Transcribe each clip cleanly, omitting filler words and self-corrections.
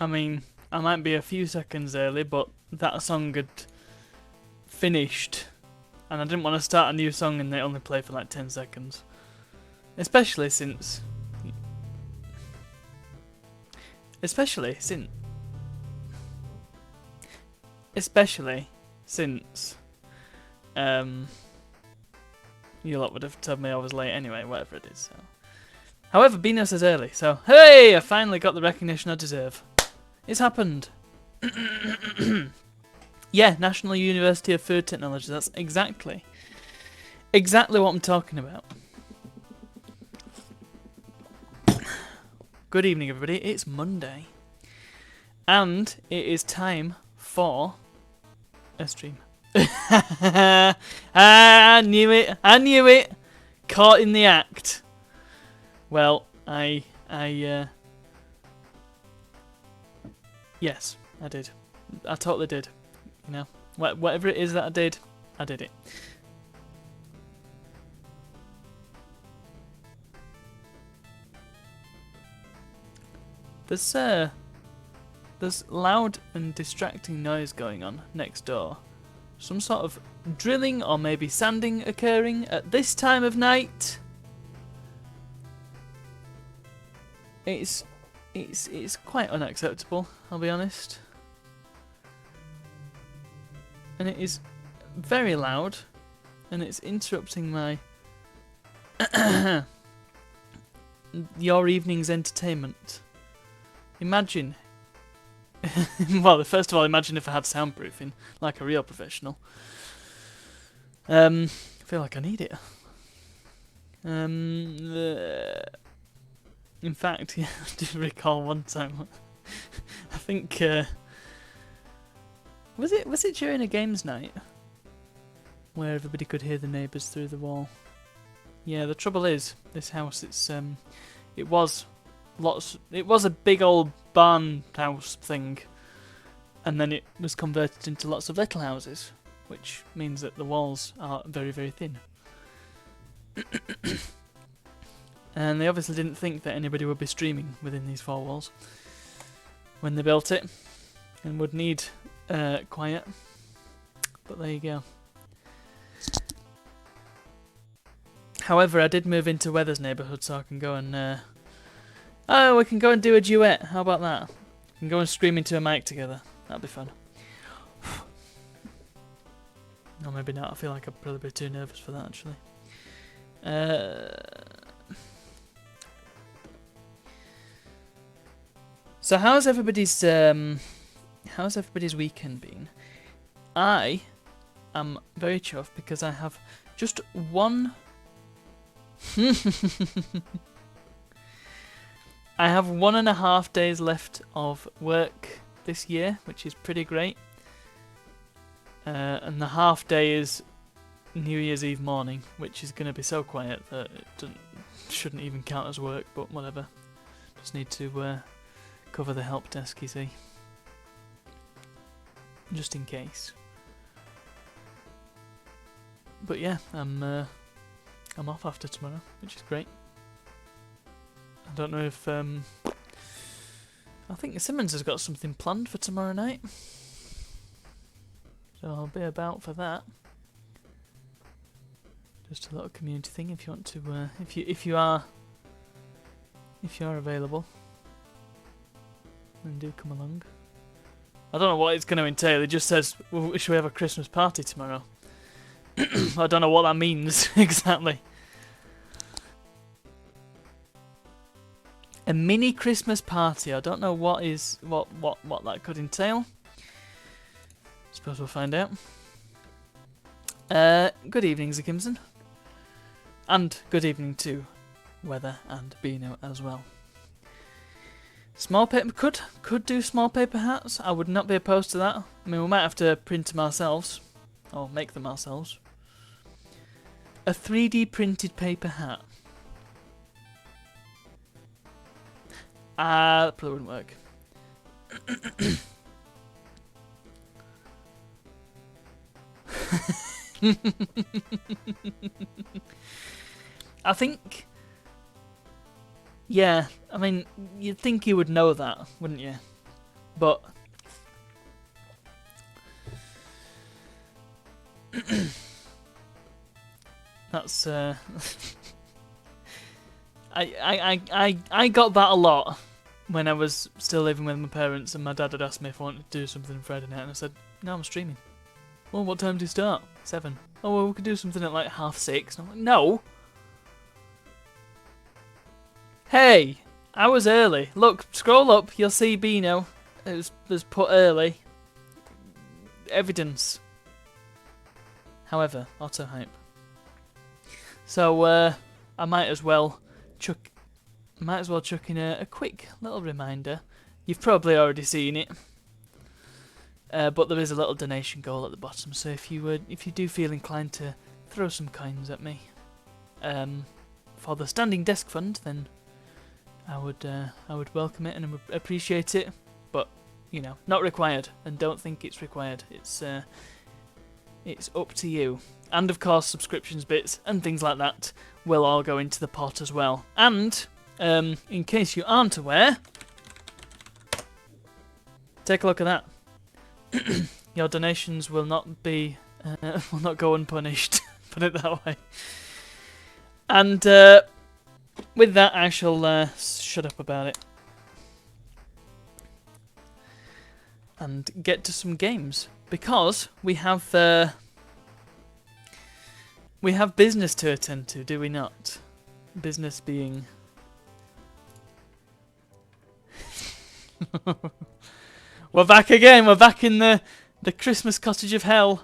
I mean, I might be a few seconds early, but that song had finished, and I didn't want to start a new song and they only play for like 10 seconds. Especially since. Especially since. Especially since. You lot would have told me I was late anyway, whatever it is. So. However, Bino says early, so hey! I finally got the recognition I deserve. It's happened. Yeah, National University of Food Technology. That's exactly what I'm talking about. Good evening, everybody. It's Monday, and it is time for a stream. I knew it. Caught in the act. Well, yes, I did. I totally did. You know, whatever it is that I did it. There's loud and distracting noise going on next door. Some sort of drilling or maybe sanding occurring at this time of night. It's quite unacceptable, I'll be honest. And it is very loud, and it's interrupting my your evening's entertainment. Imagine. Well, first of all, imagine if I had soundproofing, like a real professional. I feel like I need it. In fact, yeah, I do recall one time. I think was it during a games night where everybody could hear the neighbours through the wall. Yeah, the trouble is this house. It was a big old barn house thing, and then it was converted into lots of little houses, which means that the walls are very, very thin. And they obviously didn't think that anybody would be streaming within these four walls when they built it, and would need quiet. But there you go. However, I did move into Weather's neighbourhood, so I can go and we can go and do a duet. How about that? We can go and scream into a mic together. That'd be fun. Or maybe not. I feel like I'd probably be too nervous for that, actually. So how's everybody's weekend been? I am very chuffed because I have just one. I have 1.5 days left of work this year, which is pretty great. And the half day is New Year's Eve morning, which is going to be so quiet that it shouldn't even count as work, but whatever. Just need to cover the help desk, you see. Just in case. But yeah, I'm off after tomorrow, which is great. I don't know if I think Simmons has got something planned for tomorrow night, so I'll be about for that. Just a little community thing. If you want to, if you are available, then do come along. I don't know what it's going to entail. It just says, well, should we have a Christmas party tomorrow? I don't know what that means exactly. A mini Christmas party. I don't know what that could entail. Suppose we'll find out. Good evening, Zakimson. And good evening to Weather and Beano as well. Small paper could do small paper hats. I would not be opposed to that. I mean, we might have to print them ourselves, or make them ourselves. A 3D printed paper hat. That probably wouldn't work. I think. Yeah, I mean, you'd think you would know that, wouldn't you? But that's I got that a lot when I was still living with my parents, and my dad had asked me if I wanted to do something Friday night, and I said, no, I'm streaming. Well, what time do you start? 7. Oh, well, we could do something at like 6:30. And I'm like, no. Hey, I was early. Look, scroll up, you'll see Beano. It was put early. Evidence. However, auto hype. So I might as well chuck in a quick little reminder. You've probably already seen it, but there is a little donation goal at the bottom. So if you do feel inclined to throw some coins at me for the Standing Desk Fund, then I would welcome it and I would appreciate it. But you know, not required, and don't think it's required. It's up to you. And of course, subscriptions bits and things like that will all go into the pot as well. And in case you aren't aware, take a look at that. Your donations will not go unpunished. Put it that way. And with that, I shall shut up about it and get to some games, because we have business to attend to, do we not? Business being we're back again. We're back in the Christmas cottage of hell,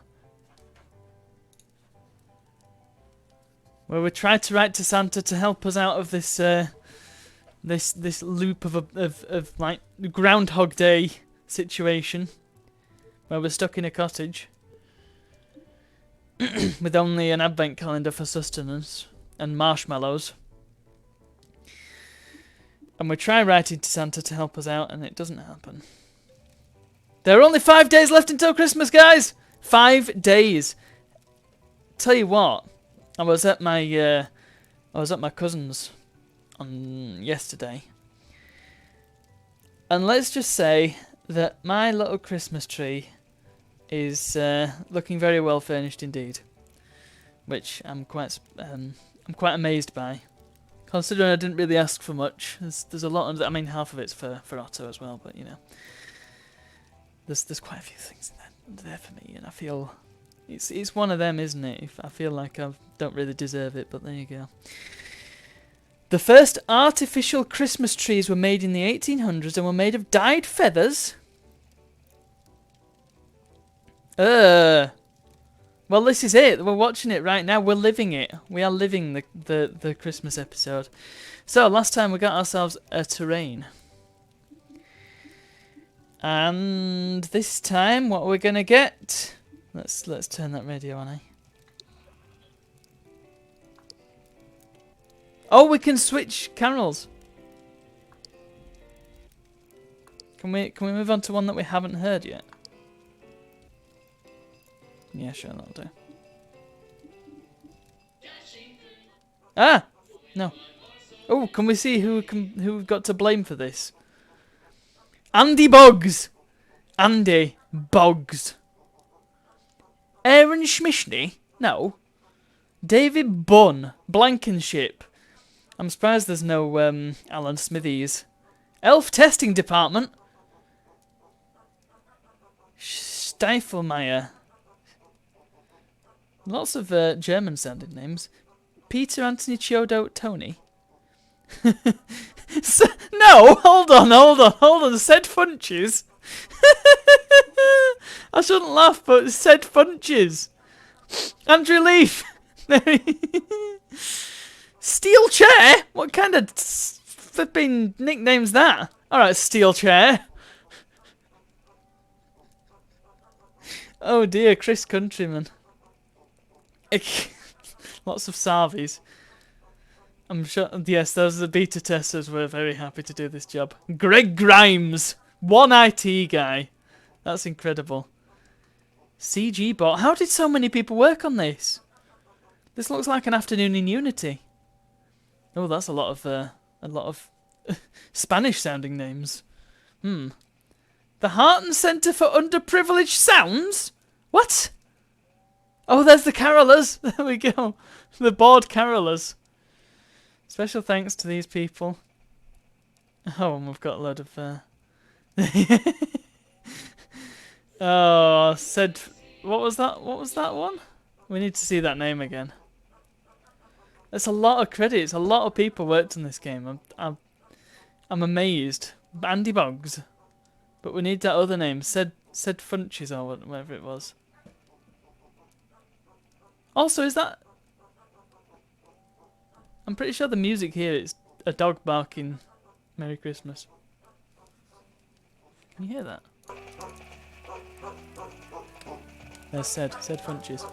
where we tried to write to Santa to help us out of this this loop of like Groundhog Day situation, where we're stuck in a cottage with only an advent calendar for sustenance and marshmallows. And we try writing to Santa to help us out, and it doesn't happen. There are only 5 days left until Christmas, guys! 5 days. Tell you what, I was at my cousin's on yesterday, and let's just say that my little Christmas tree is looking very well furnished indeed, which I'm quite amazed by, considering I didn't really ask for much. There's a lot of, I mean, half of it's for Otto as well, but you know, there's quite a few things there for me, and I feel it's one of them, isn't it? I feel like I don't really deserve it, but there you go. The first artificial Christmas trees were made in the 1800s and were made of dyed feathers. Well, this is it. We're watching it right now. We're living it. We are living the Christmas episode. So, last time we got ourselves a terrain. And this time, what we're going to get... Let's turn that radio on, eh? Oh, we can switch carols. Can we move on to one that we haven't heard yet? Yeah, sure, that'll do. Ah! No. Oh, can we see who we've got to blame for this? Andy Boggs! Andy Boggs. Aaron Schmishny? No. David Bunn. Blankenship. I'm surprised there's no Alan Smithies. Elf Testing Department. Steifelmeier. Lots of German-sounding names. Peter Anthony Chiodo Tony. No, hold on. Said Funches. I shouldn't laugh, but said Funches. Andrew Leaf. Steel Chair? What kind of flipping nickname's that? Alright, Steel Chair. Oh dear, Chris Countryman. Lots of Sarvies. I'm sure, yes, those are the beta testers. We're very happy to do this job. Greg Grimes. One IT guy. That's incredible. CG bot. How did so many people work on this? This looks like an afternoon in Unity. Oh, that's a lot of Spanish sounding names. The Harton Centre for Underprivileged Sounds? What? Oh, there's the carolers. There we go. The bored carolers. Special thanks to these people. Oh, and we've got a load of... Oh, said... What was that? What was that one? We need to see that name again. There's a lot of credits. A lot of people worked on this game. I'm amazed. Andy Boggs. But we need that other name. Said Funches or whatever it was. Also, is that... I'm pretty sure the music here is a dog barking Merry Christmas. Can you hear that? There's said Funches.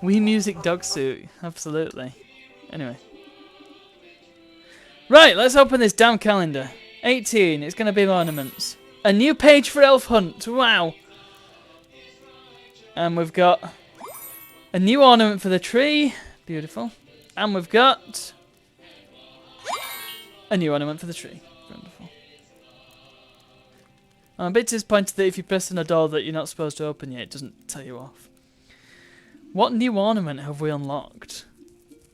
Wii Music Dog Suit, absolutely. Anyway. Right, let's open this damn calendar. 18, it's going to be ornaments. A new page for Elf Hunt, wow. And we've got a new ornament for the tree, beautiful. And we've got a new ornament for the tree, wonderful. I'm a bit disappointed that if you press on a door that you're not supposed to open yet, it doesn't tell you off. What new ornament have we unlocked?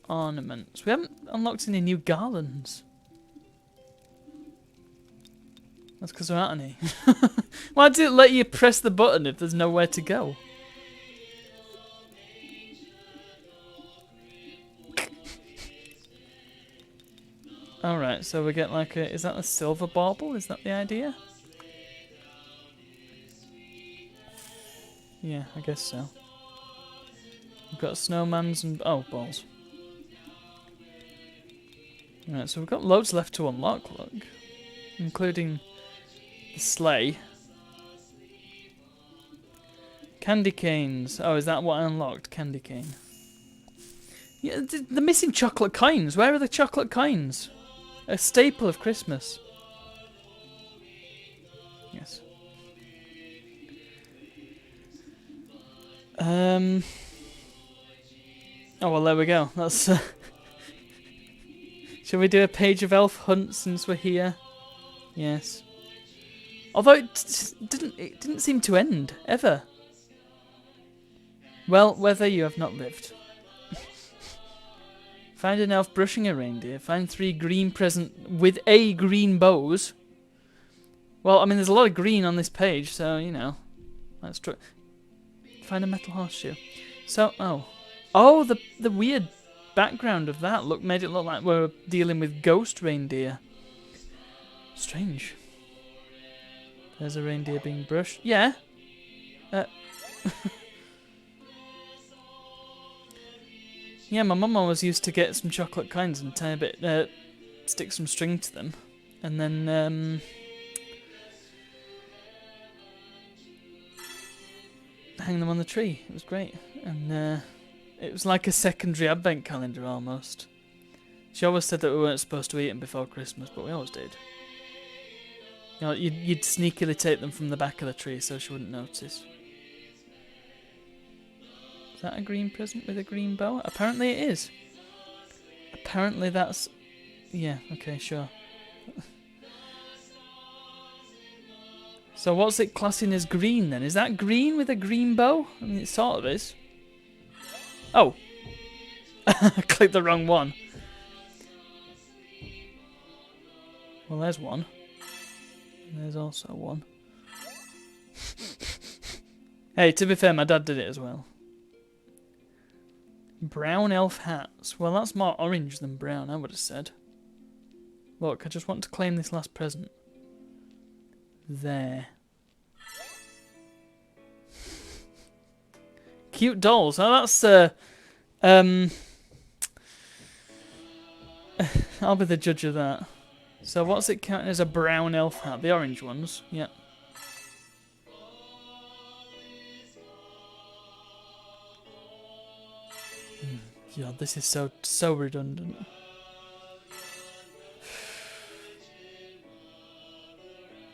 Ornaments. We haven't unlocked any new garlands. That's because there aren't any. Why did it let you press the button if there's nowhere to go? Alright, so we get like a... Is that a silver bauble? Is that the idea? Yeah, I guess so. We've got snowmans and... Oh, balls. Alright, so we've got loads left to unlock, look. Including the sleigh. Candy canes. Oh, is that what I unlocked? Candy cane. Yeah, the missing chocolate coins. Where are the chocolate coins? A staple of Christmas. Yes. Oh, well, there we go. That's... Shall we do a page of Elf Hunt since we're here? Yes. Although it didn't seem to end, ever. Well, whether you have not lived. Find an elf brushing a reindeer. Find 3 green present with a green bows. Well, I mean, there's a lot of green on this page, so, you know. That's true. Find a metal horseshoe. So, oh, the weird background of that made it look like we're dealing with ghost reindeer. Strange. There's a reindeer being brushed. Yeah. Yeah, my mum always used to get some chocolate coins and tie a bit, stick some string to them, and then hang them on the tree. It was great, and it was like a secondary advent calendar almost. She always said that we weren't supposed to eat them before Christmas, but we always did. You know, you'd sneakily take them from the back of the tree so she wouldn't notice. Is that a green present with a green bow? Apparently it is. Apparently that's... Yeah, okay, sure. So what's it classing as green then? Is that green with a green bow? I mean, it sort of is. Oh. I clicked the wrong one. Well, there's one. And there's also one. Hey, to be fair, my dad did it as well. Brown elf hats. Well, that's more orange than brown, I would have said. Look, I just want to claim this last present. There. Cute dolls. Oh, that's I'll be the judge of that. So what's it counting as a brown elf hat? The orange ones. Yeah. God, this is so redundant.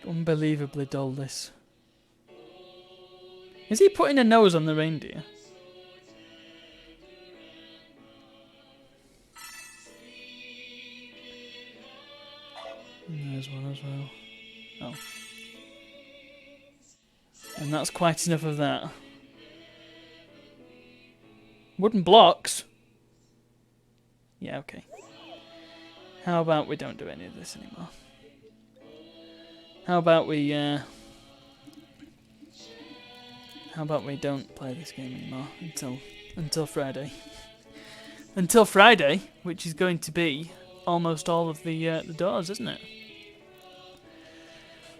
Unbelievably dull, this. Is he putting a nose on the reindeer? And that's quite enough of that. Wooden blocks? Yeah, okay. How about we don't do any of this anymore? How about we don't play this game anymore until Friday? Until Friday, which is going to be almost all of the doors, isn't it?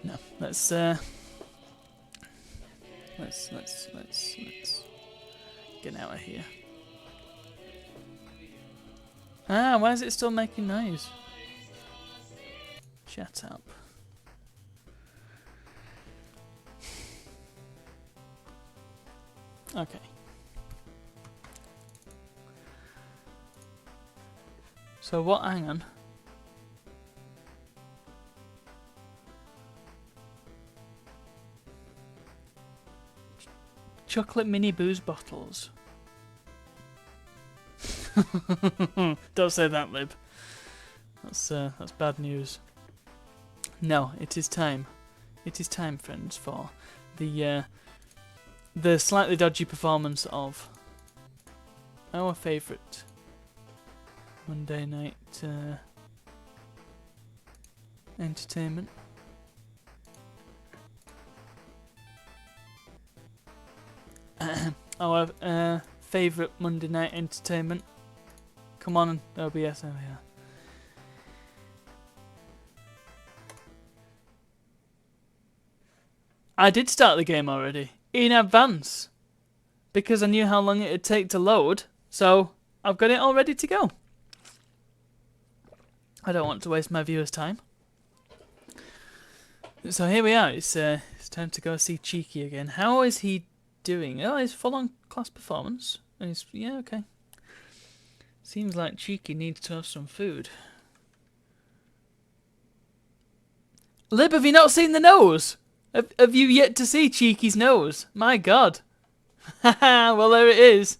No, let's get out of here. Ah, why is it still making noise? Shut up. Okay. So what, hang on. Chocolate mini booze bottles. Don't say that, Lib. That's bad news. No, it is time. It is time, friends, for the slightly dodgy performance of our favourite Monday night entertainment. Our favourite Monday night entertainment. Come on, OBS over here. I did start the game already, in advance, because I knew how long it would take to load, so I've got it all ready to go. I don't want to waste my viewers' time. So here we are, it's time to go see Cheeky again. How is he doing? Oh, he's full on class performance. And he's, yeah, okay. Seems like Cheeky needs to have some food. Lib, have you not seen the nose? Have you yet to see Cheeky's nose? My God. Haha, well there it is.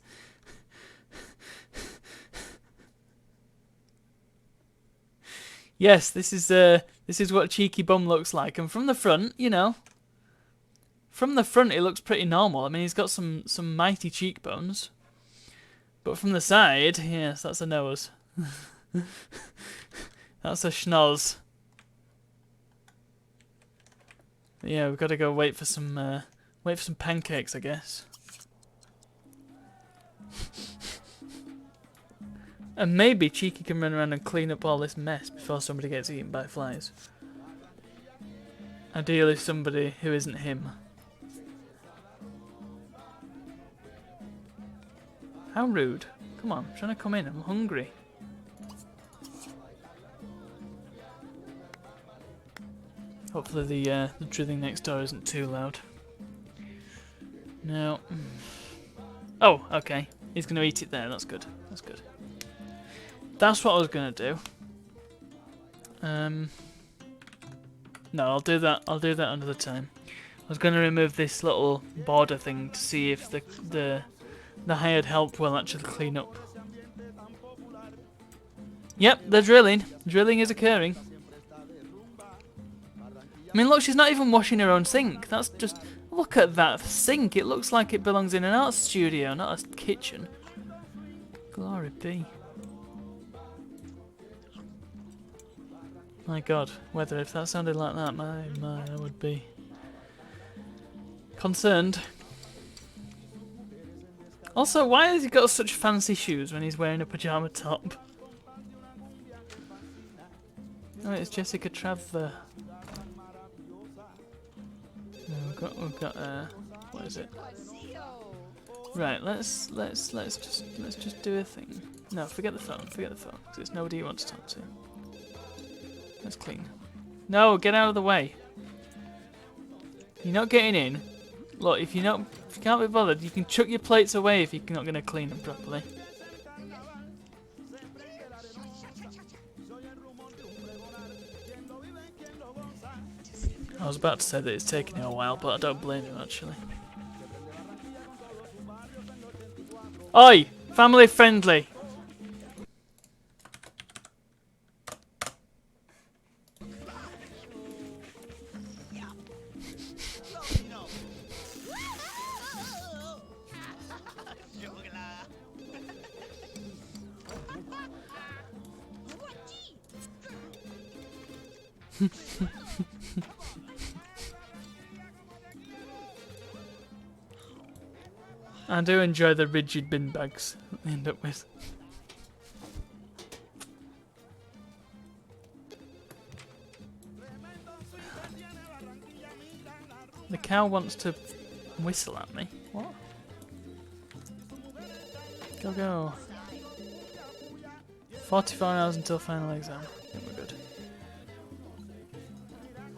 Yes, this is what Cheeky bum looks like, and from the front, you know, from the front it looks pretty normal. I mean, he's got some mighty cheekbones, but from the side, yes, that's a nose. That's a schnoz. Yeah, we've got to go wait for some pancakes, I guess. And maybe Cheeky can run around and clean up all this mess before somebody gets eaten by flies. Ideally somebody who isn't him. How rude. Come on, I'm trying to come in, I'm hungry. Hopefully the drilling next door isn't too loud. No. Oh, okay. He's going to eat it there, that's good. That's good. That's what I was going to do. No, I'll do that another time. I was going to remove this little border thing to see if the hired help will actually clean up. Yep, they're drilling. Drilling is occurring. I mean, look, she's not even washing her own sink. That's just... Look at that sink. It looks like it belongs in an art studio, not a kitchen. Glory be. My God, whether if that sounded like that, my, I would be concerned. Also, why has he got such fancy shoes when he's wearing a pyjama top? Oh, it's Jessica Trav there. We've got what is it? Right, let's just do a thing. No, forget the phone, because it's nobody you want to talk to. Let's clean. No, get out of the way. You're not getting in. Look, if you can't be bothered, you can chuck your plates away if you're not going to clean them properly. I was about to say that it's taking him a while, but I don't blame him actually. Oi! Family friendly! I do enjoy the rigid bin bags that they end up with. The cow wants to whistle at me. What? Go, go. 44 hours until final exam. I think we're good.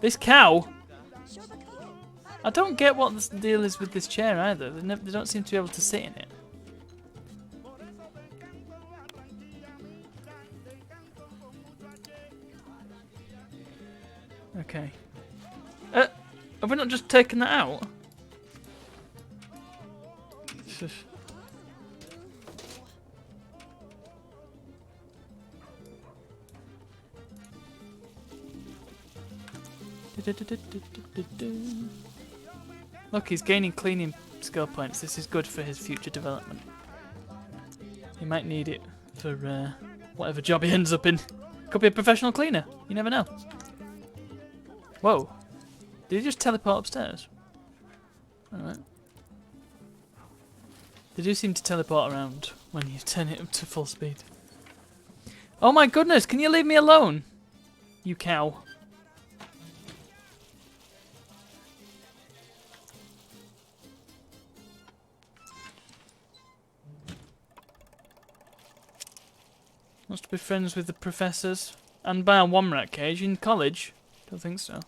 This cow? I don't get what the deal is with this chair either. They don't seem to be able to sit in it. Okay. Have we not just taken that out? Shush. Look, he's gaining cleaning skill points. This is good for his future development. He might need it for whatever job he ends up in. Could be a professional cleaner. You never know. Whoa. Did he just teleport upstairs? Alright. They do seem to teleport around when you turn it up to full speed. Oh my goodness, can you leave me alone? You cow. Wants to be friends with the professors. And buy a Womrat cage in college? Don't think so.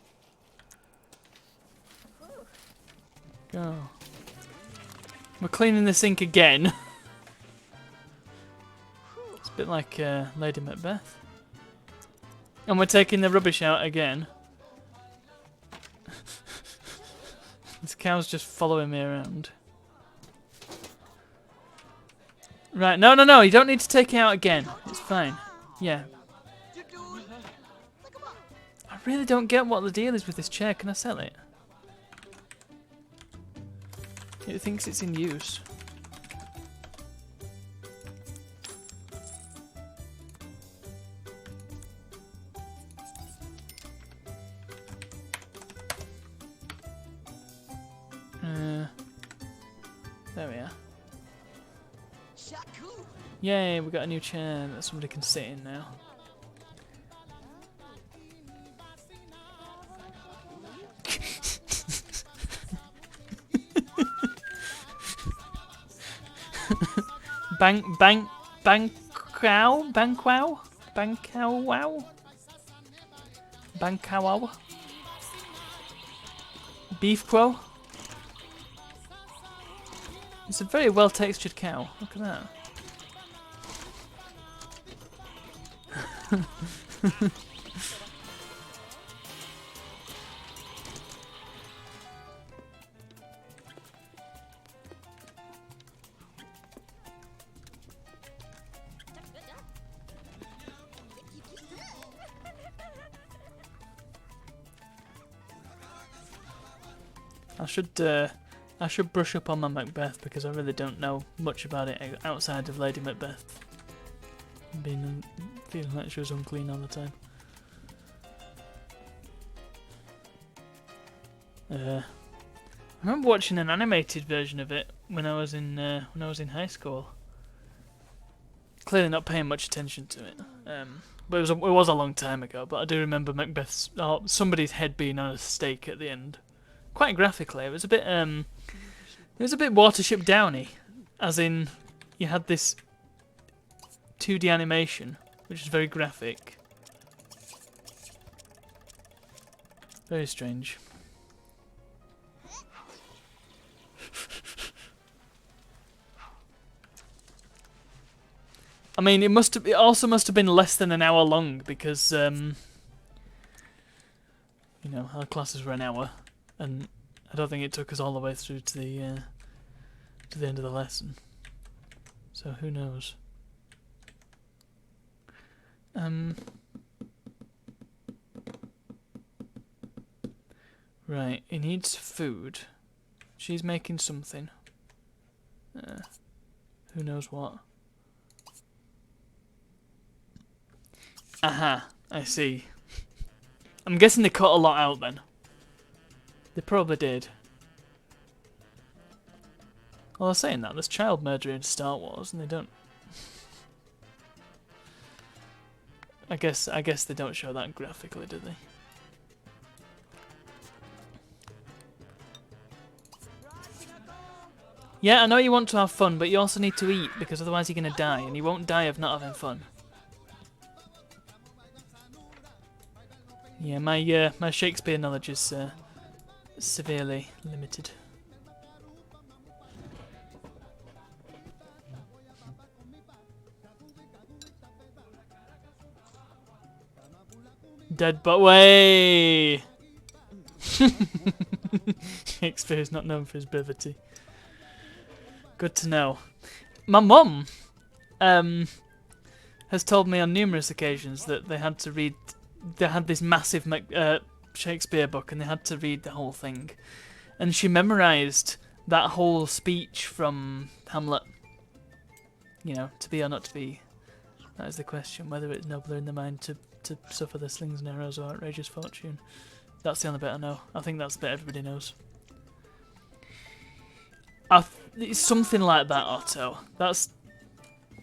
Go. We're cleaning the sink again. It's a bit like Lady Macbeth. And we're taking the rubbish out again. This cow's just following me around. Right, no, no, no, you don't need to take it out again. It's fine. Yeah. I really don't get what the deal is with this chair. Can I sell it? It thinks it's in use. There we are. Yay, we got a new chair that somebody can sit in now. Bankow? Beef quo? It's a very well textured cow. Look at that. I should brush up on my Macbeth because I really don't know much about it outside of Lady Macbeth. Feeling like she was unclean all the time. I remember watching an animated version of it when I was in high school. Clearly not paying much attention to it. But it was a long time ago. But I do remember Macbeth's somebody's head being on a stake at the end. Quite graphically, it was a bit Watership Downy, as in you had this 2D animation, which is very graphic. Very strange. I mean, it also must have been less than an hour long because you know, our classes were an hour. And I don't think it took us all the way through to the end of the lesson. So who knows? Right, he needs food. She's making something. Who knows what? Aha, I see. I'm guessing they cut a lot out then. They probably did. Well, they're saying that. There's child murder in Star Wars, and they don't... I guess they don't show that graphically, do they? Yeah, I know you want to have fun, but you also need to eat, because otherwise you're going to die, and you won't die of not having fun. Yeah, my Shakespeare knowledge is severely limited. Dead but way. Shakespeare is not known for his brevity. Good to know. My mum has told me on numerous occasions that they had to read. They had this massive Shakespeare book, and they had to read the whole thing. And she memorised that whole speech from Hamlet. You know, to be or not to be. That is the question. Whether it's nobler in the mind to suffer the slings and arrows or outrageous fortune. That's the only bit I know. I think that's the bit everybody knows. It's something like that, Otto.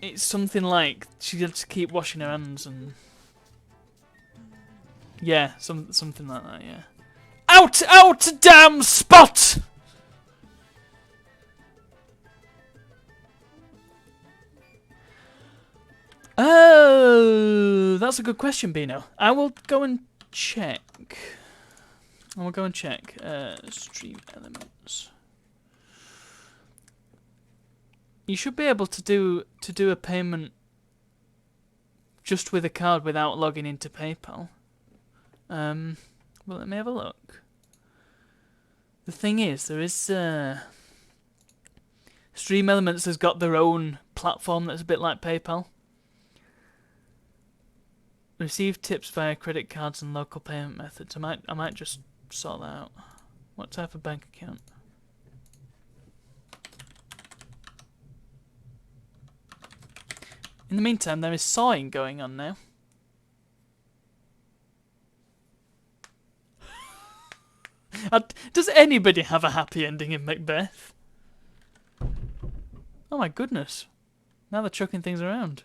It's something like she had to keep washing her hands and... Yeah, something like that, yeah. Out, damn spot! Oh, that's a good question, Bino. I will go and check. Stream elements. You should be able to do a payment just with a card without logging into PayPal. Well, let me have a look. The thing is, there is Stream Elements has got their own platform that's a bit like PayPal. Receive tips via credit cards and local payment methods. I might just sort that out. What type of bank account? In the meantime, there is sawing going on now. Does anybody have a happy ending in Macbeth? Oh my goodness. Now they're chucking things around.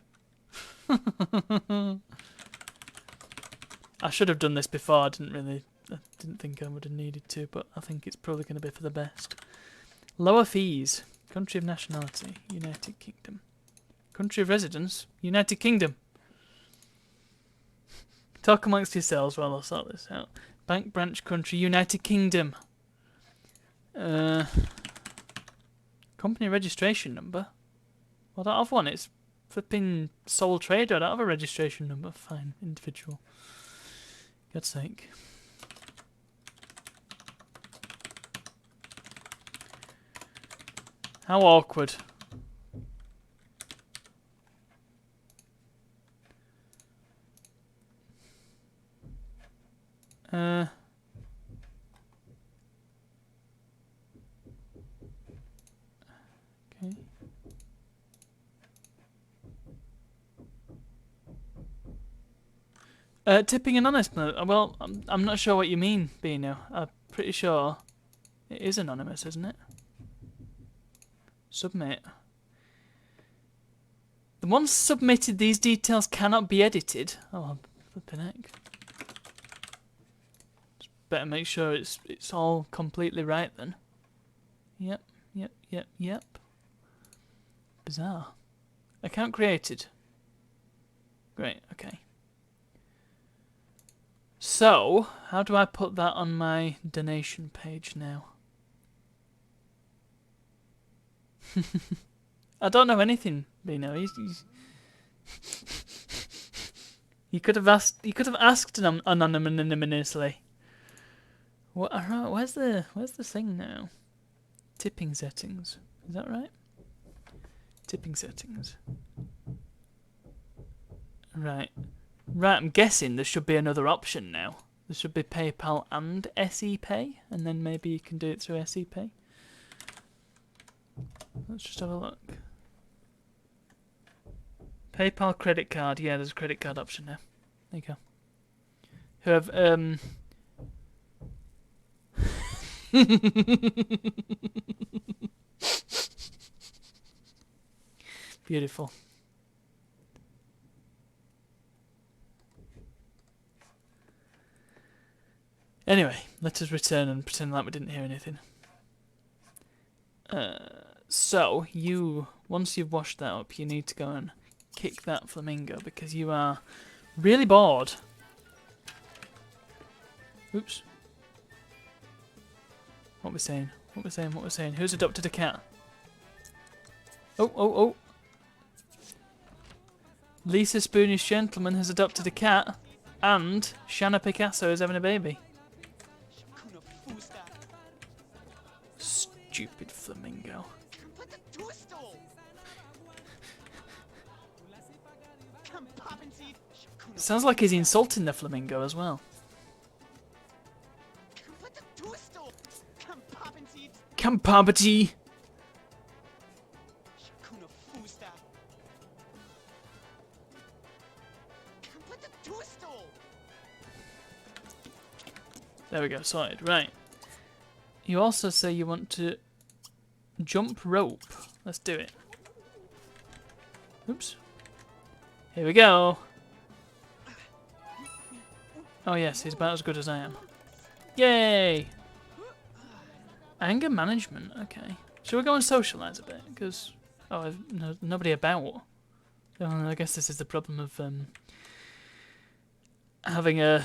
I should have done this before. I didn't think I would have needed to, but I think it's probably going to be for the best. Lower fees. Country of nationality, United Kingdom. Country of residence, United Kingdom. Talk amongst yourselves while I'll sort this out. Bank branch country, United Kingdom. Company registration number. Well, I don't have one. It's flipping sole trader. I don't have a registration number. Fine, individual. God's sake. How awkward. Okay. Tipping anonymous. Well, I'm not sure what you mean, Bino. I'm pretty sure it is anonymous, isn't it? Submit. The ones submitted, these details cannot be edited. Oh, flipping heck. Better make sure it's all completely right then. Yep. Bizarre. Account created. Great, okay. So, how do I put that on my donation page now? I don't know anything, Bino. You could have asked anonymously. What? Alright, where's the thing now? Tipping settings. Is that right? Tipping settings. Right. Right, I'm guessing there should be another option now. There should be PayPal and SE Pay, and then maybe you can do it through SE Pay. Let's just have a look. PayPal credit card. Yeah, there's a credit card option now. There you go. who have beautiful. Anyway, let us return and pretend like we didn't hear anything. So, once you've washed that up, you need to go and kick that flamingo because you are really bored. Oops. What we're saying? What we're saying? What we're saying? Who's adopted a cat? Oh, oh, oh. Lisa Spoonish Gentleman has adopted a cat, and Shanna Picasso is having a baby. Stupid flamingo. Sounds like he's insulting the flamingo as well. Campabity. There we go, sorted. Right. You also say you want to jump rope. Let's do it. Oops. Here we go. Oh yes, he's about as good as I am. Yay! Anger management, okay. Shall we go and socialise a bit? Because, nobody about. Oh, I guess this is the problem of having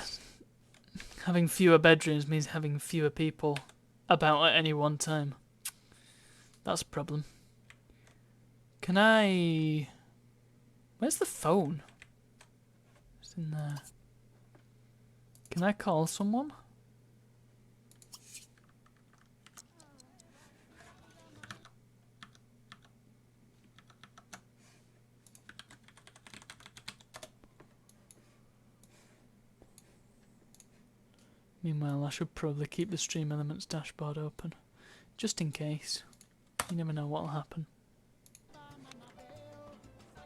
fewer bedrooms means having fewer people about at any one time. That's a problem. Can I... Where's the phone? It's in there. Can I call someone? Meanwhile, I should probably keep the Stream Elements dashboard open, just in case. You never know what'll happen.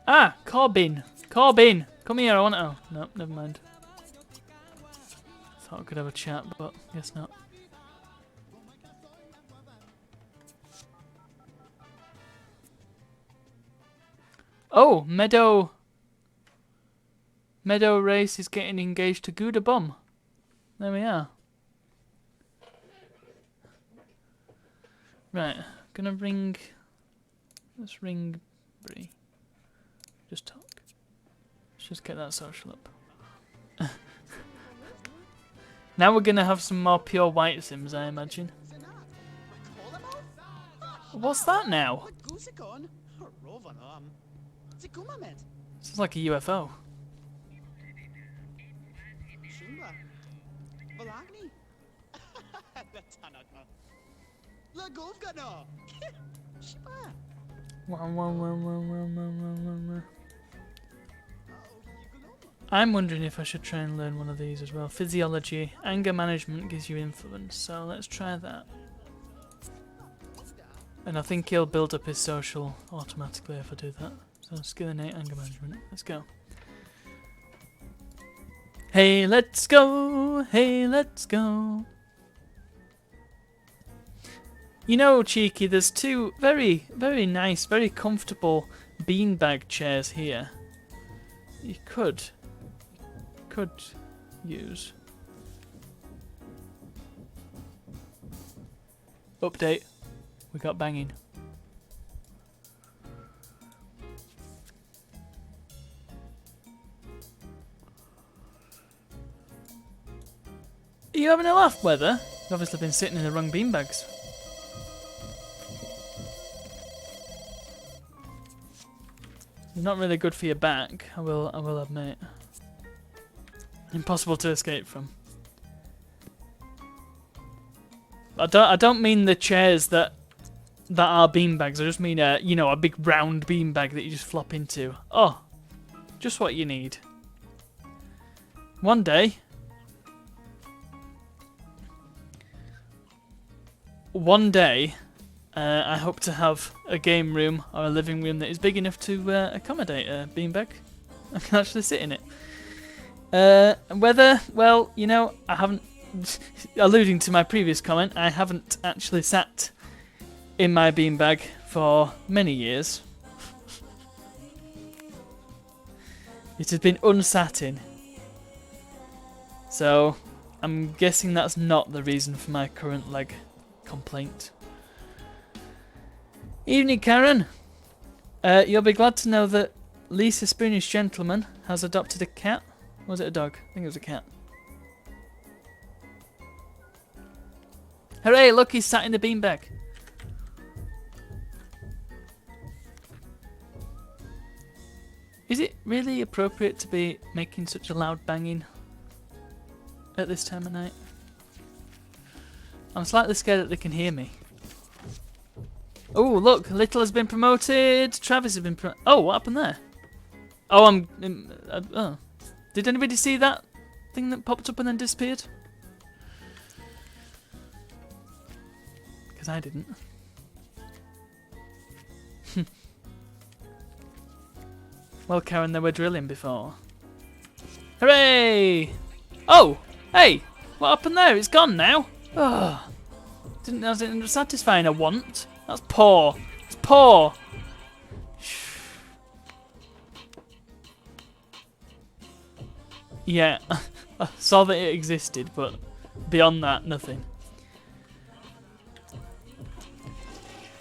Ah! Corbin! Corbin! Come here, I want to... Oh, no, never mind. Thought I could have a chat, but guess not. Oh! Meadow Race is getting engaged to Gouda Bum. There we are. Right, gonna ring... Let's ring Bree. Just talk. Let's just get that social up. Now we're gonna have some more pure white sims, I imagine. What's that now? Sounds like a UFO. I'm wondering if I should try and learn one of these as well. Physiology. Anger management gives you influence, so let's try that. And I think he'll build up his social automatically if I do that. So skill innate anger management. Let's go. Hey, let's go! Hey, let's go! You know, Cheeky, there's two very, very nice, very comfortable beanbag chairs here. You could use. Update. We got banging. Are you having a laugh, Weather? You've obviously been sitting in the wrong beanbags. Not really good for your back, I will admit. Impossible to escape from. I don't mean the chairs that are beanbags. I just mean a big round beanbag that you just flop into. Oh, just what you need. One day, I hope to have a game room or a living room that is big enough to accommodate a beanbag. I can actually sit in it. Weather, well, you know, I haven't, alluding to my previous comment, I haven't actually sat in my beanbag for many years. It has been unsat in. So, I'm guessing that's not the reason for my current leg complaint. Evening, Karen. You'll be glad to know that Lisa Spoonish Gentleman has adopted a cat. Was it a dog? I think it was a cat. Hooray, look, he's sat in the beanbag. Is it really appropriate to be making such a loud banging at this time of night? I'm slightly scared that they can hear me. Oh, look, Little has been promoted. Travis has been promoted. Oh, what happened there? Oh, oh. Did anybody see that thing that popped up and then disappeared? Because I didn't. Well, Karen, they were drilling before. Hooray! Oh, hey, what happened there? It's gone now. Oh, didn't satisfying a want. That's poor. It's poor. Yeah, I saw that it existed, but beyond that, nothing.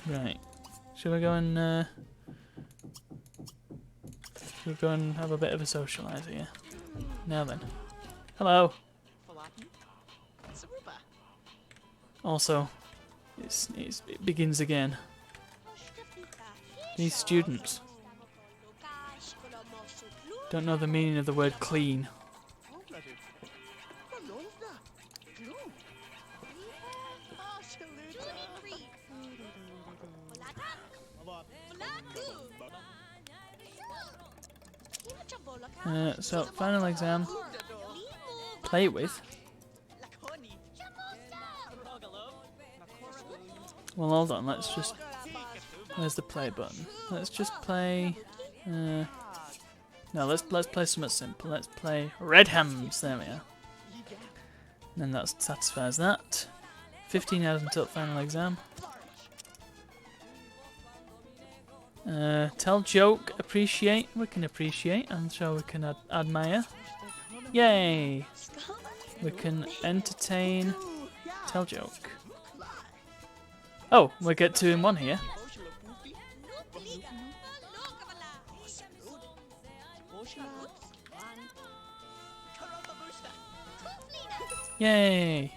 Right. Shall we go and have a bit of a socialiser here? Now then. Hello. Also, it begins again. These students don't know the meaning of the word clean. So, final exam. Play with. Well, hold on, let's just... Where's the play button? Let's just play... No, let's play something simple. Let's play Red Hands. There we are. And then that satisfies that. 15 hours until final exam. Tell joke, appreciate. We can appreciate. I'm sure we can admire. Yay! We can entertain. Tell joke. Oh, we get 2 in 1 here. Yay!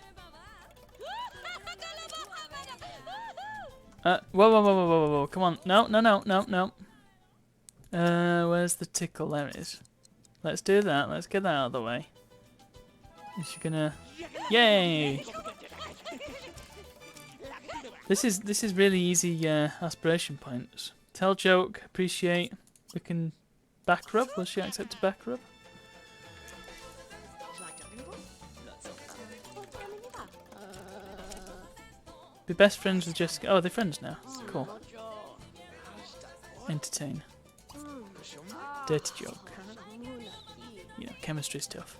Whoa, come on. No. Where's the tickle? There it is. Let's do that. Let's get that out of the way. Is she gonna... Yay! This is really easy aspiration points. Tell joke, appreciate. We can back rub. Will she accept a back rub? Be best friends with Jessica. Oh, they're friends now. Cool. Entertain. Dirty joke. You know, chemistry stuff.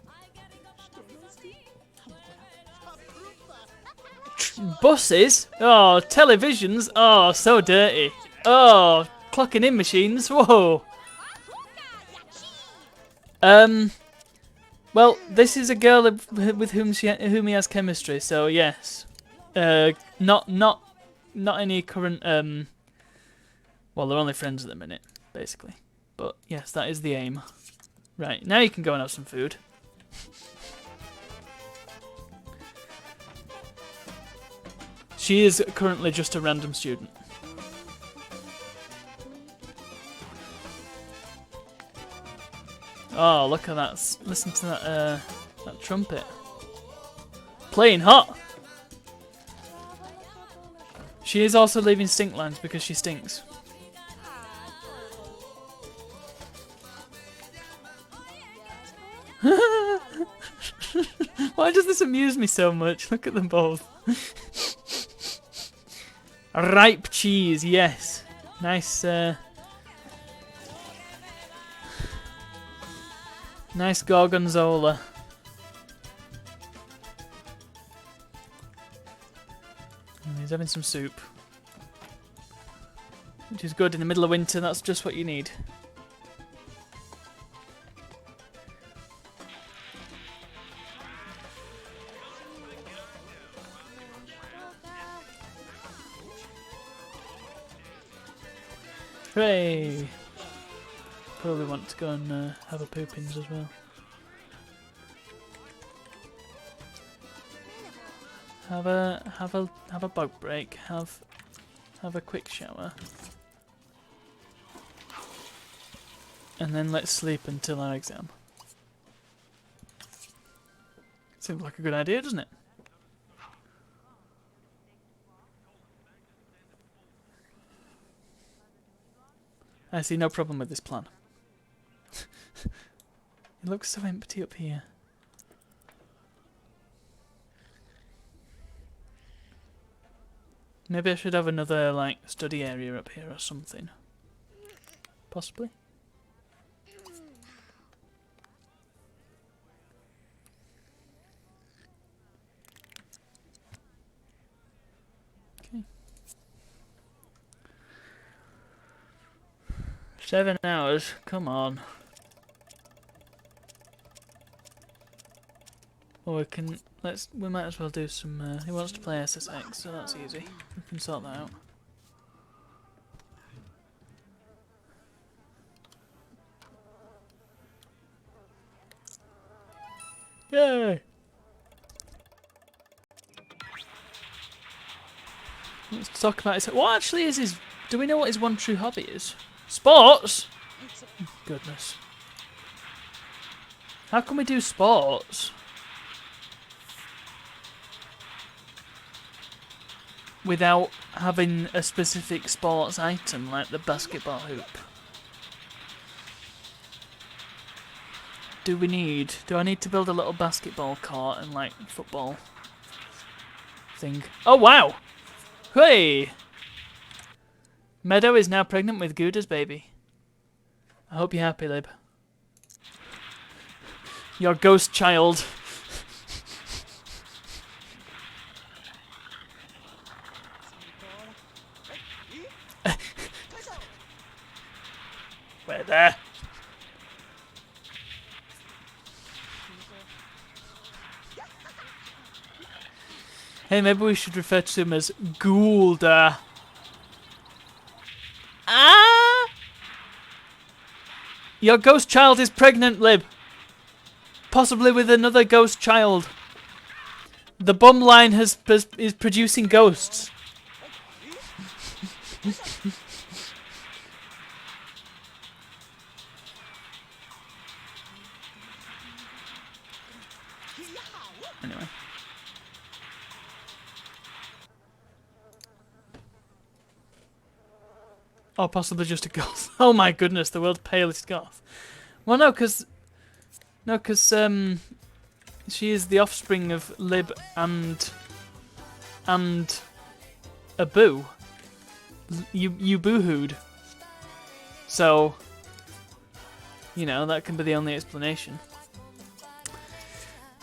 Buses? Oh, televisions? Oh, so dirty. Oh, clocking in machines? Whoa. Well, this is a girl with whom he has chemistry, so yes. Not any current. Well, they're only friends at the minute, basically. But yes, that is the aim. Right, now you can go and have some food. She is currently just a random student. Oh, look at that! Listen to that trumpet. Playing hot. She is also leaving stink lines because she stinks. Why does this amuse me so much? Look at them both. Ripe cheese, yes. Nice, Nice gorgonzola. And he's having some soup. Which is good in the middle of winter, that's just what you need. Hooray! Probably want to go and have a poopins as well. Have a bug break. Have a quick shower. And then let's sleep until our exam. Seems like a good idea, doesn't it? I see no problem with this plan. It looks so empty up here. Maybe I should have another, like, study area up here or something. Possibly. Okay. 7 hours, come on. Or we might as well do some, he wants to play SSX, so that's easy. We can sort that out. Yay! Let's talk about his, what actually is his, do we know what his one true hobby is? Sports? Goodness. How can we do sports without having a specific sports item like the basketball hoop? Do I need to build a little basketball court and like football thing? Oh wow! Hey! Meadow is now pregnant with Gouda's baby. I hope you're happy, Lib. Your ghost child. We're there. Hey, maybe we should refer to him as Goulda. Ah! Your ghost child is pregnant, Lib. Possibly with another ghost child. The bum line is producing ghosts. Anyway. Or possibly just a goth. Oh my goodness, the world's palest goth. Well, no, because she is the offspring of Lib and Abu. You boo-hooed. So, you know, that can be the only explanation.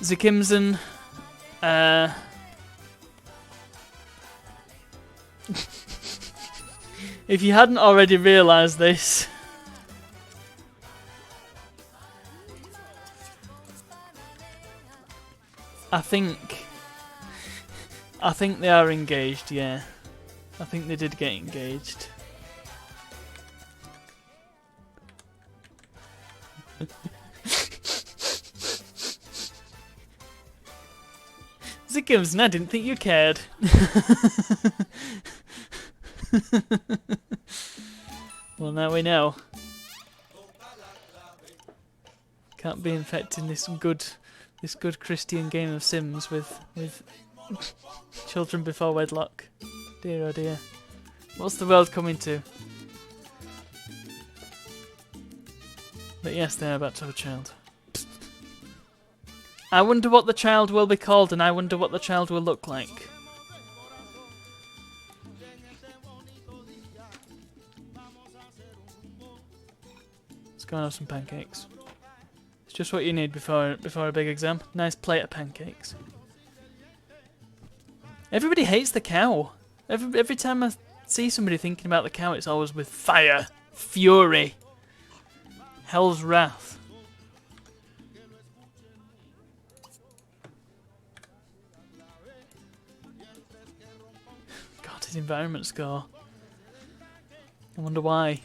Zekimson, if you hadn't already realised this, I think they are engaged, yeah. I think they did get engaged. Zekimson, I didn't think you cared. Well, now we know. Can't be infecting this good Christian game of Sims with children before wedlock. Dear oh dear. What's the world coming to? But yes, they're about to have a child. I wonder what the child will be called, and I wonder what the child will look like. Let's go and have some pancakes. It's just what you need before a big exam. Nice plate of pancakes. Everybody hates the cow. Every time I see somebody thinking about the cow, it's always with fire, fury, hell's wrath. God, his environment score. I wonder why.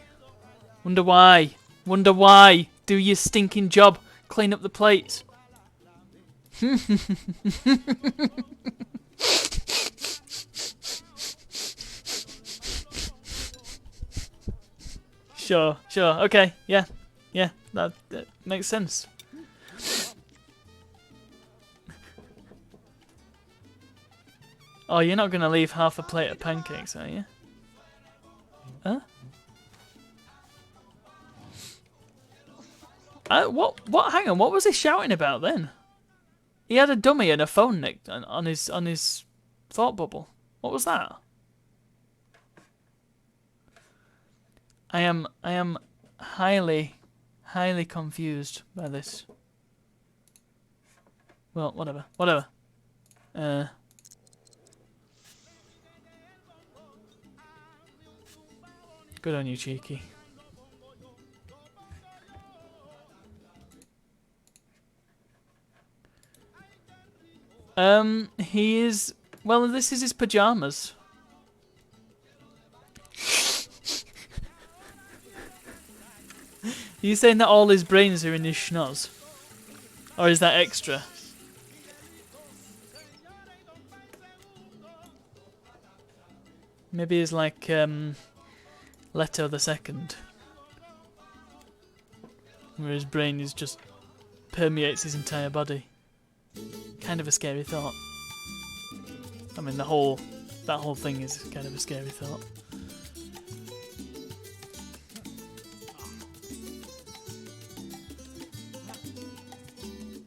Wonder why. Wonder why. Do your stinking job. Clean up the plates. Sure, okay, yeah, that makes sense. Oh, you're not going to leave half a plate of pancakes, are you? Huh? What? Hang on, what was he shouting about then? He had a dummy and a phone nicked on his thought bubble. What was that? I am highly confused by this. Well, whatever. Good on you, Cheeky. He is... Well, this is his pajamas. Are you saying that all his brains are in his schnoz? Or is that extra? Maybe he's like, Leto the Second. Where his brain is just... permeates his entire body. Kind of a scary thought. I mean, that whole thing is kind of a scary thought.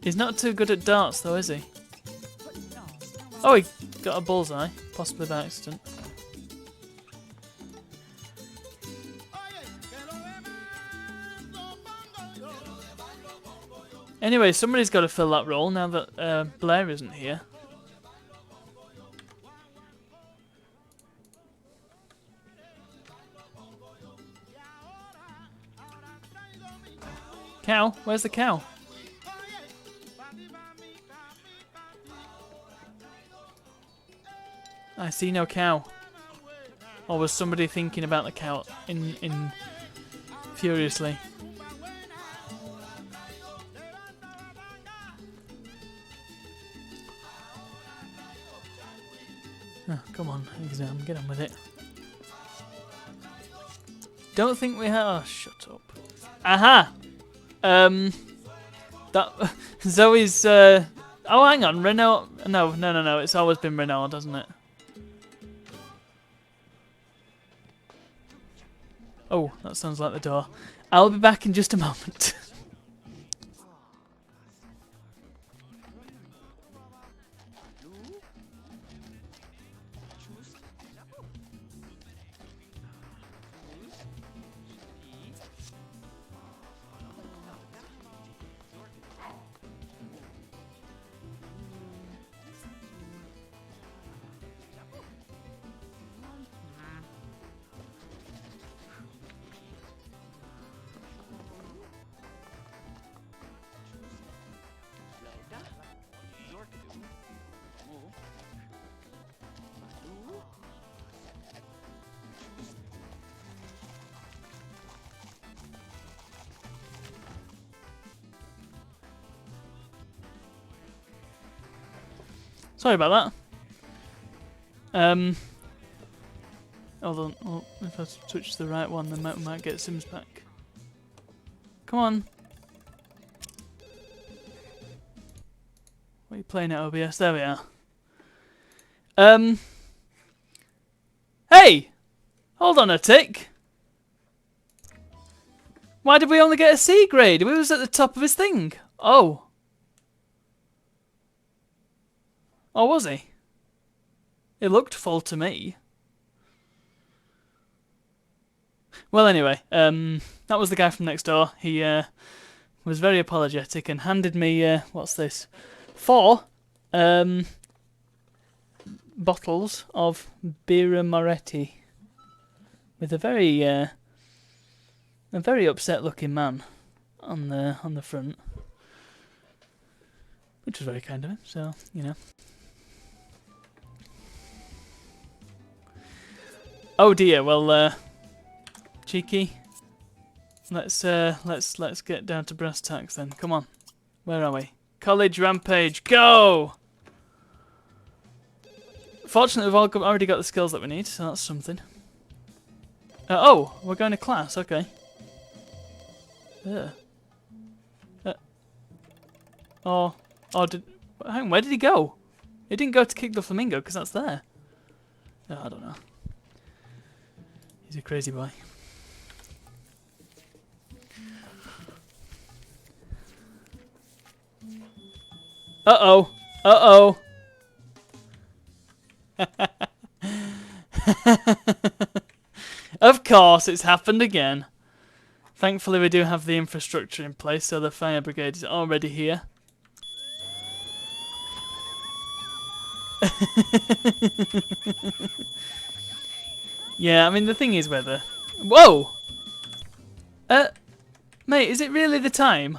He's not too good at darts, though, is he? Oh, he got a bullseye, possibly by accident. Anyway, somebody's got to fill that role now that Blair isn't here. Cow? Where's the cow? I see no cow. Or was somebody thinking about the cow in furiously? Oh, come on, exam, get on with it. Don't think we have... Oh, shut up. Aha! That... Zoe's... Oh, hang on, Renault... No, it's always been Renault, hasn't it? Oh, that sounds like the door. I'll be back in just a moment. Sorry about that. Hold on. Oh, if I switch to the right one, then we might get Sims back. Come on. What are you playing at OBS? There we are. Hey! Hold on a tick. Why did we only get a C grade? We was at the top of his thing. Oh. Or was he? It looked full to me. Well, anyway, that was the guy from next door. He was very apologetic and handed me, what's this? 4 bottles of Birra Moretti with a very upset looking man on the front, which was very kind of him, so, you know. Oh dear, well, Cheeky, let's get down to brass tacks then. Come on, where are we? College rampage, go! Fortunately, we've already got the skills that we need, so that's something. Oh, we're going to class, okay. Oh, hang on, where did he go? He didn't go to kick the flamingo, because that's there. Oh, I don't know. He's a crazy boy. Uh-oh. Uh-oh. Of course, it's happened again. Thankfully, we do have the infrastructure in place, so the fire brigade is already here. Yeah, I mean, the thing is whether... Whoa! Mate, is it really the time?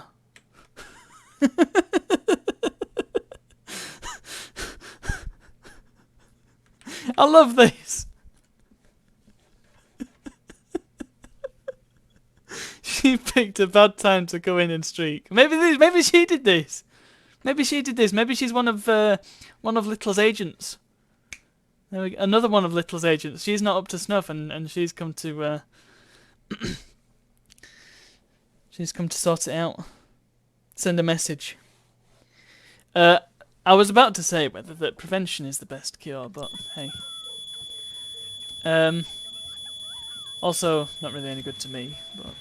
I love this. She picked a bad time to go in and streak. Maybe she did this. Maybe she did this. Maybe she's one of Little's agents. There we go. Another one of Little's agents. She's not up to snuff, and she's come to she's come to sort it out. Send a message. I was about to say whether that prevention is the best cure, but hey. Also, not really any good to me, but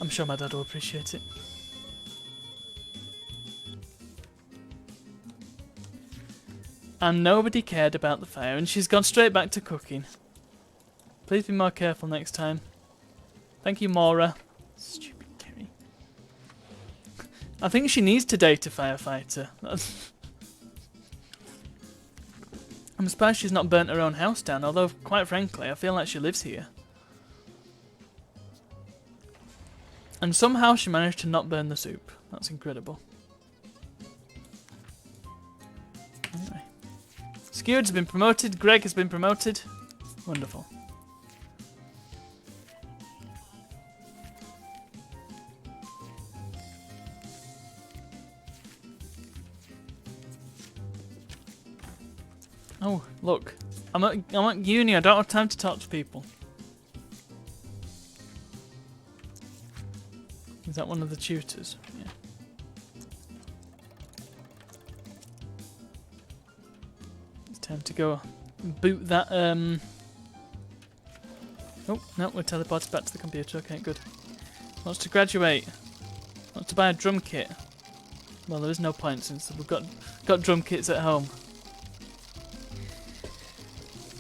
I'm sure my dad will appreciate it. And nobody cared about the fire, and she's gone straight back to cooking. Please be more careful next time. Thank you, Maura. Stupid Kerry. I think she needs to date a firefighter. I'm surprised she's not burnt her own house down, although, quite frankly, I feel like she lives here. And somehow she managed to not burn the soup. That's incredible. Anyway. Skeward's been promoted, Greg has been promoted. Wonderful. Oh, look. I'm at uni, I don't have time to talk to people. Is that one of the tutors? Yeah. It's time to go boot that, Oh, no, we're teleported back to the computer. Okay, good. Wants to graduate. Wants to buy a drum kit. Well, there is no point since we've got drum kits at home.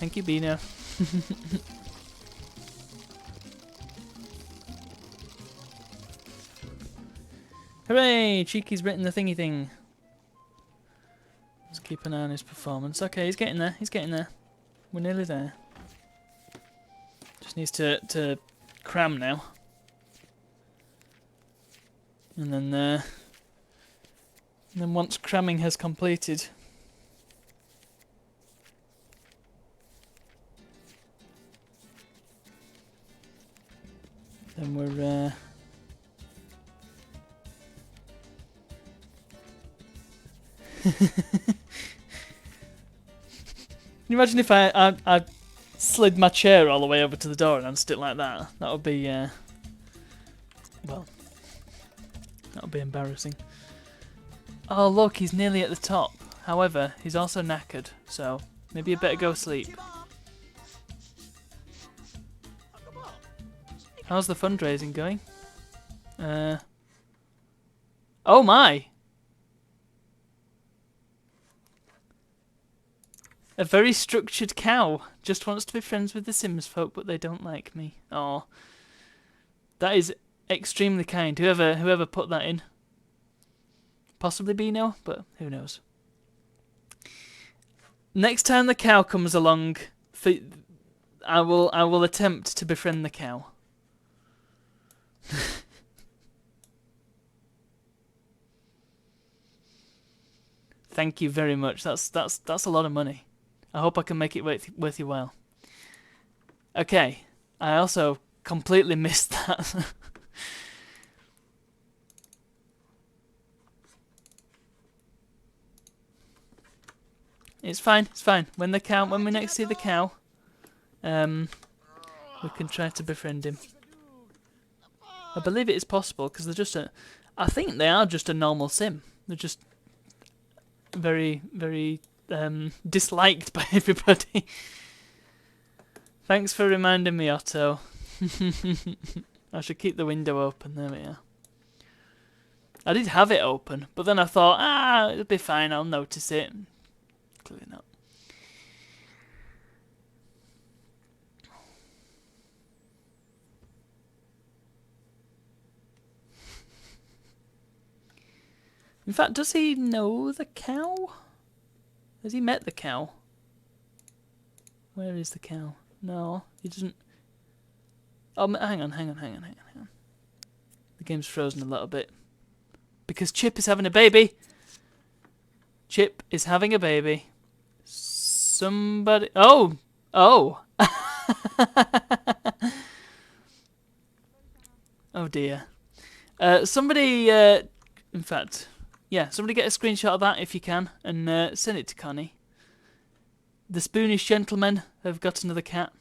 Thank you, Bino. Hooray! Cheeky's written the thingy thing. Let's keep an eye on his performance. Okay, he's getting there. He's getting there. We're nearly there. Just needs to cram now. And then once cramming has completed, then we're Can you imagine if I slid my chair all the way over to the door and unstuck it like that? That would be well, that would be embarrassing. Oh look, he's nearly at the top. However, he's also knackered, so maybe you better go sleep. How's the fundraising going? Oh my! A very structured cow just wants to be friends with the Sims folk, but they don't like me. Oh, that is extremely kind. Whoever put that in. Possibly Beano, but who knows. Next time the cow comes along, I will attempt to befriend the cow. Thank you very much. That's a lot of money. I hope I can make it worth your while. Okay, I also completely missed that. It's fine. It's fine. When we next see the cow, we can try to befriend him. I believe it is possible because they're just I think they are just a normal sim. They're just very, very disliked by everybody. Thanks for reminding me, Otto. I should keep the window open. There we are. I did have it open, but then I thought, it'll be fine. I'll notice it. Clearly not. In fact, does he know the cow? Has he met the cow? Where is the cow? No, he doesn't. Oh, hang on. The game's frozen a little bit. Because Chip is having a baby. Chip is having a baby. Somebody... Oh! Oh! Oh dear. Somebody... in fact... Yeah, somebody get a screenshot of that if you can, and send it to Connie. The Spoonish gentlemen have got another cat.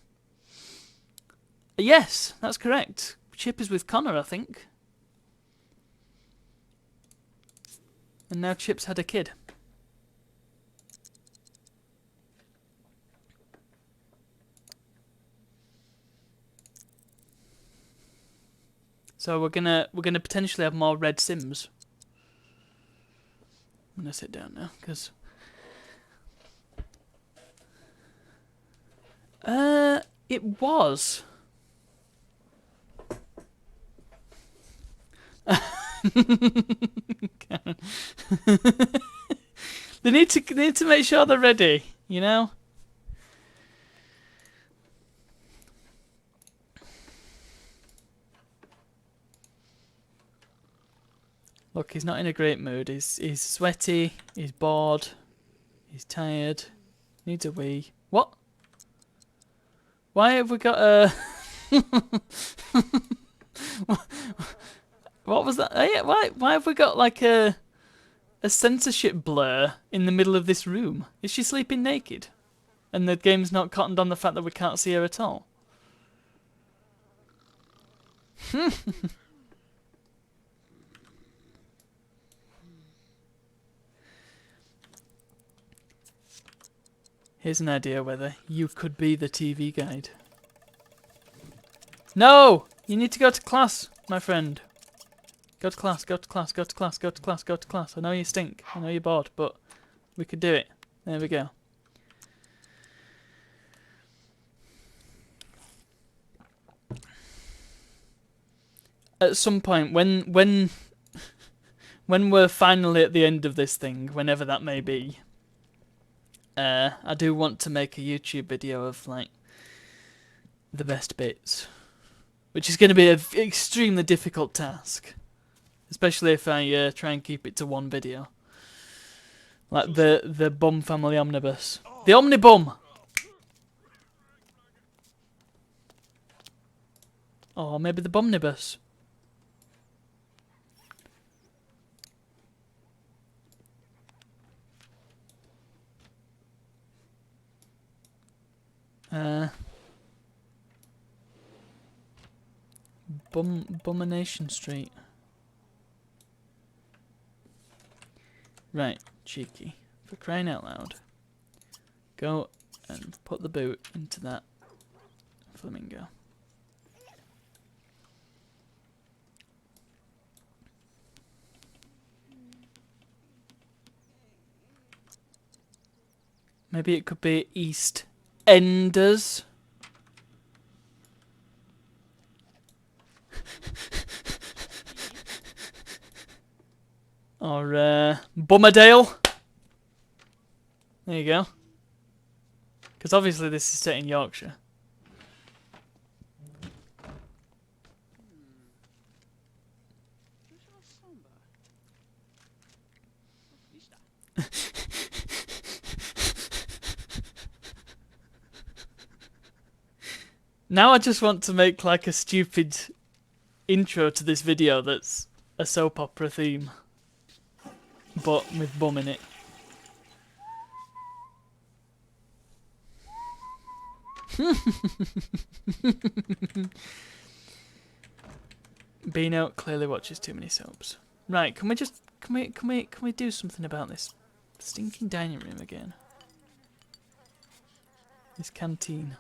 Yes, that's correct. Chip is with Connor, I think. And now Chip's had a kid. So we're gonna potentially have more red Sims. I'm gonna sit down now, because it was. They need to make sure they're ready, you know. Look, he's not in a great mood. He's sweaty. He's bored. He's tired. Needs a wee. What? Why have we got a? What was that? Hey, why have we got like a censorship blur in the middle of this room? Is she sleeping naked? And the game's not cottoned on the fact that we can't see her at all? Here's an idea whether you could be the TV guide. No! You need to go to class, my friend. Go to class, go to class, go to class, go to class, go to class. I know you stink. I know you're bored, but we could do it. There we go. At some point, when we're finally at the end of this thing, whenever that may be, I do want to make a YouTube video of like the best bits, which is going to be an extremely difficult task, especially if I try and keep it to one video, like the Bum Family Omnibus, the Omnibum. Or maybe the Bumnibus. Bumination Street. Right, cheeky. For crying out loud. Go and put the boot into that flamingo. Maybe it could be East Enders. Or Bummerdale. There you go. Because obviously this is set in Yorkshire. Now I just want to make like a stupid intro to this video that's a soap opera theme, but with bum in it. Beano clearly watches too many soaps. Right, can we do something about this stinking dining room again? This canteen.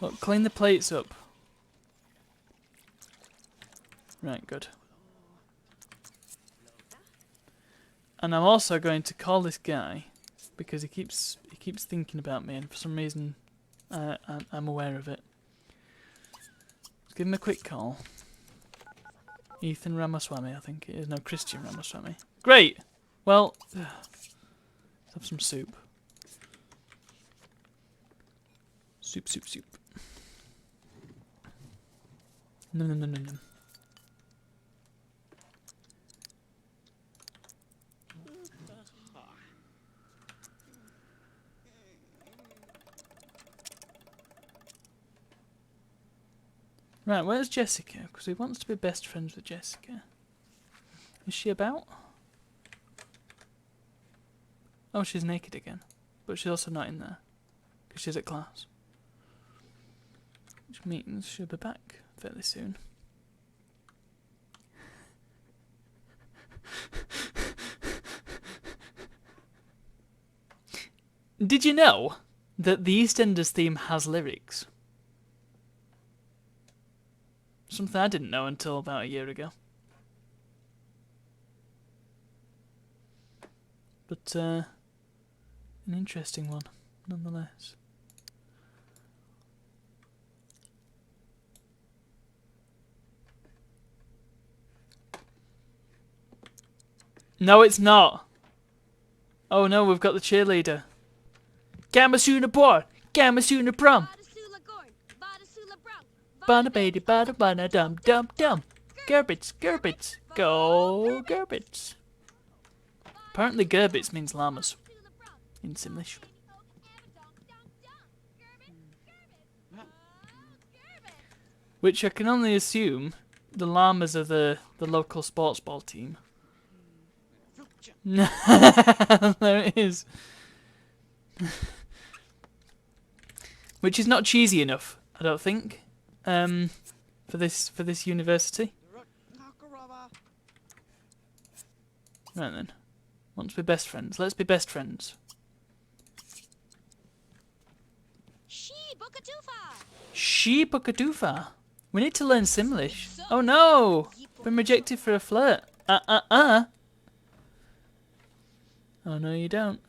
Look, clean the plates up. Right, good. And I'm also going to call this guy because he keeps thinking about me, and for some reason I'm aware of it. Let's give him a quick call. Ethan Ramaswamy, I think it is. No, Christian Ramaswamy. Great. Well, let's have some soup. Soup. No. Right, where's Jessica? Because he wants to be best friends with Jessica. Is she about? Oh, she's naked again. But she's also not in there. Because she's at class. Which means she'll be back fairly soon. Did you know that the EastEnders theme has lyrics? Something I didn't know until about a year ago. But, an interesting one, nonetheless. No, it's not. Oh no, we've got the cheerleader. Gamasuna boy, Gamasuna prom. Bana baby, bana dum dum dum. Gerbits, go Gerbits. Apparently Gerbits means llamas in Simlish. Which I can only assume the llamas are the local sports ball team. There it is. Which is not cheesy enough, I don't think. For this university. Right then. Want to be best friends? Let's be best friends. She-buka-doofa. We need to learn Simlish. Oh no! Been rejected for a flirt. Oh no, you don't.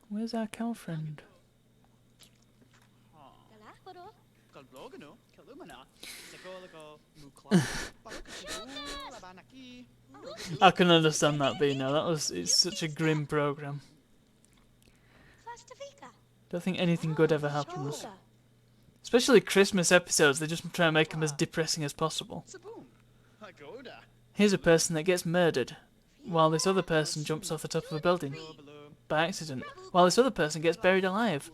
Where's our cow friend? I can understand that, Bino. It's such a grim program. Don't think anything good ever happens. Especially Christmas episodes, they just try and make them as depressing as possible. Here's a person that gets murdered, while this other person jumps off the top of a building by accident, while this other person gets buried alive.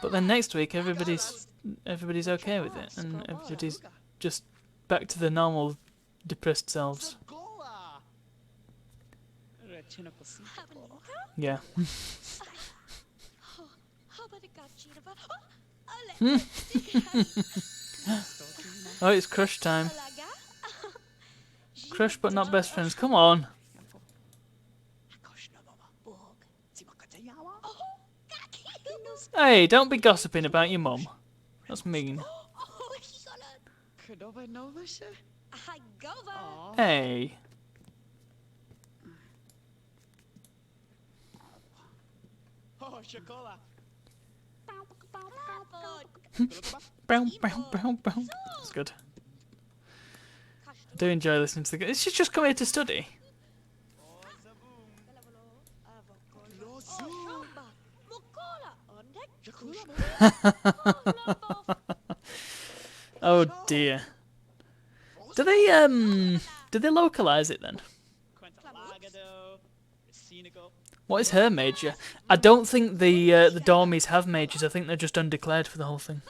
But then next week everybody's okay with it, and everybody's just back to their normal depressed selves. Yeah. Oh, it's crush time. Crush but not best friends. Come on. Hey, don't be gossiping about your mum. That's mean. Hey. Oh, Shakola. Bow, bow, bow, bow. That's good. I do enjoy listening to the guys. She's just come here to study. Oh dear. Do they localize it then? What is her major? I don't think the dormies have majors. I think they're just undeclared for the whole thing.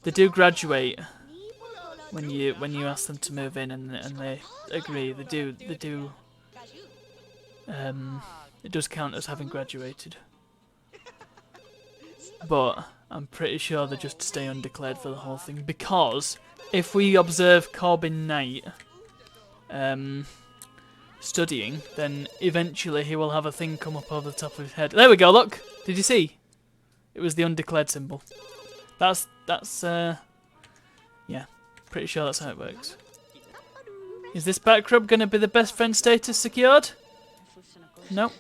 They do graduate when you ask them to move in, and they agree. They do. It does count as having graduated. But I'm pretty sure they just stay undeclared for the whole thing, because if we observe Corbin Knight studying, then eventually he will have a thing come up over the top of his head. There we go, look! Did you see? It was the undeclared symbol. That's yeah, pretty sure that's how it works. Is this back rub going to be the best friend status secured? Nope.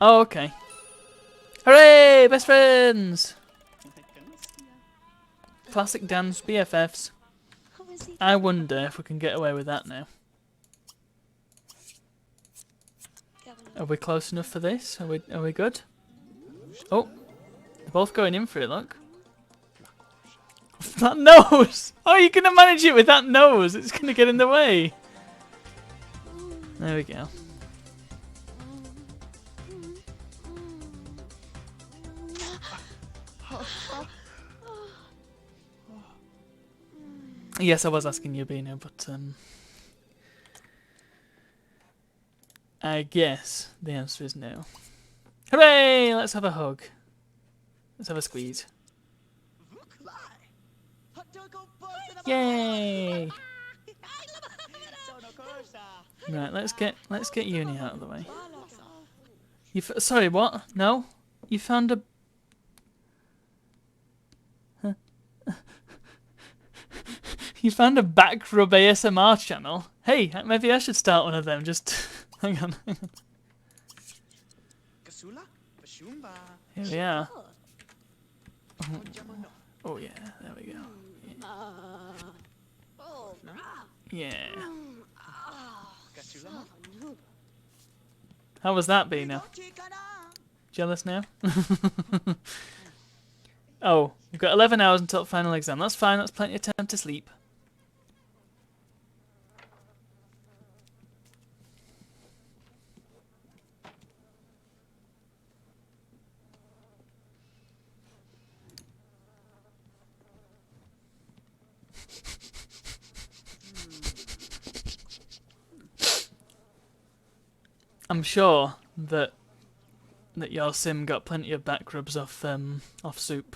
Oh, okay. Hooray! Best friends! Classic dance, BFFs. I wonder if we can get away with that now. Are we close enough for this? Are we good? Oh, they're both going in for it, look. That nose! Oh, you're gonna manage it with that nose! It's gonna get in the way! There we go. Yes, I was asking you, Bino, but I guess the answer is no. Hooray! Let's have a hug. Let's have a squeeze. Yay! Right, let's get Uni out of the way. Sorry, what? No? You found a... Huh? You found a back rub ASMR channel? Hey, maybe I should start one of them, just... hang on. Here we are. Oh yeah, there we go. Yeah. How was that, Bino? Jealous now? Oh, we've got 11 hours until the final exam. That's fine, that's plenty of time to sleep. I'm sure that your sim got plenty of back rubs off Soup.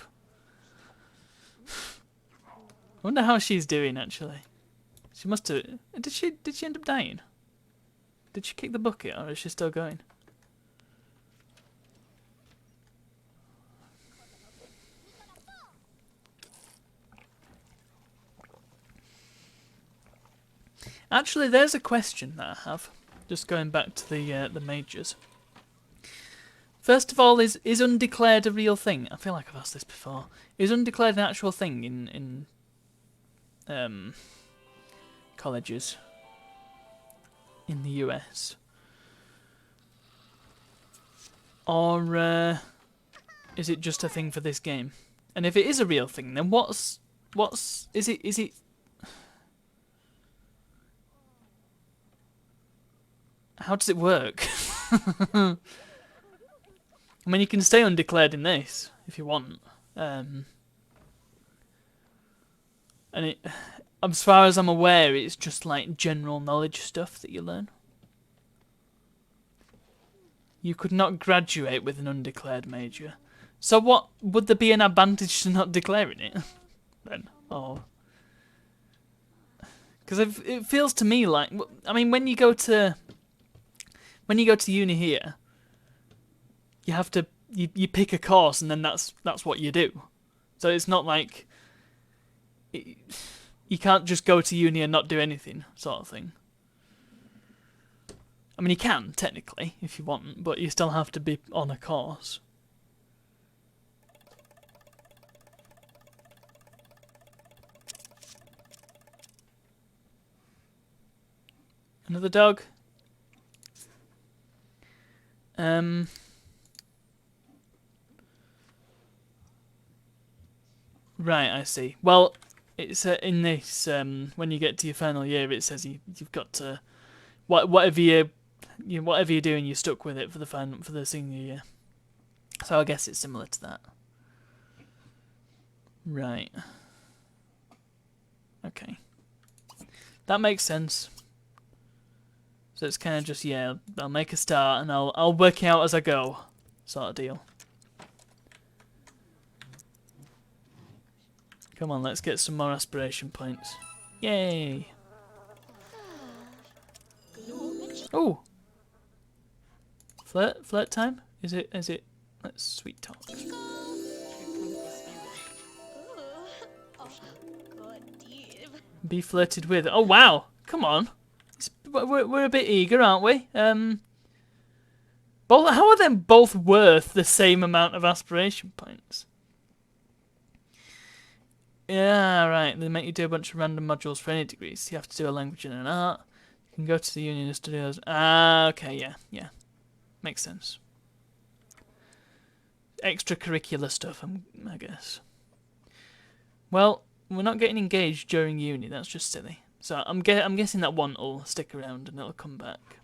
I wonder how she's doing actually. She must have. Did she end up dying? Did she kick the bucket, or is she still going? Actually, there's a question that I have. Just going back to the majors. First of all, is undeclared a real thing? I feel like I've asked this before. Is undeclared an actual thing in colleges in the US? Or is it just a thing for this game? And if it is a real thing, then is it how does it work? I mean, you can stay undeclared in this if you want, and as far as I'm aware, it's just like general knowledge stuff that you learn. You could not graduate with an undeclared major. So what would there be an advantage to not declaring it then? Or because it feels to me like, I mean, when you go to uni here, you have to you pick a course and then that's what you do. So it's not like you can't just go to uni and not do anything, sort of thing. I mean, you can, technically, if you want, but you still have to be on a course. Another dog. Right, I see. Well, it's in this, when you get to your final year, it says you've got to, whatever whatever you're doing, you're stuck with it for the senior year. So I guess it's similar to that. Right. Okay. That makes sense. So it's kind of just, yeah, I'll make a start and I'll work out as I go, sort of deal. Come on, let's get some more aspiration points. Yay! Oh! Flirt time? Is it? Let's sweet talk. Be flirted with. Oh wow! Come on! We're a bit eager, aren't we? How are them both worth the same amount of aspiration points? Yeah, right. They make you do a bunch of random modules for any degrees. You have to do a language and an art. You can go to the Union Studios. Ah, okay, yeah. Makes sense. Extracurricular stuff, I guess. Well, we're not getting engaged during uni. That's just silly. So I'm guessing that one will stick around and it'll come back.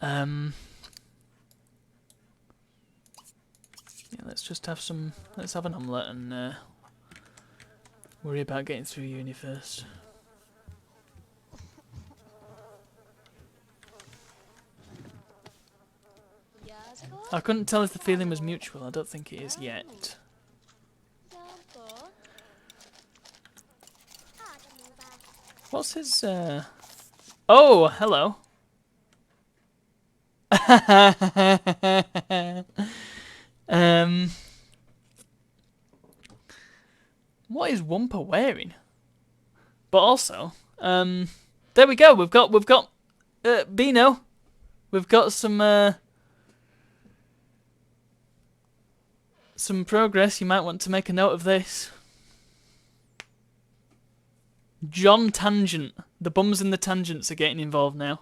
Yeah, let's just have some. Let's have an omelette and worry about getting through uni first. I couldn't tell if the feeling was mutual. I don't think it is yet. What's his, Oh, hello. What is Wumpa wearing? But also, there we go. We've got Beano. We've got some progress. You might want to make a note of this. John Tangent. The bums and the tangents are getting involved now.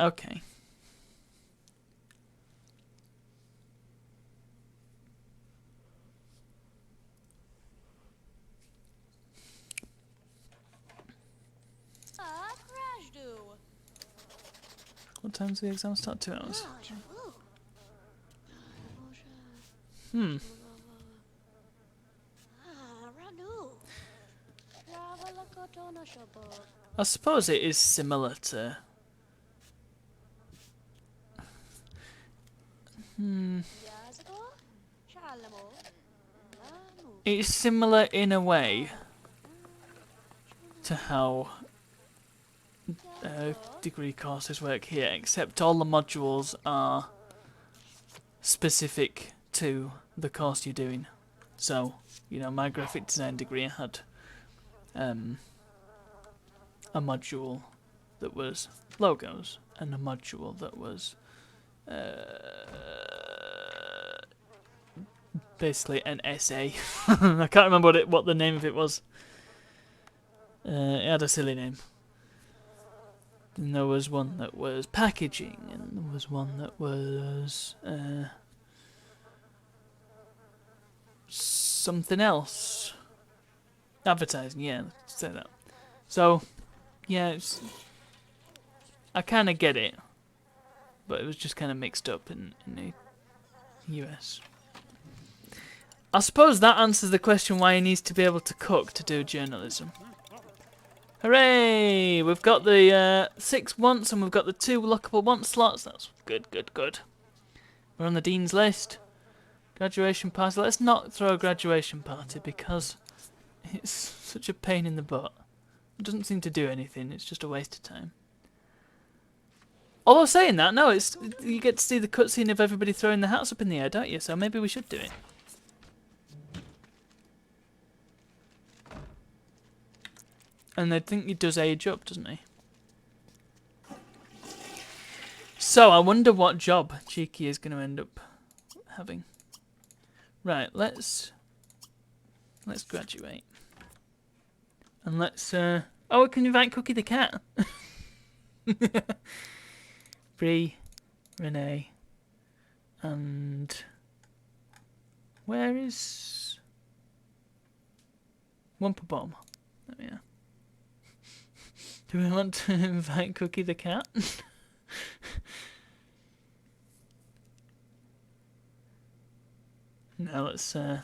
Okay. What time does the exam start? 2 hours. I suppose it is similar to... It's similar in a way to how degree courses work here, except all the modules are specific to the course you're doing. So, you know, my graphic design degree had a module that was logos and a module that was basically an essay. I can't remember what the name of it was. It had a silly name. And there was one that was packaging, and there was one that was something else. Advertising, yeah, let's say that. So, yeah, I kind of get it, but it was just kind of mixed up in the US. I suppose that answers the question why he needs to be able to cook to do journalism. Hooray! We've got the 6 wants and we've got the 2 lockable want slots. That's good. We're on the Dean's list. Graduation party. Let's not throw a graduation party because it's such a pain in the butt. It doesn't seem to do anything. It's just a waste of time. Although saying that, no, it's you get to see the cutscene of everybody throwing their hats up in the air, don't you? So maybe we should do it. And I think he does age up, doesn't he? So I wonder what job Cheeky is going to end up having. Right, let's graduate. And let's oh, we can invite Cookie the cat. Bree, Renee, and where is Wumpa Bomb? There we are. Do we want to invite Cookie the cat? No,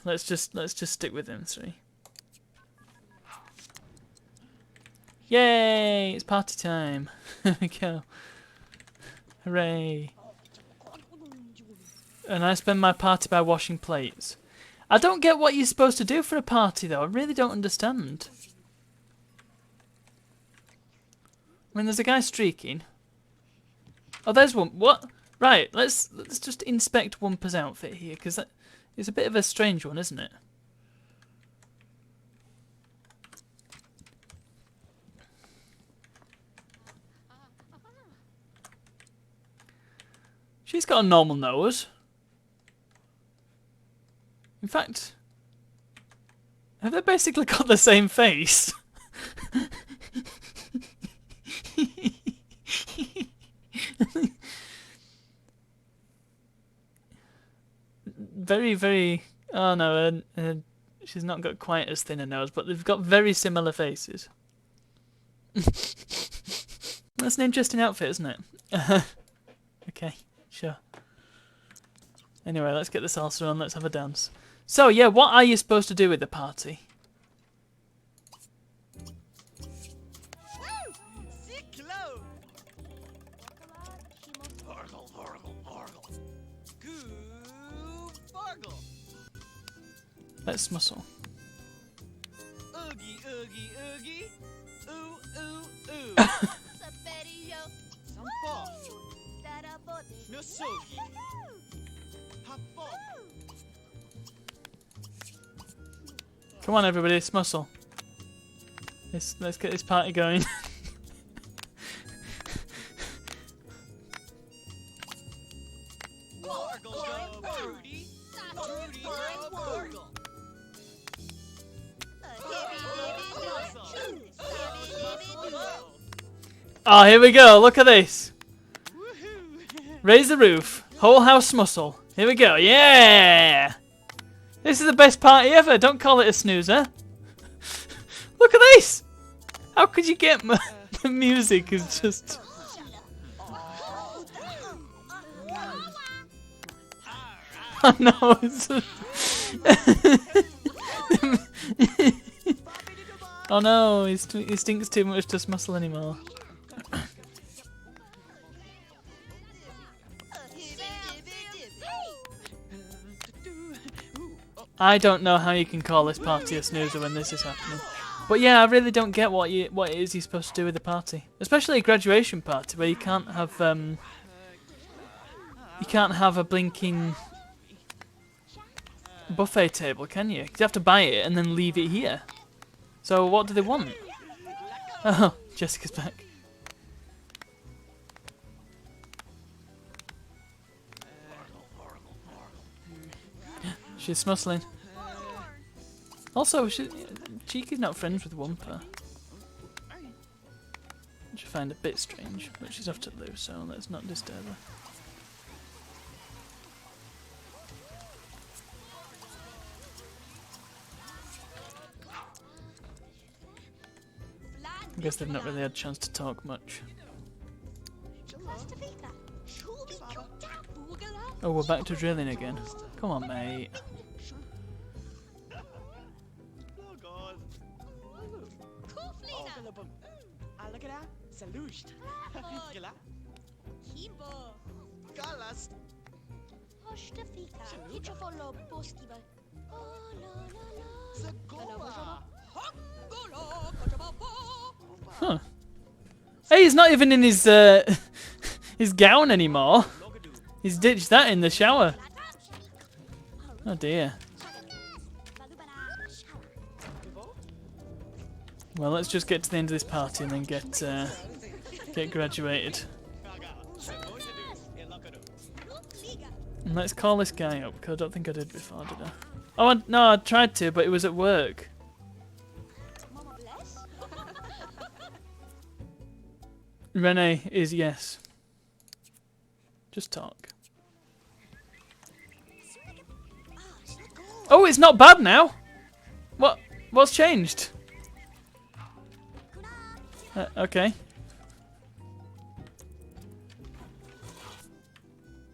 let's just stick with them three. Yay! It's party time. There we go. Hooray! And I spend my party by washing plates. I don't get what you're supposed to do for a party though. I really don't understand. I mean, there's a guy streaking. Oh, there's one. What? Right. Let's just inspect Wumpa's outfit here, because that is a bit of a strange one, isn't it? She's got a normal nose. In fact, have they basically got the same face? Very, very... Oh no, she's not got quite as thin a nose, but they've got very similar faces. That's an interesting outfit, isn't it? Okay, sure. Anyway, let's get the salsa on, let's have a dance. So, yeah, what are you supposed to do with the party? Let's muscle. Oogie, oogie, oogie. Ooh, ooh, ooh. Sampo. Nosogi. Happo. Come on, everybody, let's muscle. Let's get this party going. Oh, here we go. Look at this. Raise the roof. Whole house muscle. Here we go. Yeah. This is the best party ever. Don't call it a snoozer. Look at this. How could you get the music is just... Oh no. It's oh no, he stinks too much to muscle anymore. I don't know how you can call this party a snoozer when this is happening. But yeah, I really don't get what it is you're supposed to do with the party. Especially a graduation party where you can't have a blinking buffet table, can you? You have to buy it and then leave it here. So what do they want? Oh, Jessica's back. She's smussling. Also, Cheeky's not friends with Wumpa. Which I find a bit strange, but she's off to loo, so let's not disturb her. I guess they've not really had a chance to talk much. Oh, we're back to drilling again. Come on, mate. Huh. Hey, he's not even in his his gown anymore. He's ditched that in the shower. Oh dear. Well, let's just get to the end of this party and then get graduated. And let's call this guy up, because I don't think I did before, did I? Oh, no, I tried to, but it was at work. Renee is yes. Just talk. Oh, it's not bad now. What's changed? Okay.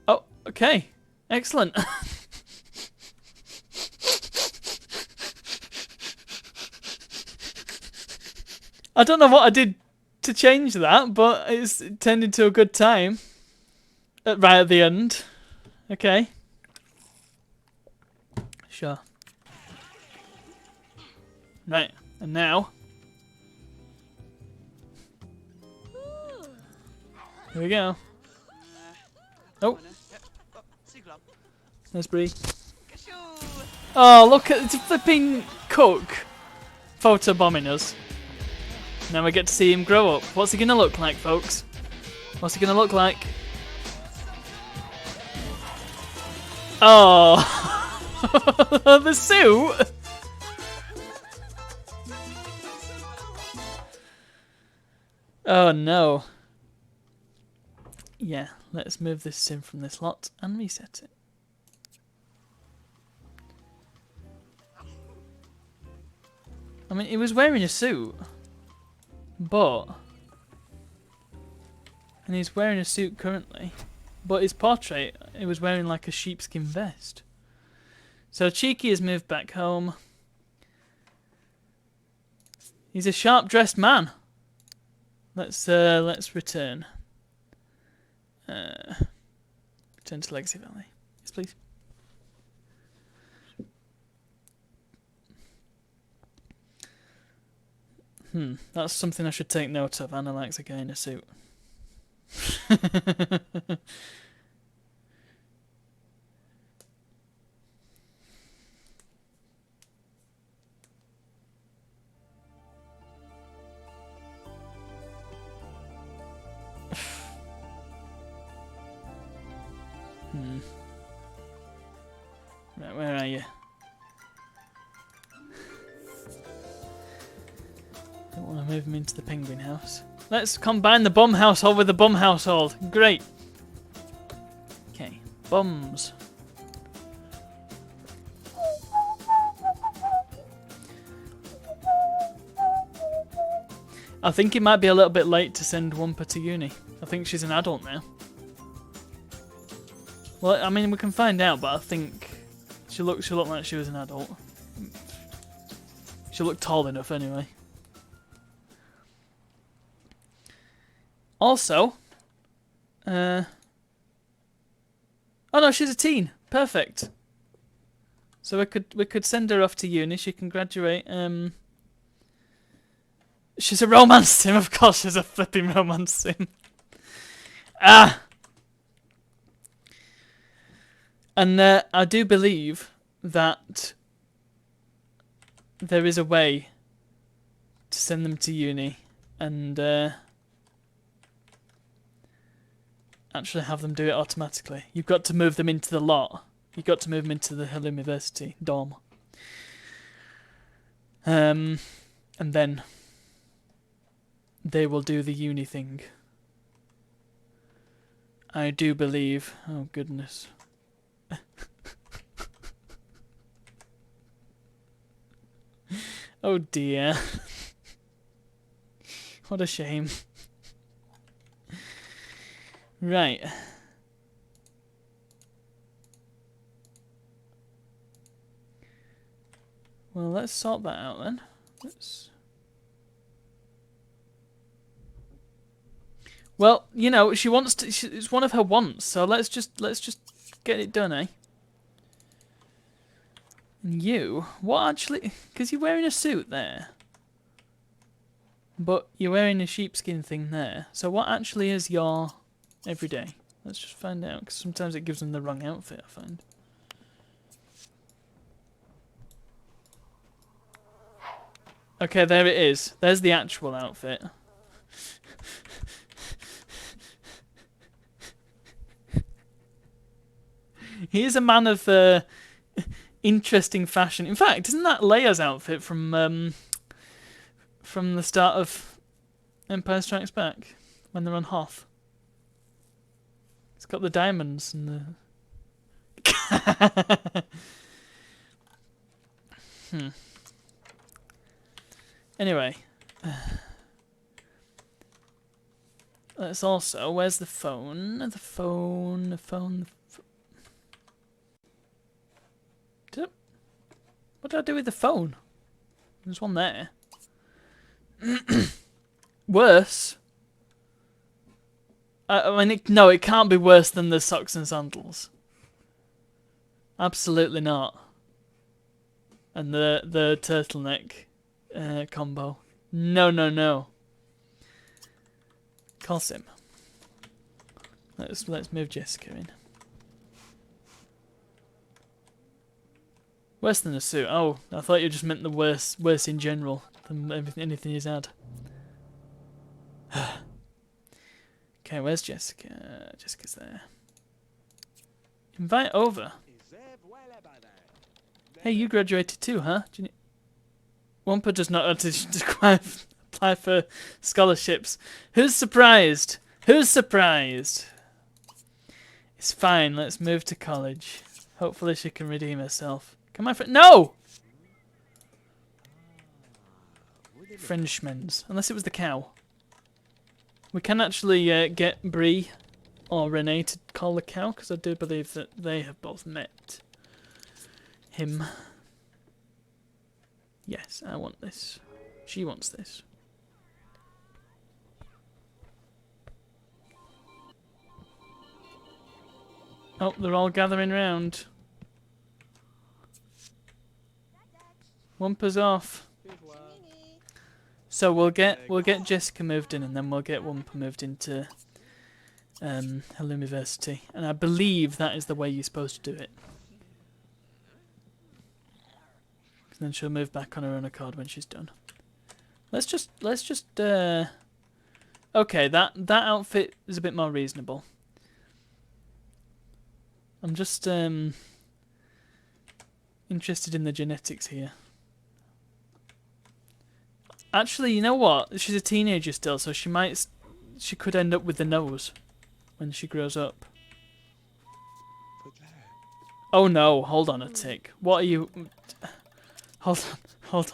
Oh, okay. Excellent. I don't know what I did to change that, but it's turned into a good time. Right at the end. Okay. Sure. Right, and now... Here we go. Oh. There's Bree. Oh, look at the flipping cook photobombing us. Now we get to see him grow up. What's he gonna look like, folks? What's he gonna look like? Oh, the suit. Oh no. Yeah, let's move this sim from this lot and reset it. I mean, he was wearing a suit, but... And he's wearing a suit currently, but his portrait, he was wearing like a sheepskin vest. So Cheeky has moved back home. He's a sharp-dressed man. Let's return. Return to Legacy Valley. Yes, please. That's something I should take note of. Anna likes a guy in a suit. Right, where are you? Don't want to move him into the penguin house. Let's combine the bum household with the bum household. Great. Okay, bums. I think it might be a little bit late to send Wumpa to uni. I think she's an adult now. Well, I mean, we can find out, but I think she looked like she was an adult. She looked tall enough anyway. Also, oh no, she's a teen. Perfect. So we could send her off to uni. She can graduate. She's a romance sim, of course. She's a flipping romance sim. Ah. And I do believe that there is a way to send them to uni and actually have them do it automatically. You've got to move them into the lot. You've got to move them into the Hill University dorm. And then they will do the uni thing. I do believe. Oh, goodness. Oh dear. What a shame. Right. Well, let's sort that out then. Well, you know, she wants to. It's one of her wants, so let's just get it done, eh? And you, what actually? Because you're wearing a suit there, but you're wearing a sheepskin thing there. So what actually is your every day? Let's just find out, because sometimes it gives them the wrong outfit, I find. Okay, there it is. There's the actual outfit. He is a man of interesting fashion. In fact, isn't that Leia's outfit from the start of Empire Strikes Back when they're on Hoth? It's got the diamonds and the. Anyway, let's also. Where's the phone? The phone. What did I do with the phone? There's one there. Worse. I mean, no, it can't be worse than the socks and sandals. Absolutely not. And the turtleneck combo. No. Call Sim. Let's move Jessica in. Worse than a suit. Oh, I thought you just meant the worse in general than anything he's had. Okay, where's Jessica? Jessica's there. Invite over. Hey, you graduated too, huh? Wampa does not have to apply for scholarships. Who's surprised? Who's surprised? It's fine. Let's move to college. Hopefully she can redeem herself. Come on, no! Frenchmen's. Unless it was the cow. We can actually get Bree or Renee to call the cow, because I do believe that they have both met him. Yes, I want this. She wants this. Oh, they're all gathering round. Wampa's off. So we'll get Jessica moved in, and then we'll get Wampa moved into University. And I believe that is the way you're supposed to do it. And then she'll move back on her own accord when she's done. Let's just okay, that outfit is a bit more reasonable. I'm just interested in the genetics here. Actually, you know what? She's a teenager still, so she could end up with the nose when she grows up. Oh no, hold on a tick. What are you... Hold on.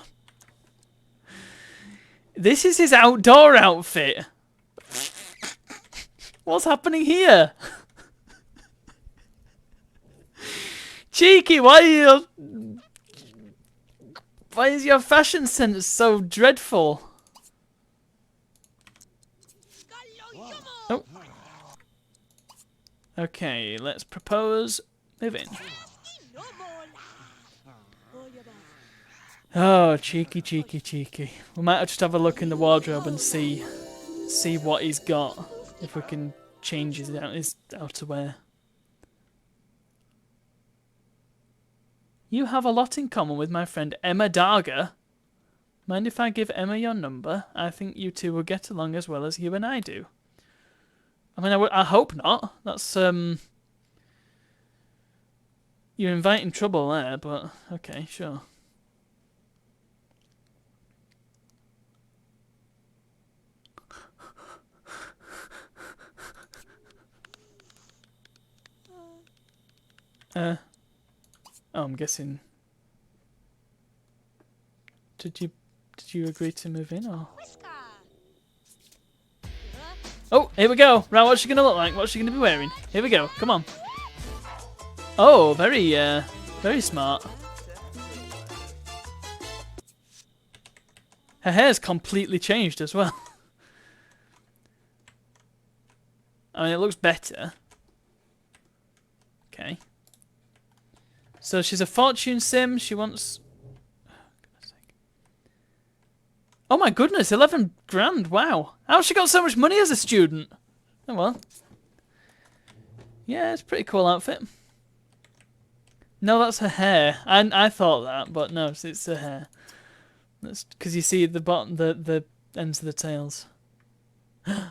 This is his outdoor outfit. What's happening here? Cheeky, why is your fashion sense so dreadful? Oh. Okay, let's propose. Move in. Oh, cheeky. We might just have a look in the wardrobe and see what he's got. If we can change his outerwear. You have a lot in common with my friend Emma Darga. Mind if I give Emma your number? I think you two will get along as well as you and I do. I mean, I hope not. That's, you're inviting trouble there, but okay, sure. Oh, I'm guessing. Did you agree to move in, or? Oh, here we go. Right, what's she gonna look like? What's she gonna be wearing? Here we go. Come on. Oh, very smart. Her hair's completely changed as well. I mean, it looks better. Okay. So she's a fortune sim. She wants... Oh my goodness, 11 grand. Wow. How's she got so much money as a student? Oh well. Yeah, it's a pretty cool outfit. No, that's her hair. I thought that, but no, it's her hair. That's because you see the bottom, the ends of the tails. Okay,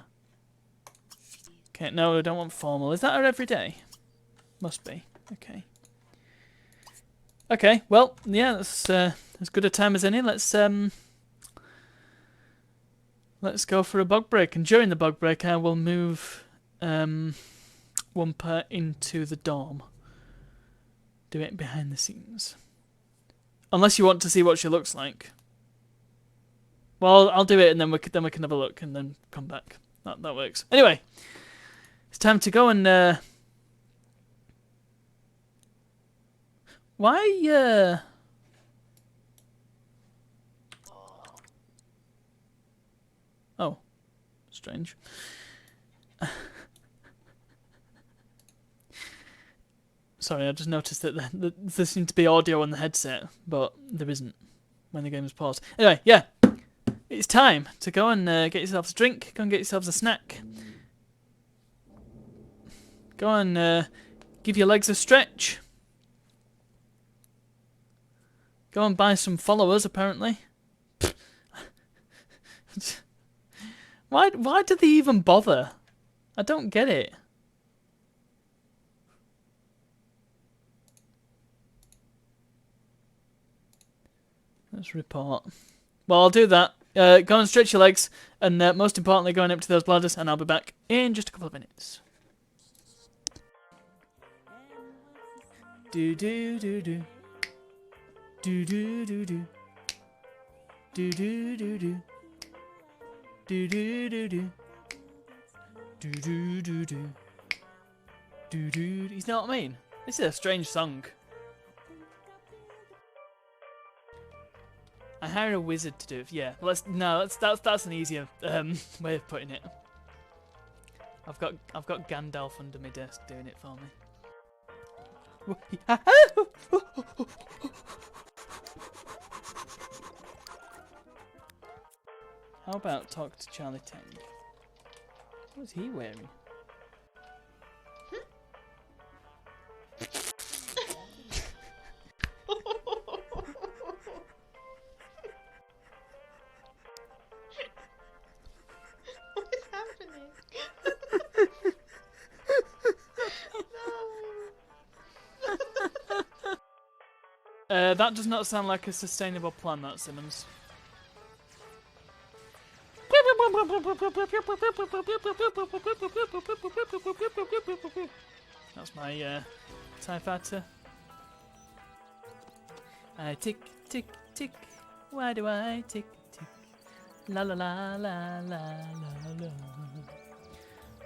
no, I don't want formal. Is that her every day? Must be. Okay. Okay, well, yeah, that's as good a time as any. Let's go for a bog break, and during the bog break, I will move Wumpa into the dorm. Do it behind the scenes. Unless you want to see what she looks like. Well, I'll do it, and then we can have a look, and then come back. That works. Anyway, it's time to go and why oh, strange. Sorry, I just noticed that there seemed to be audio on the headset, but there isn't when the game is paused. Anyway, yeah, it's time to go and get yourselves a drink. Go and get yourselves a snack. Go and give your legs a stretch. Go and buy some followers, apparently. Why do they even bother? I don't get it. Let's report. Well, I'll do that. Go and stretch your legs, and most importantly, go and empty those bladders, and I'll be back in just a couple of minutes. Do do do do. Do do do do. Do do do do. Do do do do. Do do do do. Do do. You know what I mean? This is a strange song. I hire a wizard to do it. Yeah, that's an easier way of putting it. I've got Gandalf under my desk doing it for me. How about talk to Charlie Tang? What's he wearing? That does not sound like a sustainable plan, that, Simmons. That's my TIE Fighter. I tick, tick, tick. Why do I tick, tick? La la la la la la la.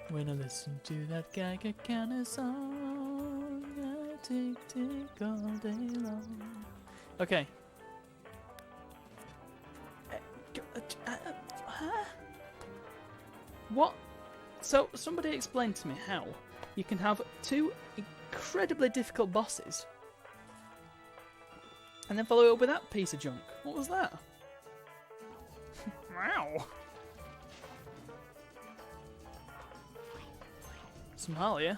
When I listen to that Geiger counter song, I tick, tick all day long. Okay. What? So, somebody explain to me how you can have two incredibly difficult bosses and then follow it up with that piece of junk. What was that? Wow. Somalia?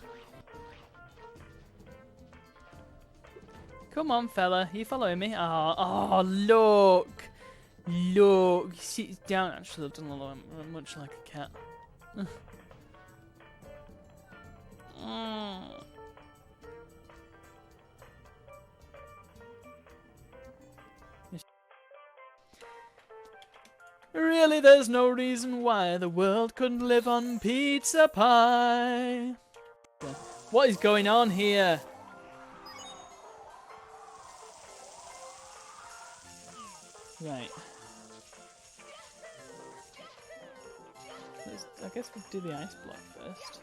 Come on, fella. Are you following me? Oh, look. Look. He sits down. Actually, doesn't look much like a cat. Really, there's no reason why the world couldn't live on pizza pie. What is going on here? Right. I guess we'll do the ice block first.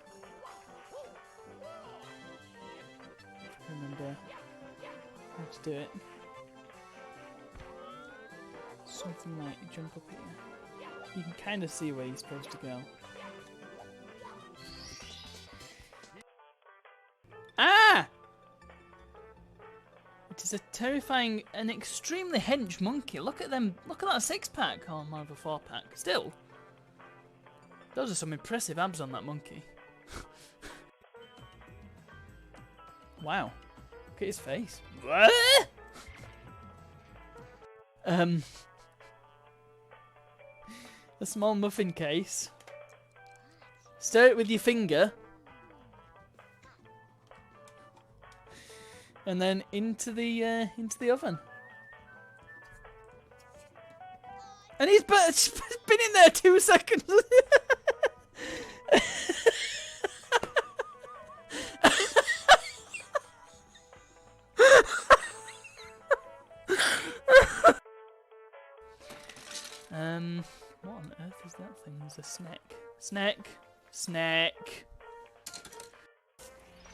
Remember how to do it. Something like jump up here. You can kind of see where you're supposed to go. Ah! It is a terrifying and extremely hench monkey. Look at them. Look at that six-pack. Oh, more of a four-pack. Still. Those are some impressive abs on that monkey. Wow. Look at his face. What? A small muffin case. Stir it with your finger. And then into the oven. And he's been in there 2 seconds. What on earth is that thing? There's a snack. Snack.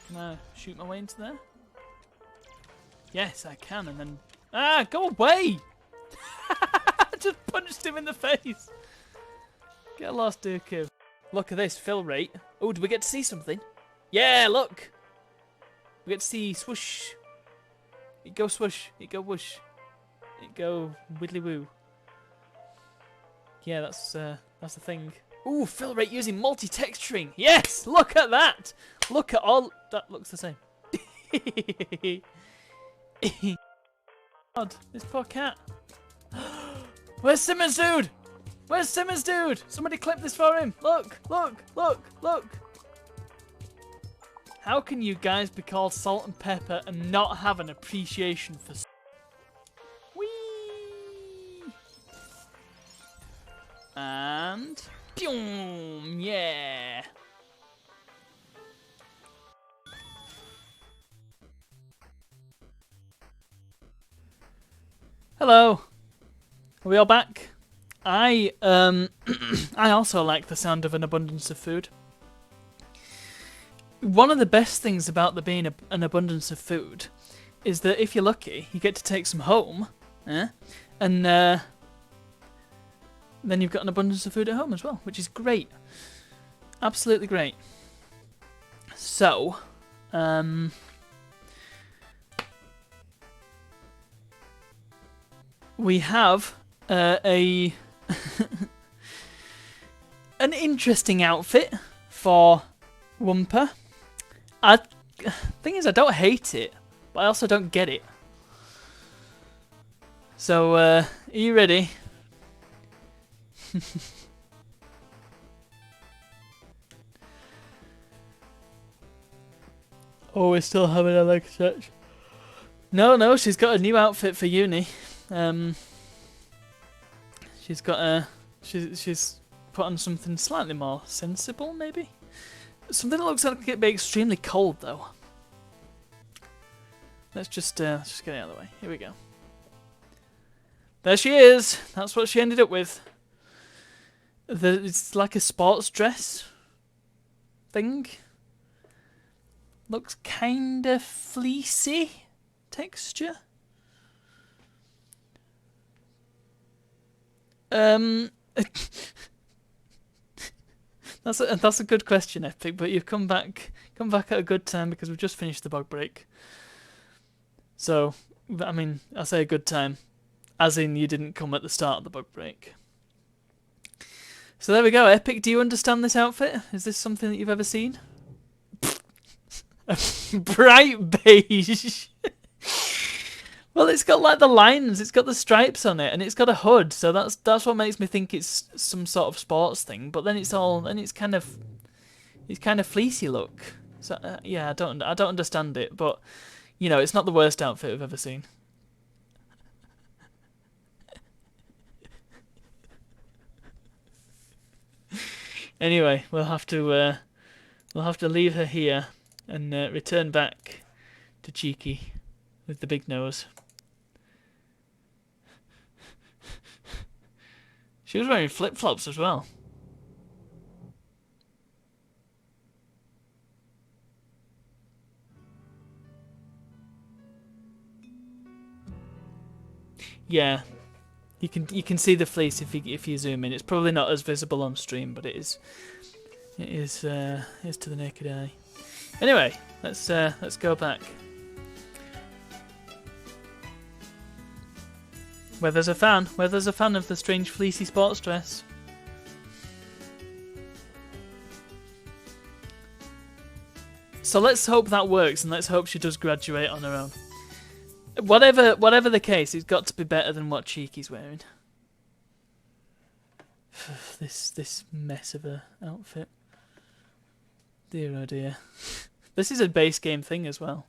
Can I shoot my way into there? Yes, I can, and then... Ah, go away! I just punched him in the face. Get lost, Dooku. Look at this fill rate. Oh, do we get to see something? Yeah, look! We get to see swoosh. It go swoosh. It go whoosh. It go widdly woo. Yeah, that's the thing. Ooh, fill rate using multi-texturing. Yes, look at that. Look at all. That looks the same. God, this poor cat. Where's Simmons, dude? Where's Simmons, dude? Somebody clip this for him. Look. How can you guys be called Salt and Pepper and not have an appreciation for... Whee! And... Boom! Yeah! Hello! Are we all back? I also like the sound of an abundance of food. One of the best things about there being an abundance of food is that if you're lucky, you get to take some home, and then you've got an abundance of food at home as well, which is great. Absolutely great. So, we have an interesting outfit for Wumpa. Thing is, I don't hate it, but I also don't get it. So, are you ready? Oh, we're still having a leg stretch. No, she's got a new outfit for uni. She's got she's put on something slightly more sensible, maybe. Something that looks like it'd be extremely cold, though. Let's just get it out of the way. Here we go. There she is. That's what she ended up with. It's like a sports dress thing. Looks kind of fleecy texture. That's a good question, Epic. But you've come back at a good time because we've just finished the bog break. So, I mean, I say a good time, as in you didn't come at the start of the bog break. So there we go, Epic. Do you understand this outfit? Is this something that you've ever seen? Bright beige. Well, it's got like the lines, it's got the stripes on it, and it's got a hood. So that's what makes me think it's some sort of sports thing. But then it's kind of fleecy look. So yeah, I don't understand it. But you know, it's not the worst outfit I've ever seen. Anyway, we'll have to leave her here and return back to Cheeky with the big nose. She was wearing flip-flops as well. Yeah, you can see the fleece if you zoom in. It's probably not as visible on stream, but it is to the naked eye. Anyway, let's go back. Where there's a fan of the strange fleecy sports dress. So let's hope that works, and let's hope she does graduate on her own. Whatever the case, it's got to be better than what Cheeky's wearing. This mess of a outfit. Dear oh dear. This is a base game thing as well.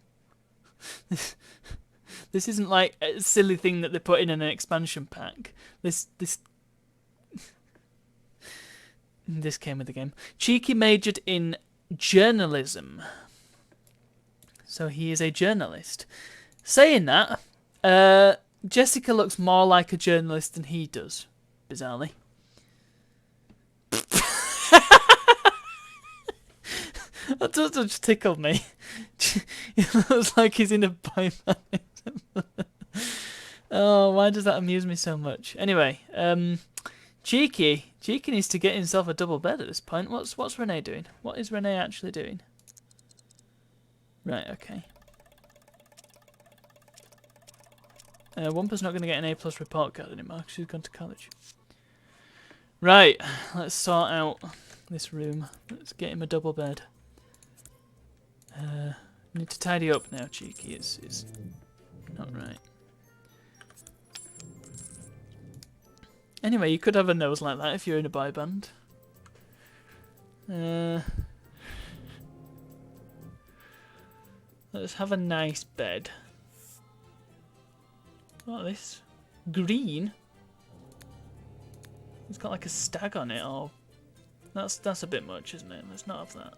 This isn't like a silly thing that they put in an expansion pack. This came with the game. Cheeky majored in journalism. So he is a journalist. Saying that, Jessica looks more like a journalist than he does, bizarrely. That just tickled me. It looks like he's in a boy band. Oh, why does that amuse me so much? Anyway, Cheeky needs to get himself a double bed at this point. What's Renee doing? What is Renee actually doing? Right, okay. Wumper's not going to get an A+ report card anymore because she's gone to college. Right, let's sort out this room. Let's get him a double bed. Need to tidy up now, Cheeky. It's not right. Anyway, you could have a nose like that if you're in a boy band. Let's have a nice bed. What is this? Green? It's got like a stag on it. Oh, that's a bit much, isn't it? Let's not have that.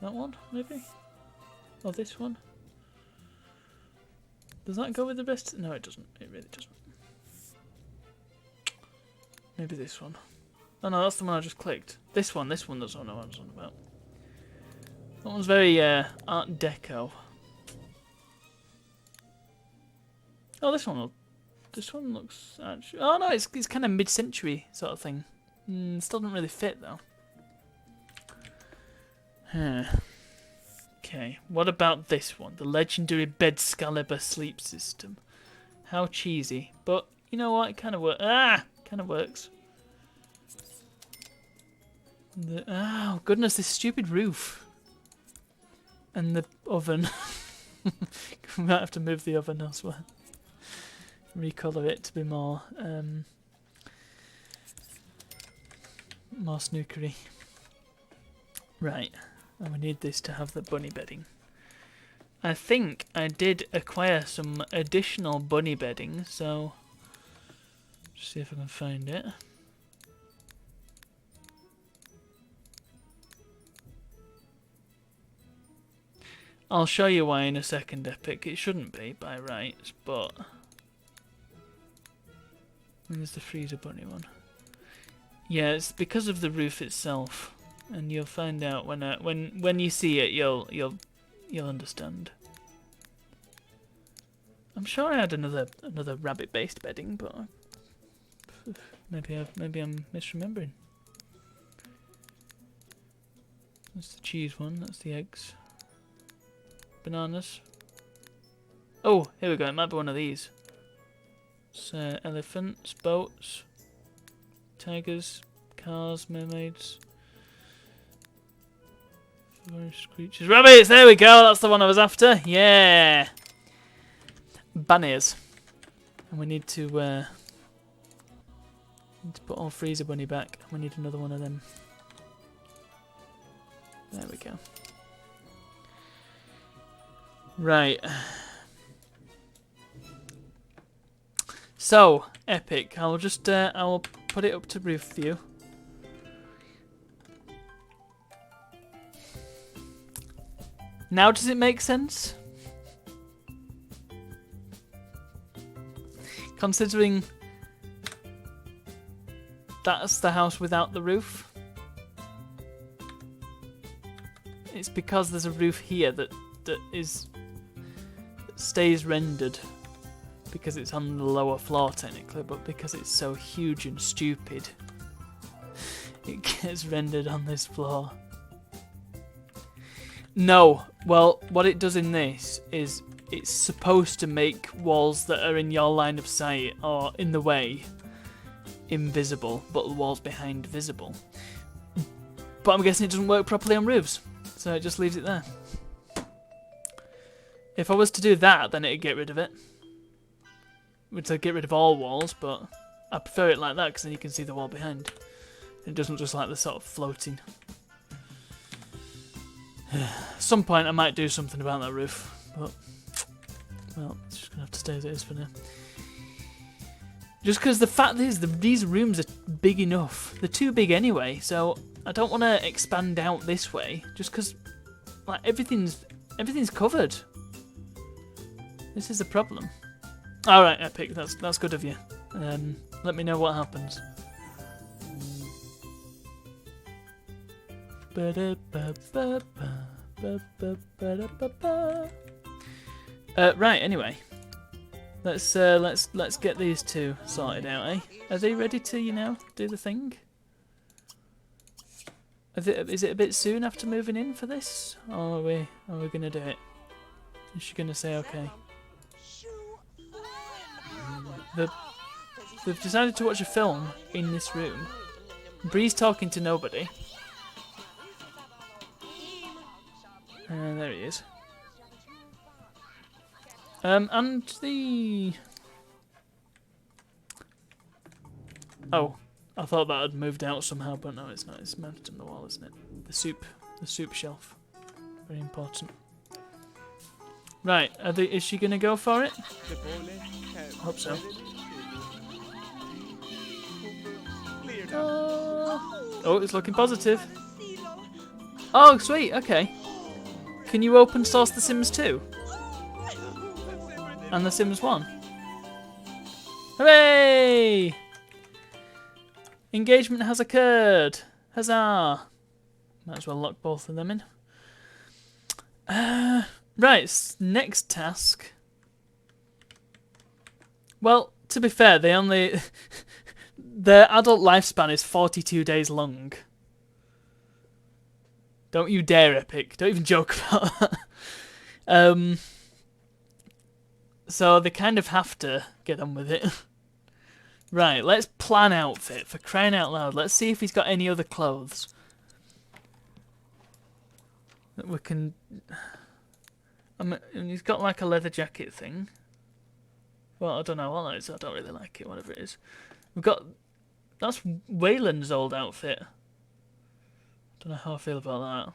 That one, maybe? Or this one? Does that go with the rest? No, it doesn't. It really doesn't. Maybe this one. Oh no, that's the one I just clicked. This one doesn't know what I was on about. That one's very Art Deco. Oh, this one looks actually. Oh no, it's kind of mid-century sort of thing. Still doesn't really fit though. Okay, what about this one? The legendary Bedscalibur sleep system. How cheesy, but you know what? It kind of works. Kind of works. Oh goodness, this stupid roof and the oven. We might have to move the oven elsewhere. Recolor it to be more snookery. Right. And we need this to have the bunny bedding. I think I did acquire some additional bunny bedding, so see if I can find it. I'll show you why in a second, Epic. It shouldn't be by rights, but there's the freezer bunny one. Yeah, it's because of the roof itself. And you'll find out when you see it, you'll understand. I'm sure I had another rabbit-based bedding, but maybe I'm misremembering. That's the cheese one. That's the eggs. Bananas. Oh, here we go. It might be one of these. So elephants, boats, tigers, cars, mermaids. Forest creatures. Rabbits! There we go! That's the one I was after! Yeah! Bunnies. And we need to put all Freezer Bunny back. We need another one of them. There we go. Right. So, Epic. I'll just I'll put it up to roof view. Now does it make sense? Considering that's the house without the roof. It's because there's a roof here that stays rendered because it's on the lower floor technically, but because it's so huge and stupid, it gets rendered on this floor. No, well, what it does in this is it's supposed to make walls that are in your line of sight or in the way invisible, but the walls behind visible. But I'm guessing it doesn't work properly on roofs, so it just leaves it there. If I was to do that, then it'd get rid of it. Which would get rid of all walls, but I prefer it like that because then you can see the wall behind. It doesn't just like the sort of floating. At some point I might do something about that roof, but well, it's just gonna have to stay as it is for now. Just because the fact is, these rooms are big enough. They're too big anyway, so I don't want to expand out this way. Just because, like, everything's covered. This is the problem. All right, Epic, that's good of you. Let me know what happens. Right. Anyway, let's get these two sorted out, eh? Are they ready to, do the thing? Is it a bit soon after moving in for this, or are we gonna do it? Is she gonna say okay? They've decided to watch a film in this room. Bree's talking to nobody. There he is. And the... Oh, I thought that had moved out somehow, but no, it's not. It's mounted on the wall, isn't it? The soup shelf. Very important. Right, is she gonna go for it? Hope so. Oh, it's looking positive. Oh, sweet. Okay. Can you open source The Sims 2? And The Sims 1? Hooray! Engagement has occurred. Huzzah! Might as well lock both of them in. Right, next task. Well, to be fair, they only... Their adult lifespan is 42 days long. Don't you dare, Epic. Don't even joke about that. So they kind of have to get on with it. Right, let's plan outfit, for crying out loud. Let's see if he's got any other clothes that we can... he's got like a leather jacket thing. Well, I don't know what that is. I don't really like it, whatever it is. We've got... That's Wayland's old outfit. Don't know how I feel about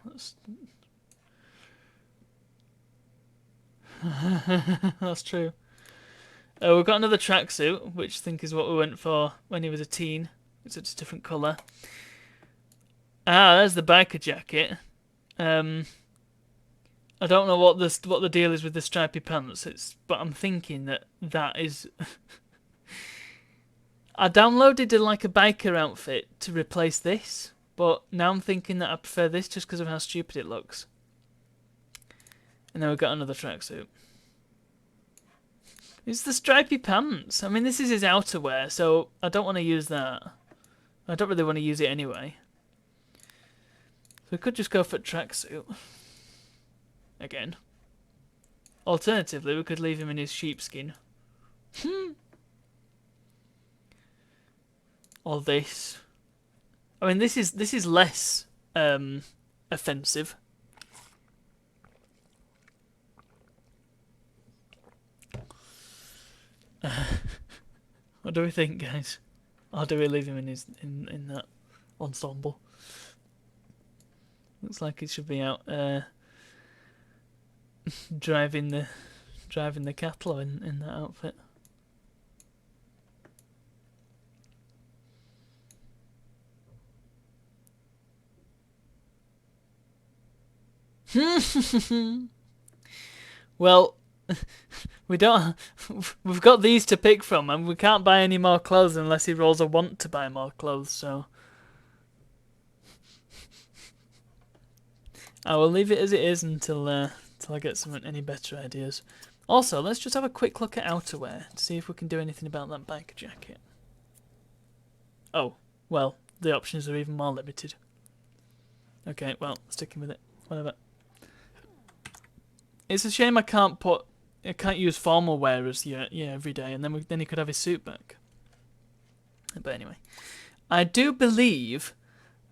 that. That's true. We've got another tracksuit, which I think is what we went for when he was a teen. It's a different colour. Ah, there's the biker jacket. I don't know what the deal is with the stripy pants. But I'm thinking that is. I downloaded like a biker outfit to replace this, but now I'm thinking that I prefer this just because of how stupid it looks. And then we've got another tracksuit. It's the stripy pants. I mean, this is his outerwear, so I don't want to use that. I don't really want to use it anyway. So we could just go for tracksuit. Again. Alternatively, we could leave him in his sheepskin. Or this. I mean, this is less offensive. What do we think, guys? Or do we leave him in that ensemble? Looks like it should be out driving the cattle in that outfit. Well, we've got these to pick from, and we can't buy any more clothes unless he rolls a want to buy more clothes, so I will leave it as it is until I get any better ideas. Also, let's just have a quick look at outerwear to see if we can do anything about that biker jacket. Oh, well, the options are even more limited. Okay, well, sticking with it. Whatever. It's a shame I can't use formal wear as every day, and then he could have his suit back. But anyway, I do believe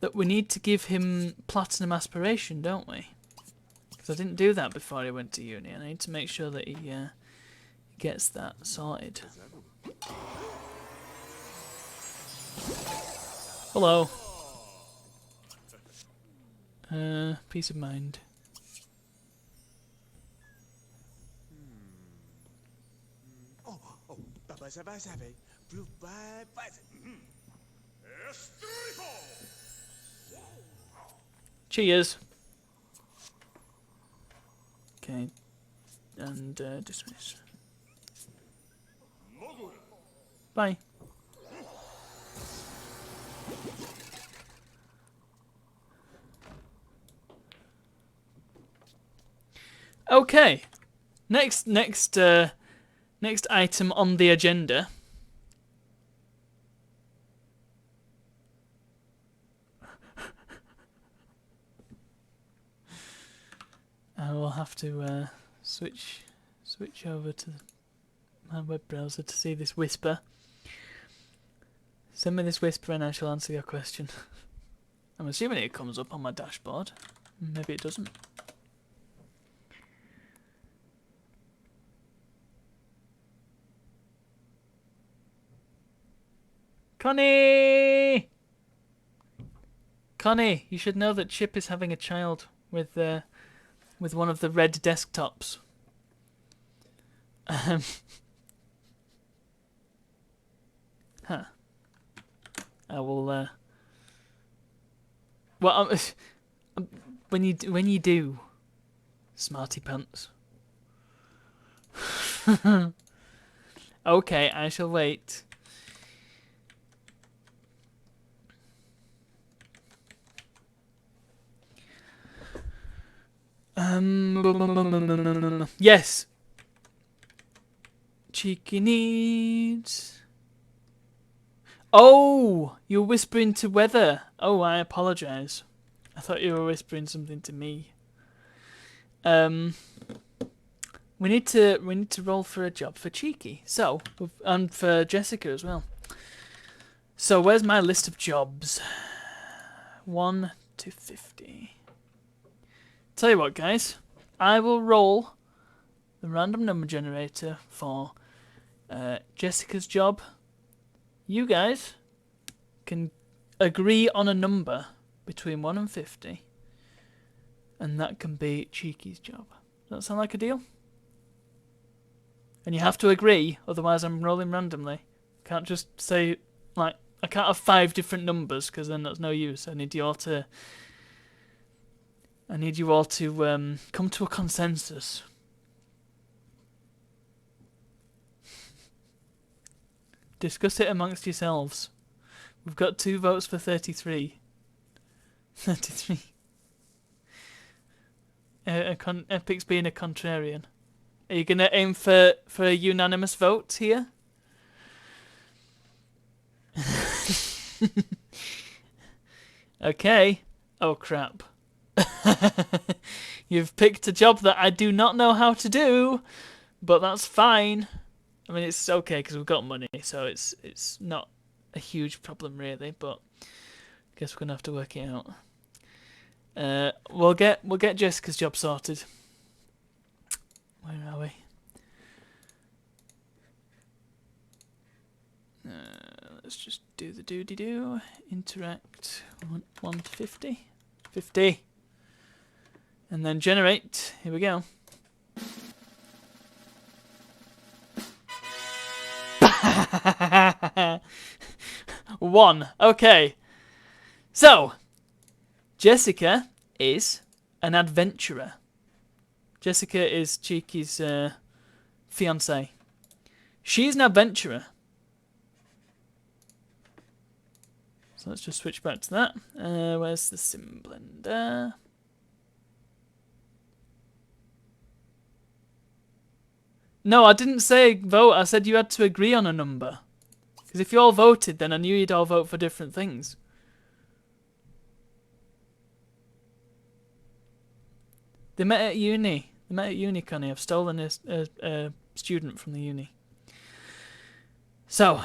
that we need to give him platinum aspiration, don't we? Because I didn't do that before he went to uni, and I need to make sure that he gets that sorted. Hello. Peace of mind. Oh, Baba Saba Sabe. Blue bye bye. Cheers. Okay. And dismiss. Bye. Okay. Next item on the agenda. I will have to switch over to my web browser to see this whisper. Send me this whisper and I shall answer your question. I'm assuming it comes up on my dashboard. Maybe it doesn't. Connie! Connie, you should know that Chip is having a child with one of the red desktops. Huh. I will. Well, when you do, smarty pants. Okay, I shall wait. Yes. Cheeky needs. Oh, you're whispering to weather. Oh, I apologise. I thought you were whispering something to me. We need to roll for a job for Cheeky. So, and for Jessica as well. So, where's my list of jobs? 1 to 50. Tell you what, guys. I will roll the random number generator for Jessica's job. You guys can agree on a number between 1 and 50. And that can be Cheeky's job. Does that sound like a deal? And you have to agree, otherwise I'm rolling randomly. Can't just say, like, I can't have 5 different numbers, because then that's no use. I need you all to come to a consensus. Discuss it amongst yourselves. We've got 2 votes for 33. 33. Epic's being a contrarian. Are you going to aim for a unanimous vote here? Okay. Oh, crap. You've picked a job that I do not know how to do, but that's fine. I mean, it's okay because we've got money, so it's not a huge problem really. But I guess we're gonna have to work it out. We'll get Jessica's job sorted. Where are we? Let's just do the doody-doo. Interact 1 to 50. 50. And then generate. Here we go. One. Okay. So, Jessica is an adventurer. Jessica is Cheeky's fiancée. She's an adventurer. So let's just switch back to that. Where's the sim blender? No, I didn't say vote. I said you had to agree on a number. Because if you all voted, then I knew you'd all vote for different things. They met at uni. They met at uni, Connie. I've stolen a student from the uni. So,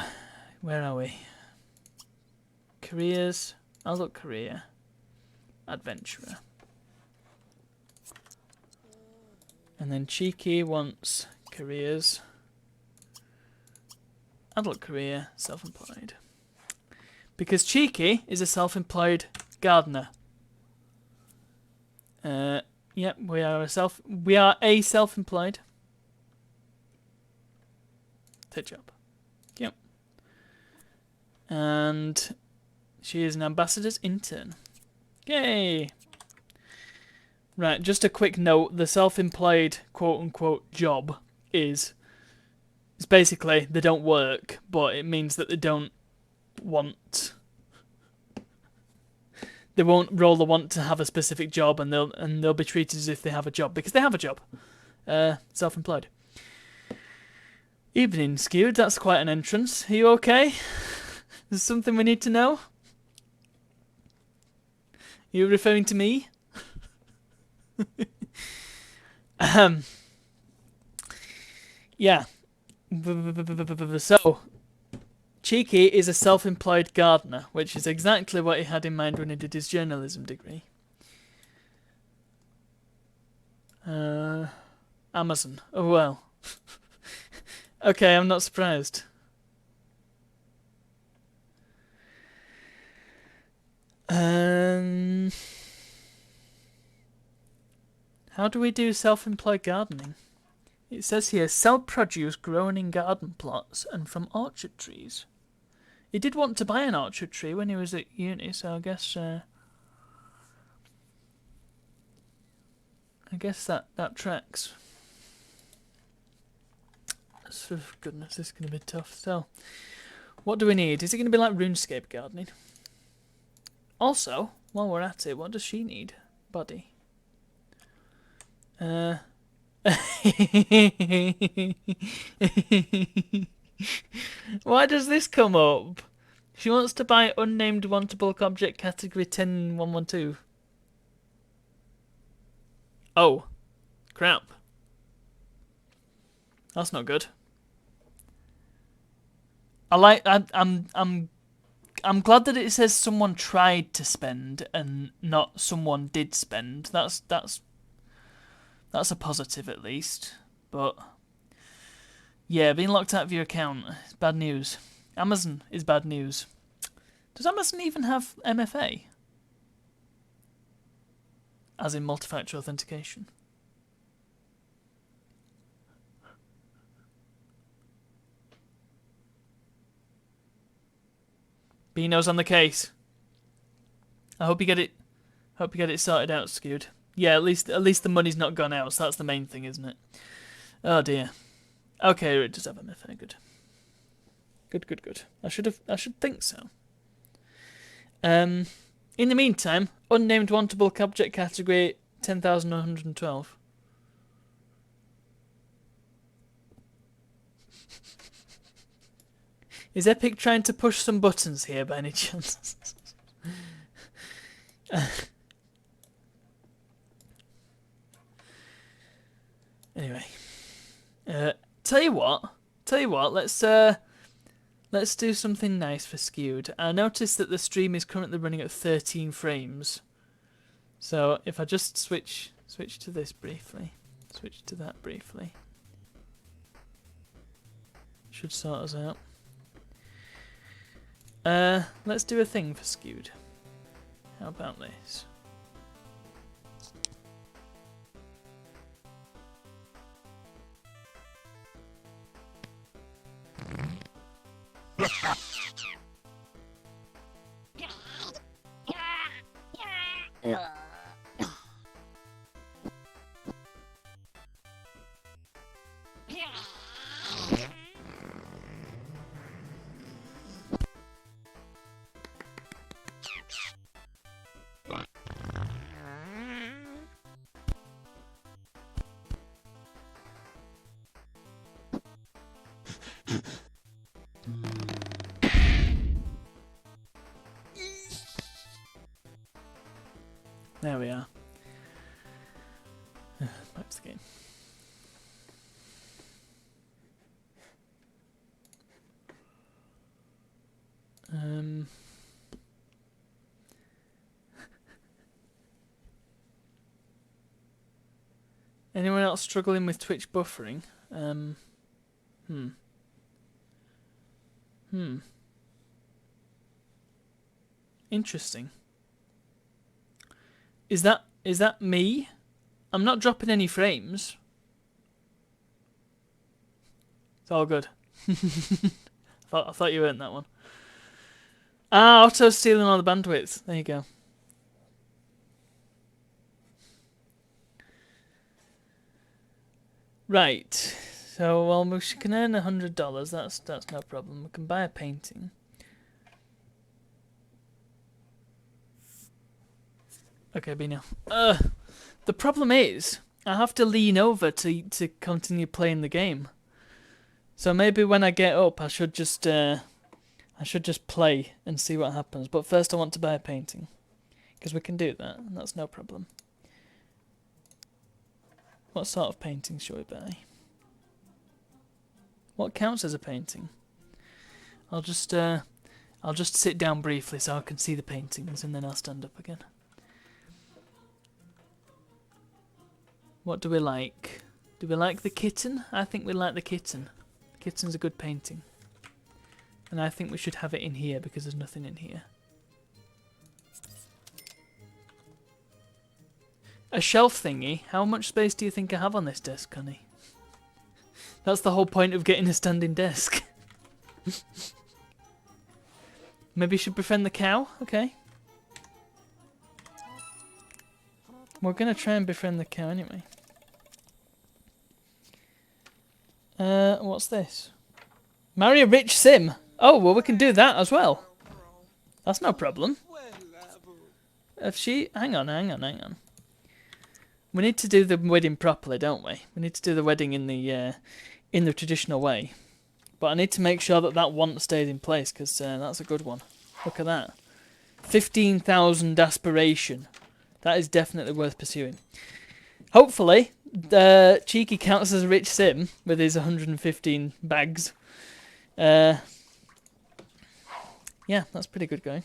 where are we? Careers. I'll look career. adventurer. And then Cheeky wants careers. Adult career, self-employed. Because Cheeky is a self-employed gardener. Yep, we are a self-employed. Take job. Yep. And she is an ambassador's intern. Yay! Right, just a quick note, the self-employed quote-unquote job is basically they don't work, but it means that they won't roll the want to have a specific job, and they'll be treated as if they have a job because they have a job. Self-employed. Evening, Skewed. That's quite an entrance. Are you okay? Is something we need to know? Are you referring to me? Yeah. So, Cheeky is a self-employed gardener, which is exactly what he had in mind when he did his journalism degree. Amazon. Oh well. Okay, I'm not surprised. How do we do self-employed gardening? It says here, sell produce grown in garden plots and from orchard trees. He did want to buy an orchard tree when he was at uni, so I guess that tracks. So, goodness, this is going to be tough. So, what do we need? Is it going to be like RuneScape gardening? Also, while we're at it, what does she need? Body. Why does this come up? She wants to buy unnamed wantable object category 10112. Oh, crap. That's not good. I'm glad that it says someone tried to spend and not someone did spend. That's a positive at least. But yeah, being locked out of your account is bad news. Amazon is bad news. Does Amazon even have MFA? As in multi-factor authentication. Beano's on the case. I hope you get it. Hope you get it sorted out, Skewed. Yeah, at least the money's not gone out, so that's the main thing, isn't it? Oh dear. Okay, it does have MFA. Good. Good. I should think so. In the meantime, unnamed wantable object category 10,112. Is Epic trying to push some buttons here by any chance? Anyway, tell you what, let's do something nice for Skewed. I noticed that the stream is currently running at 13 frames. So if I just switch to this briefly, switch to that briefly, should sort us out. Let's do a thing for Skewed. How about this? There we are. Back to the game. Anyone else struggling with Twitch buffering? Interesting. Is that me? I'm not dropping any frames. It's all good. I thought you earned that one. Ah, auto stealing all the bandwidth. There you go. Right. So, well, we can earn $100. That's no problem. We can buy a painting. Okay, Bino. The problem is, I have to lean over to continue playing the game. So maybe when I get up, I should just play and see what happens. But first, I want to buy a painting, because we can do that, and that's no problem. What sort of painting should we buy? What counts as a painting? I'll just sit down briefly so I can see the paintings, and then I'll stand up again. What do we like? Do we like the kitten? I think we like the kitten. The kitten's a good painting. And I think we should have it in here because there's nothing in here. A shelf thingy? How much space do you think I have on this desk, Connie? That's the whole point of getting a standing desk. Maybe you should befriend the cow? Okay. We're going to try and befriend the cow anyway. What's this? Marry a rich sim. Oh, well, we can do that as well. That's no problem. If she... Hang on. We need to do the wedding properly, don't we? We need to do the wedding in the traditional way. But I need to make sure that want stays in place, because that's a good one. Look at that. 15,000 aspiration. That is definitely worth pursuing. Hopefully, Cheeky counts as a rich sim with his 115 bags. Yeah, that's pretty good going.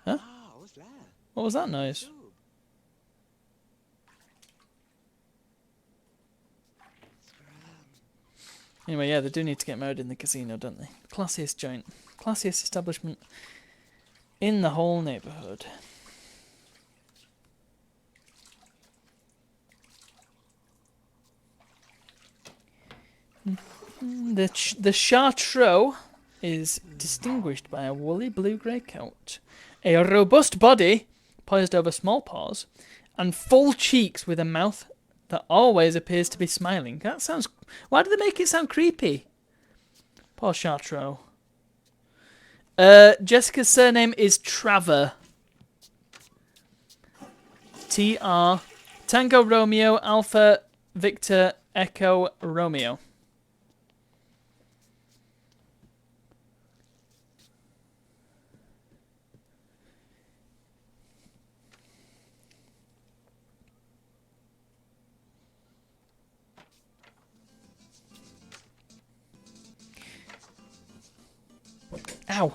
Huh? What was that noise? Anyway, yeah, they do need to get married in the casino, don't they? Classiest joint. Classiest establishment in the whole neighbourhood. The Chartreux is distinguished by a woolly blue-grey coat, a robust body poised over small paws, and full cheeks with a mouth that always appears to be smiling. That sounds... Why do they make it sound creepy? Poor Chartreux. Jessica's surname is Traver. T-R... Tango Romeo Alpha Victor Echo Romeo. Ow!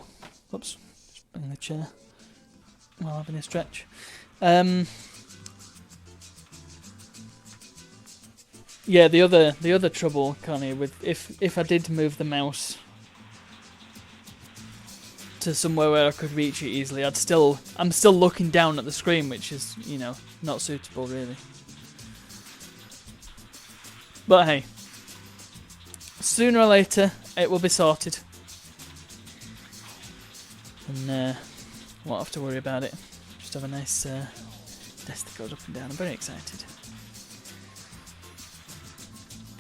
Whoops. Just bring the chair while having a stretch. Yeah, the other trouble, Connie, with if I did move the mouse to somewhere where I could reach it easily, I'm still looking down at the screen, which is, you know, not suitable really. But hey, sooner or later it will be sorted. And won't have to worry about it. Just have a nice desk that goes up and down. I'm very excited.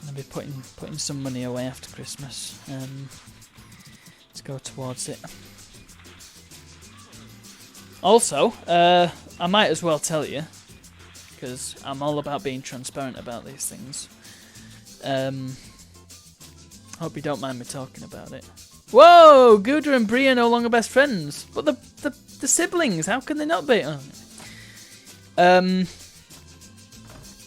Gonna be putting some money away after Christmas to go towards it. Also, I might as well tell you, because I'm all about being transparent about these things. Hope you don't mind me talking about it. Whoa! Gouda and Brie are no longer best friends. But the siblings, how can they not be? Oh.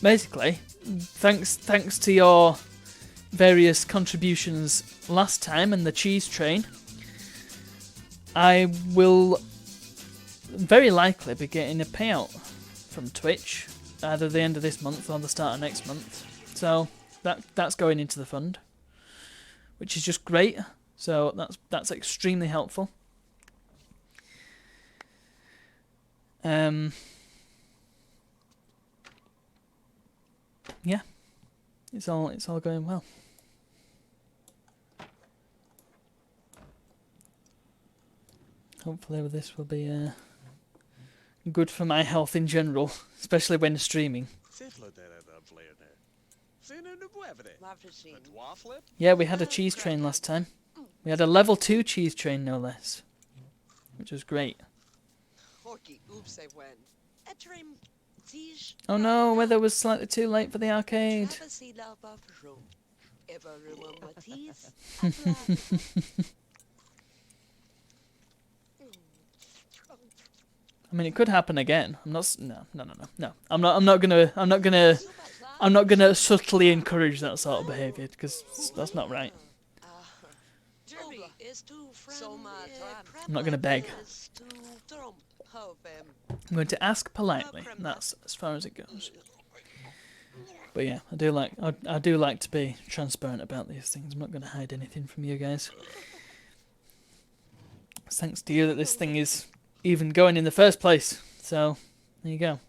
Basically, thanks to your various contributions last time and the cheese train, I will very likely be getting a payout from Twitch, either the end of this month or the start of next month. So that's going into the fund, which is just great. So that's extremely helpful. Yeah, it's all going well. Hopefully this will be good for my health in general, especially when streaming. Yeah, we had a cheese train last time. We had a level 2 cheese train, no less, which was great. Oh no, weather was slightly too late for the arcade. I mean, it could happen again. I'm not. No. I'm not gonna subtly encourage that sort of behaviour because that's not right. I'm not gonna beg. I'm going to ask politely. That's as far as it goes. But yeah, I do like to be transparent about these things. I'm not going to hide anything from you guys. It's thanks to you that this thing is even going in the first place. So there you go.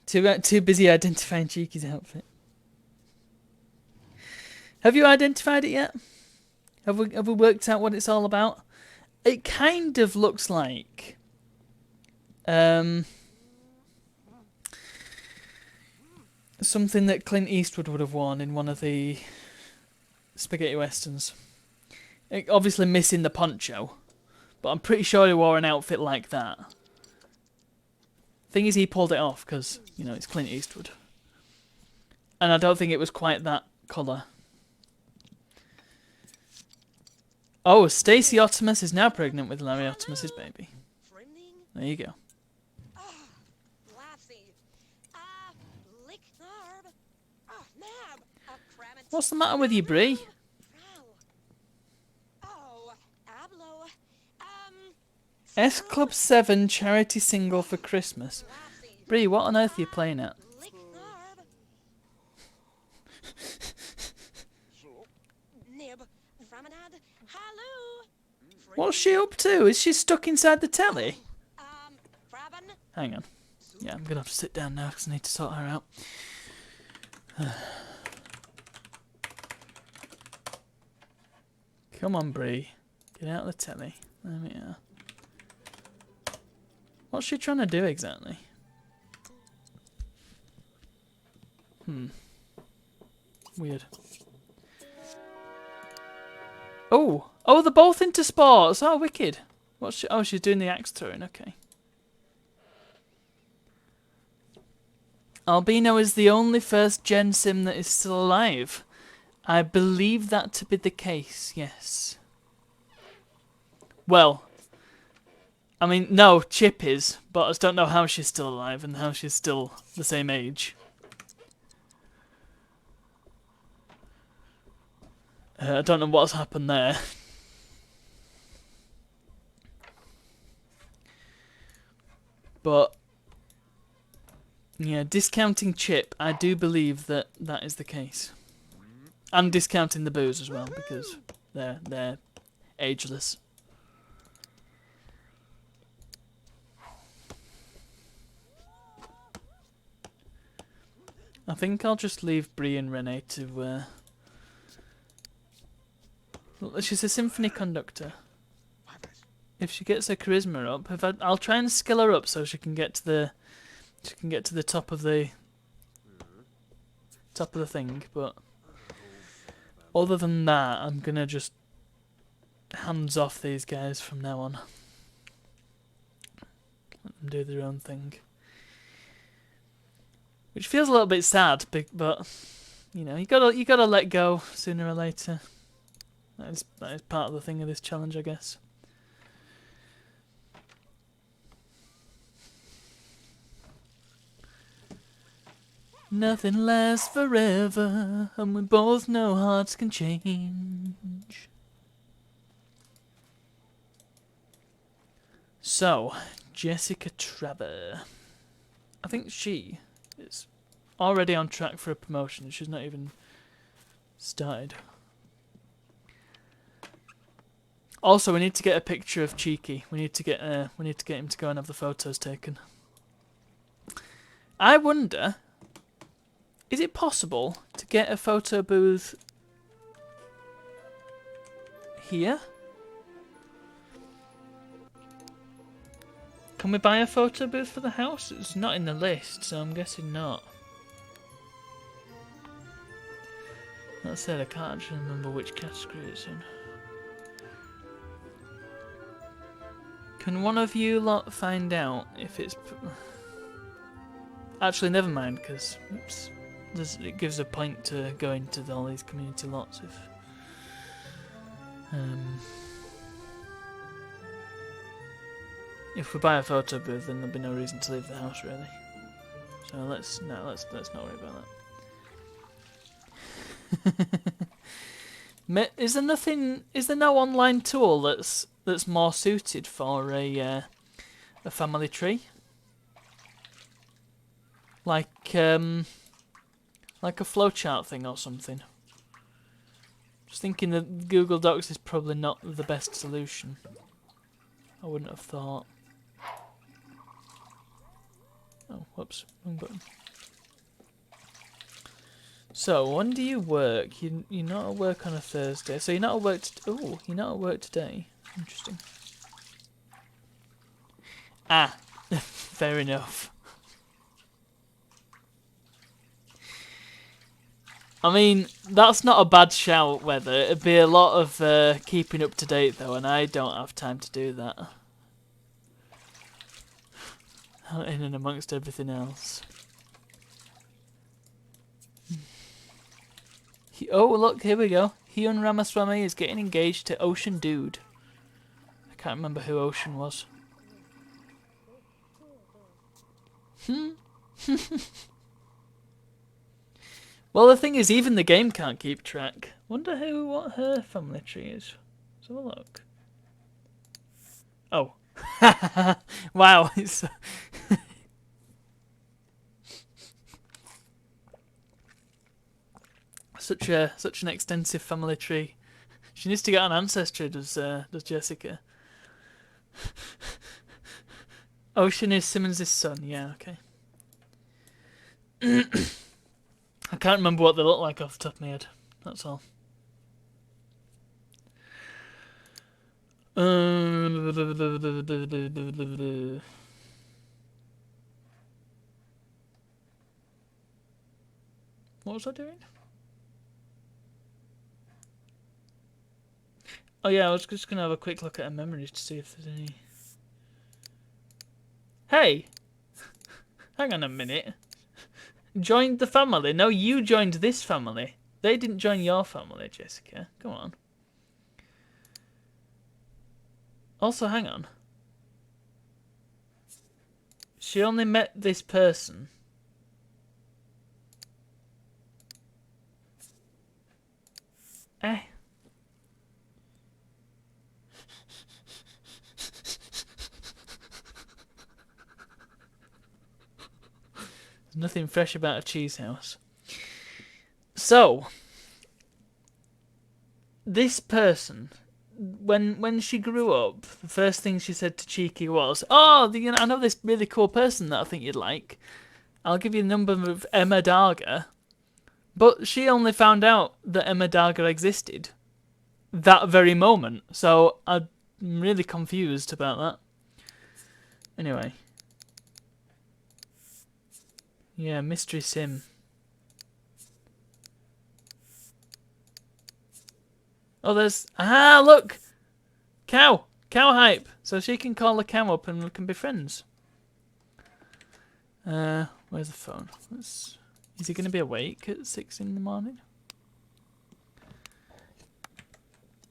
Too busy identifying Cheeky's outfit. Have you identified it yet? Have we worked out what it's all about? It kind of looks like something that Clint Eastwood would have worn in one of the spaghetti westerns. Obviously missing the poncho, but I'm pretty sure he wore an outfit like that. Thing is, he pulled it off because, you know, it's Clint Eastwood. And I don't think it was quite that colour. Oh, Stacey Optimus is now pregnant with Larry Optimus's baby. There you go. What's the matter with you, Bree? S Club 7 charity single for Christmas. Bree, what on earth are you playing at? What's she up to? Is she stuck inside the telly? Hang on. Yeah, I'm going to have to sit down now because I need to sort her out. Come on, Bree. Get out of the telly. There we are. What's she trying to do exactly? Weird. Oh! Oh, they're both into sports! Oh, wicked. What's she... Oh, she's doing the axe throwing. Okay. Albino is the only first-gen sim that is still alive. I believe that to be the case, yes. Well, I mean, no, Chip is, but I just don't know how she's still alive and how she's still the same age. I don't know what's happened there. But, yeah, discounting Chip, I do believe that that is the case. And discounting the booze as well, because they're ageless. I think I'll just leave Bree and Renee to... She's a symphony conductor. If she gets her charisma up, I'll try and skill her up so she can get to the top of the thing. But other than that, I'm gonna just hands off these guys from now on. Let them do their own thing. Which feels a little bit sad, but you know, you gotta let go sooner or later. That is part of the thing of this challenge, I guess. Nothing lasts forever, and we both know hearts can change. So, Jessica Trevor. I think she is already on track for a promotion. She's not even started. Also, we need to get a picture of Cheeky. We need to get him to go and have the photos taken. I wonder, is it possible to get a photo booth here? Can we buy a photo booth for the house? It's not in the list, so I'm guessing not. That said, I can't actually remember which category it's in. Can one of you lot find out if it's... Actually, never mind, because it gives a point to going to all these community lots if we buy a photo booth, then there'll be no reason to leave the house, really. So let's not worry about that. Is there no online tool that's more suited for a family tree? Like a flowchart thing or something. Just thinking that Google Docs is probably not the best solution. I wouldn't have thought. Oh, whoops, wrong button. So, when do you work? You're not at work on a Thursday, so you're not at work. You're not at work today. Interesting. Ah, fair enough. I mean, that's not a bad shout, Weather. It'd be a lot of keeping up to date, though, and I don't have time to do that. In and amongst everything else. Oh, look, here we go. Hyun Ramaswamy is getting engaged to Ocean Dude. I can't remember who Ocean was. Well, the thing is, even the game can't keep track. Wonder what her family tree is. Let's have a look. Oh. Wow. It's such an extensive family tree. She needs to get on Ancestry, does Jessica. Ocean is Simmons' son. Yeah, okay. I can't remember what they look like off the top of my head. That's all. What was I doing? Oh yeah, I was just gonna have a quick look at her memories to see if there's any. Hey! Hang on a minute. Joined the family? No, you joined this family. They didn't join your family, Jessica. Come on. Also, hang on. She only met this person. Eh. There's nothing fresh about a cheese house. So, this person, when she grew up, the first thing she said to Cheeky was, "Oh, I know this really cool person that I think you'd like. I'll give you the number of Emma Darga." But she only found out that Emma Darga existed that very moment. So I'm really confused about that. Anyway. Yeah, Mystery Sim. Oh, there's... Ah, look! Cow! Cow hype! So she can call the cow up and we can be friends. Where's the phone? Is he going to be awake at 6 in the morning?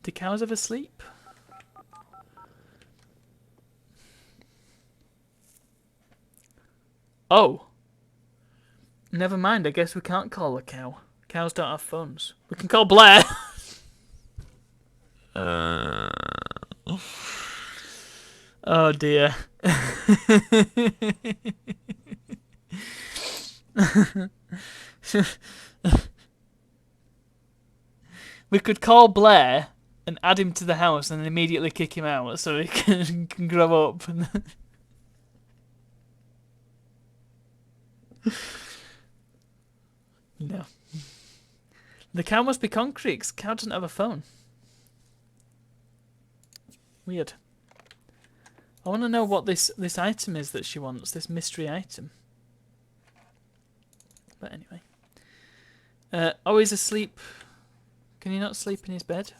Do cows ever sleep? Oh! Never mind, I guess we can't call a cow. Cows don't have phones. We can call Blair! Oh dear. We could call Blair and add him to the house and then immediately kick him out so he can grow up. No. The cow must be concrete 'cause the cow doesn't have a phone. Weird. I want to know what this item is that she wants, this mystery item. But anyway. Oh, he's asleep. Can he not sleep in his bed?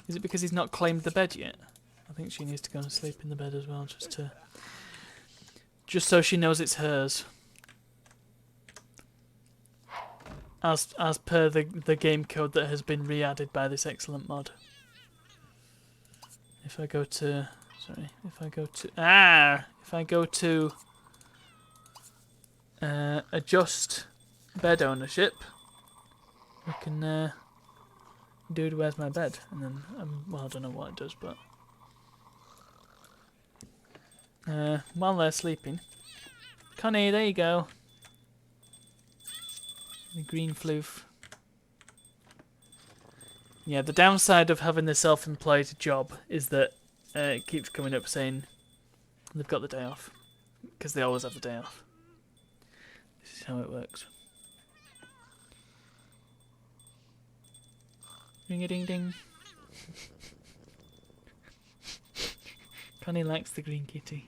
Is it because he's not claimed the bed yet? I think she needs to go and sleep in the bed as well, just so she knows it's hers. As per the game code that has been re-added by this excellent mod. If I go to adjust bed ownership, we can dude, where's my bed? And then well, I don't know what it does, but while they're sleeping, Connie, there you go. The green floof. Yeah, the downside of having the self-employed job is that it keeps coming up saying they've got the day off. Because they always have the day off. This is how it works. Ring-a-ding-ding. Connie likes the green kitty.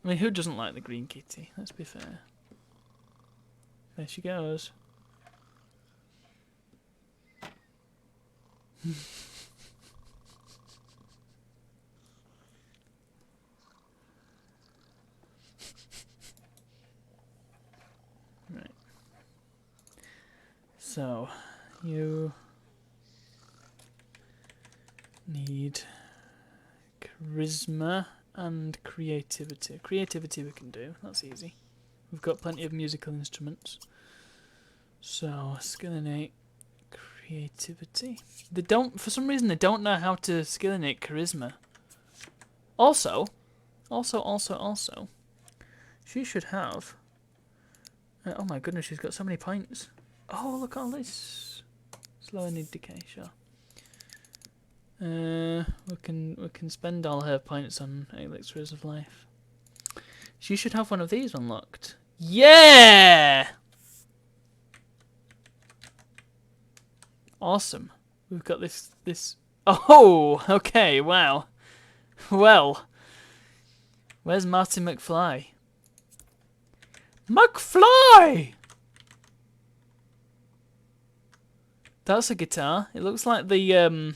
I mean, who doesn't like the green kitty? Let's be fair. There she goes. Right. So, you need charisma and creativity. Creativity we can do, that's easy. We've got plenty of musical instruments. So, skill innate, creativity. They don't, for some reason, they don't know how to skill innate charisma. Also, she should have. Oh my goodness, she's got so many points. Oh, look at all this. Slow and need decay, sure. We can spend all her points on Elixirs of Life. She should have one of these unlocked. Yeah! Awesome. We've got this. Oh, okay, wow. Well, where's Marty McFly? McFly! That's a guitar. It looks like the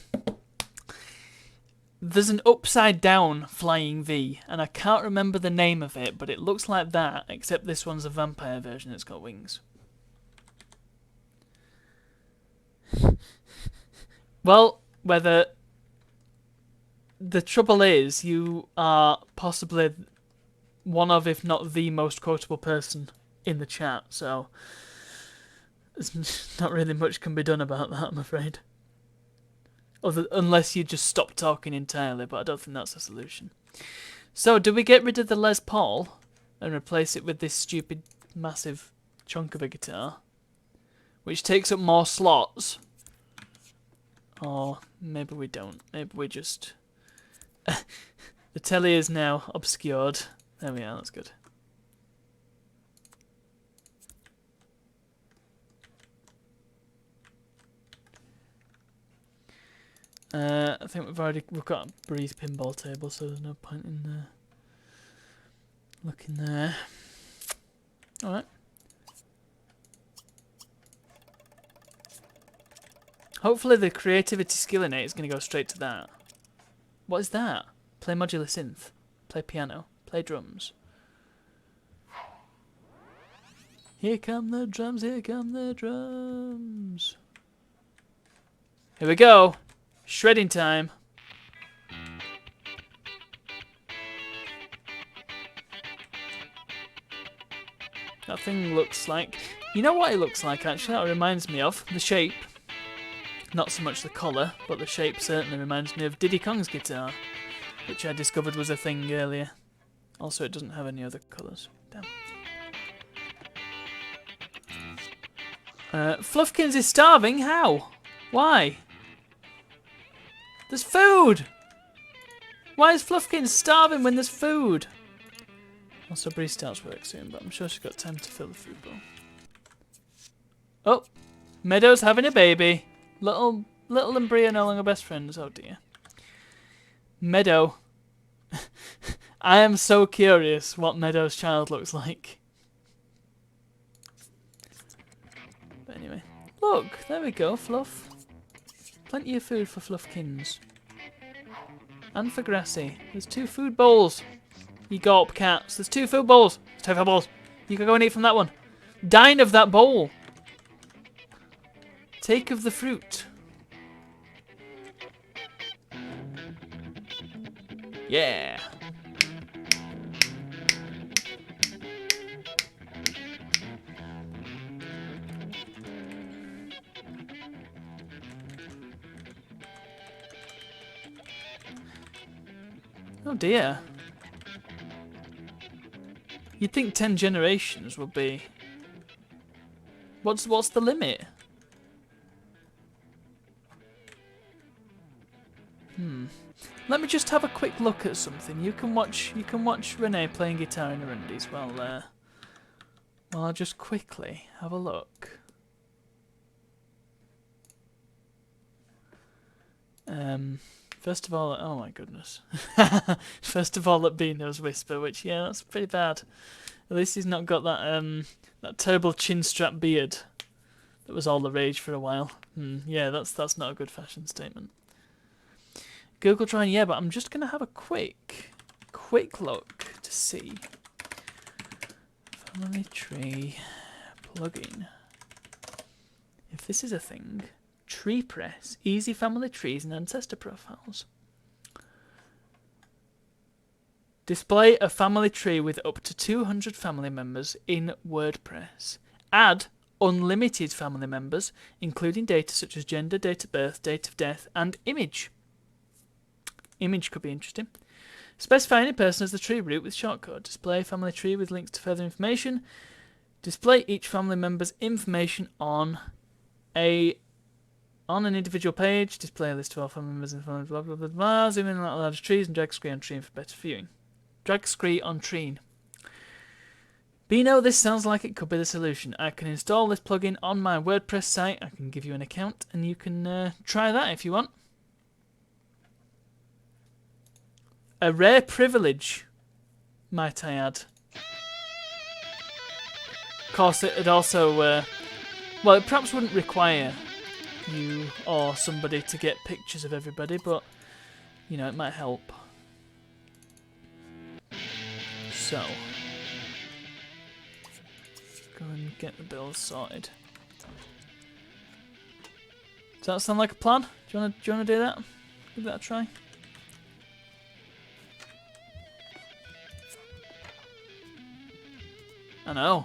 there's an upside down flying V, and I can't remember the name of it, but it looks like that, except this one's a vampire version that's got wings. Well, whether the trouble is, you are possibly one of, if not the most quotable person in the chat, so there's not really much can be done about that, I'm afraid. Unless you just stop talking entirely, but I don't think that's a solution. So, do we get rid of the Les Paul and replace it with this stupid, massive chunk of a guitar, which takes up more slots? Or maybe we don't. Maybe we just... The telly is now obscured. There we are, that's good. I think we've got a breeze pinball table, so there's no point in looking there. Alright. Hopefully the creativity skill innate is going to go straight to that. What is that? Play modular synth. Play piano. Play drums. Here come the drums, here come the drums. Here we go. Shredding time. That thing looks like... You know what it looks like, actually? That reminds me of the shape. Not so much the colour, but the shape certainly reminds me of Diddy Kong's guitar, which I discovered was a thing earlier. Also, it doesn't have any other colours. Damn. Fluffkins is starving? How? Why? There's food! Why is Fluffkins starving when there's food? Also, Bree starts work soon, but I'm sure she's got time to fill the food bowl. Oh! Meadow's having a baby. Little and Bree are no longer best friends. Oh dear. Meadow. I am so curious what Meadow's child looks like. But anyway. Look, there we go, Fluff. Plenty of food for Fluffkins. And for Grassy. There's 2 food bowls. You gulp cats. There's 2 food bowls. There's 2 food bowls. You can go and eat from that one. Dine of that bowl. Take of the fruit. Yeah. Oh dear. You'd think 10 generations would be... What's the limit? Let me just have a quick look at something. You can watch Renee playing guitar in her undies while I'll just quickly have a look. First of all, oh my goodness. First of all, at Beano's Whisper, which, yeah, that's pretty bad. At least he's not got that terrible chin strap beard that was all the rage for a while. Yeah, that's not a good fashion statement. Google trying, yeah, but I'm just gonna have a quick look to see. Family tree plugin. If this is a thing. Tree press. Easy family trees and ancestor profiles. Display a family tree with up to 200 family members in WordPress. Add unlimited family members, including data such as gender, date of birth, date of death, and image. Image could be interesting. Specify any person as the tree root with shortcode. Display family tree with links to further information. Display each family member's information on an individual page. Display a list of all family members and family blah blah blah blah. Zoom in on large trees and drag screen on tree for better viewing. Drag screen on tree. Beano, this sounds like it could be the solution. I can install this plugin on my WordPress site. I can give you an account and you can try that if you want. A rare privilege, might I add. Of course, it'd also, well, it perhaps wouldn't require you or somebody to get pictures of everybody, but, you know, it might help. So, go and get the bills sorted. Does that sound like a plan? Do you wanna do that? Give that a try. I know.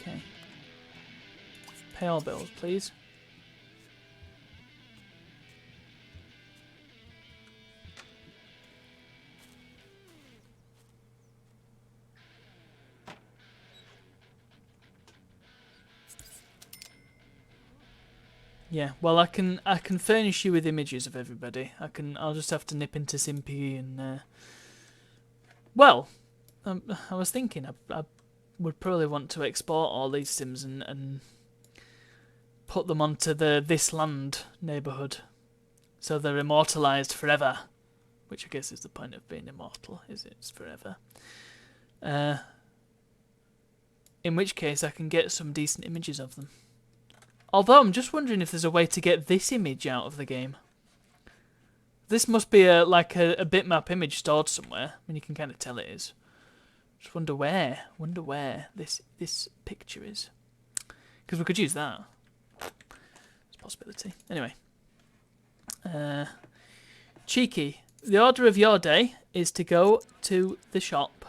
Okay. Pay all bills, please. Yeah, well, I can furnish you with images of everybody. I'll just have to nip into Simpy and well, I was thinking I would probably want to export all these sims and put them onto the This Land neighbourhood, so they're immortalised forever. Which I guess is the point of being immortal, is it's forever. In which case I can get some decent images of them. Although I'm just wondering if there's a way to get this image out of the game. This must be like a bitmap image stored somewhere. I mean, you can kind of tell it is. Just wonder where this picture is. Because we could use that. It's a possibility. Anyway. Cheeky. The order of your day is to go to the shop.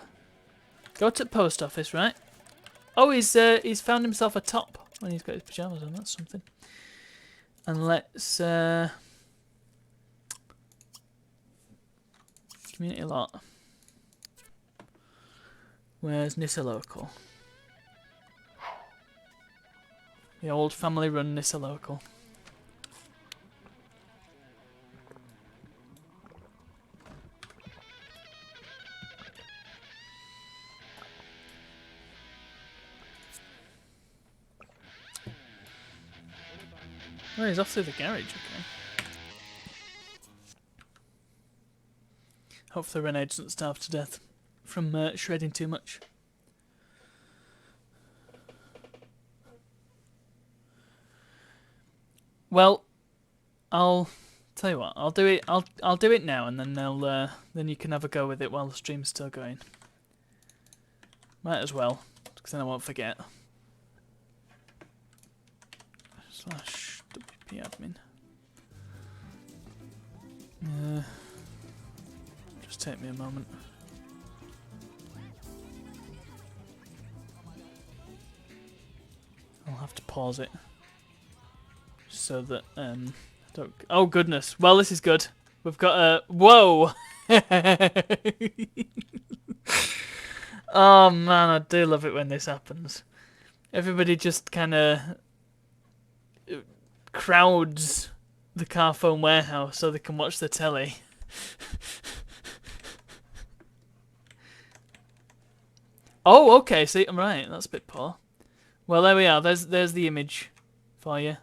Go to the post office, right? Oh, he's found himself a top when he's got his pajamas on. That's something. And let's community lot. Where's Nissa Local? The old family-run Nissa Local. Oh, he's off through the garage, okay. Hopefully Renee doesn't starve to death from shredding too much. Well, I'll tell you what. I'll do it. I'll do it now, and then then you can have a go with it while the stream's still going. Might as well, because then I won't forget. /WP admin. Just take me a moment. I'll have to pause it so that don't. Oh goodness! Well, this is good. We've got a whoa. Oh man, I do love it when this happens. Everybody just kind of crowds the Carphone warehouse so they can watch the telly. Oh, okay. See, I'm right. That's a bit poor. Well, there we are. There's the image for you.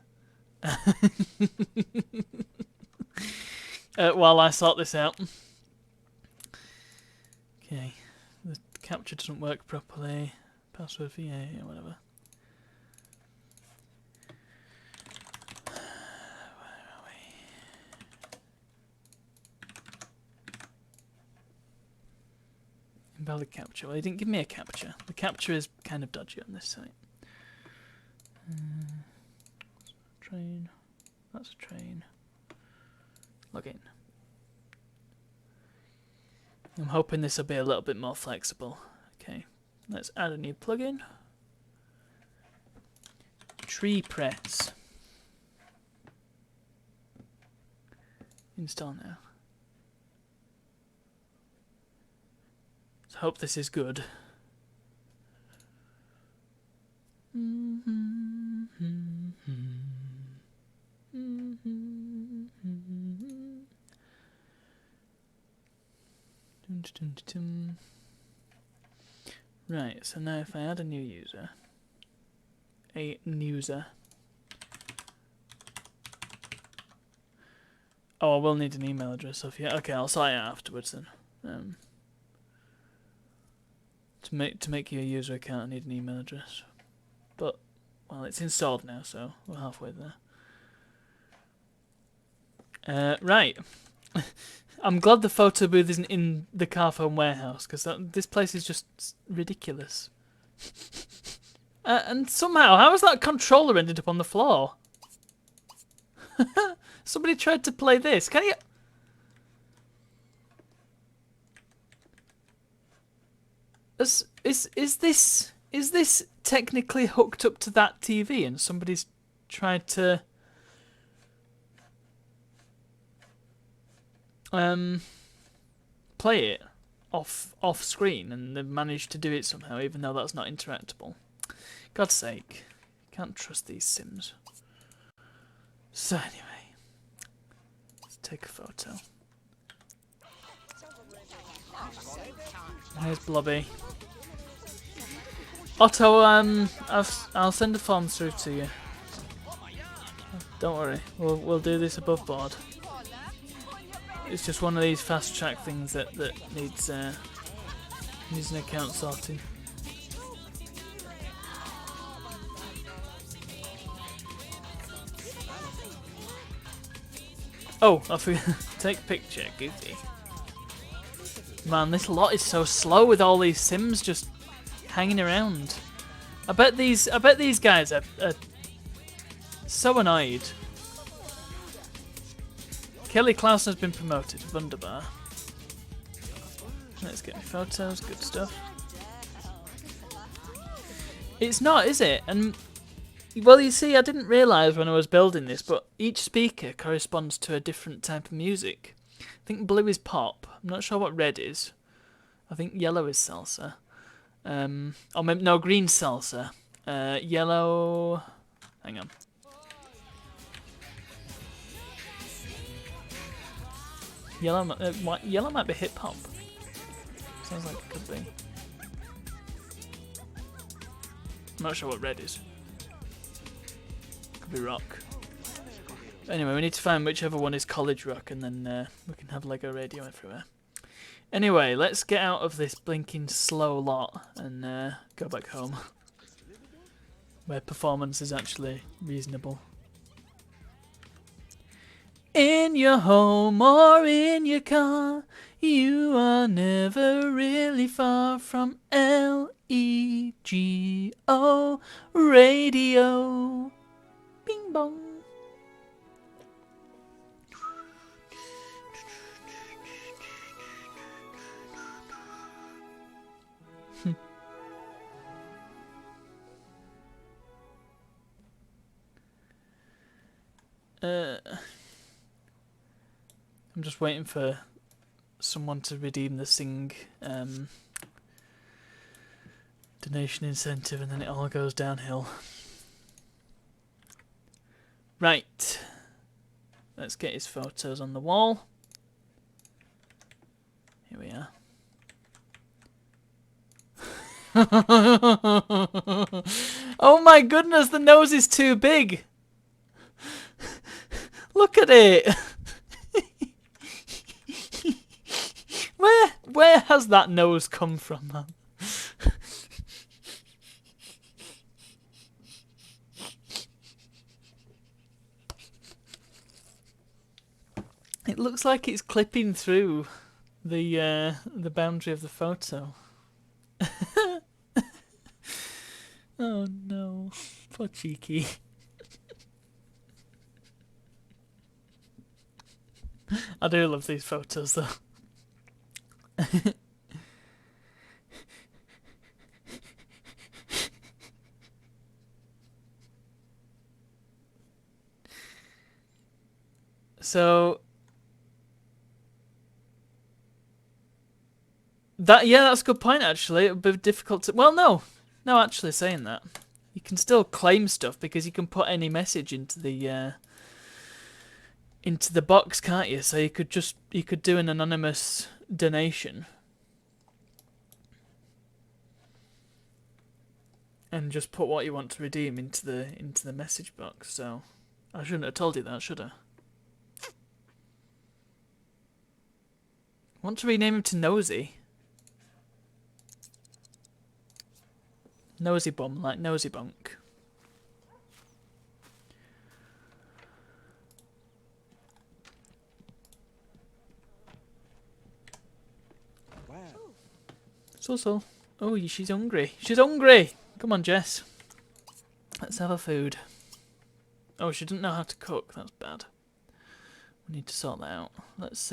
While I sort this out. Okay. The capture doesn't work properly. Password for yeah, whatever. Where are we? Invalid capture. Well, he didn't give me a capture. The capture is kind of dodgy on this site. Train. That's a train. Log in. I'm hoping this will be a little bit more flexible. Okay, let's add a new plugin. Tree press. Install now. Let's hope this is good. Right, so now if I add a new user, oh, I will need an email address off here. Okay, I'll sort it out afterwards then. To make you a user account, I need an email address. But well, it's installed now, so we're halfway there. Right. I'm glad the photo booth isn't in the Carphone warehouse, because this place is just ridiculous. And somehow, how has that controller ended up on the floor? Somebody tried to play this. Can you? Is this technically hooked up to that TV and somebody's tried to play it off screen, and they've managed to do it somehow, even though that's not interactable. God's sake, can't trust these Sims. So anyway, let's take a photo. Here's Blobby. Otto, I'll send the form through to you. Don't worry, we'll do this above board. It's just one of these fast track things that needs an account sorting. Oh, I forgot. Take picture, goofy. Man, this lot is so slow with all these Sims just hanging around. I bet these guys are so annoyed. Kelly Clausen has been promoted. Wunderbar. Let's get photos. Good stuff. It's not, is it? And well, you see, I didn't realise when I was building this, but each speaker corresponds to a different type of music. I think blue is pop. I'm not sure what red is. I think yellow is salsa. Or maybe, no, green salsa. Yellow. Hang on. Yellow might be hip hop. Sounds like it could be. I'm not sure what red is. Could be rock. Anyway, we need to find whichever one is college rock, and then we can have Lego radio everywhere. Anyway, let's get out of this blinking slow lot and go back home, where performance is actually reasonable. In your home or in your car, you are never really far from LEGO radio. Bing bong. I'm just waiting for someone to redeem the Sing donation incentive, and then it all goes downhill. Right. Let's get his photos on the wall. Here we are. Oh my goodness, the nose is too big. Look at it. Where has that nose come from, man? It looks like it's clipping through the boundary of the photo. Oh no, poor cheeky. I do love these photos though. So that's a good point actually. It would be difficult to no, actually saying that. You can still claim stuff because you can put any message into the box, can't you? So you could do an anonymous donation and just put what you want to redeem into the message box. So I shouldn't have told you that, should I? Want to rename him to Nosy? Nosy Bum, like Nosy Bunk. Wow. So. Oh, she's hungry. She's hungry! Come on, Jess. Let's have her food. Oh, she doesn't know how to cook. That's bad. We need to sort that out. Let's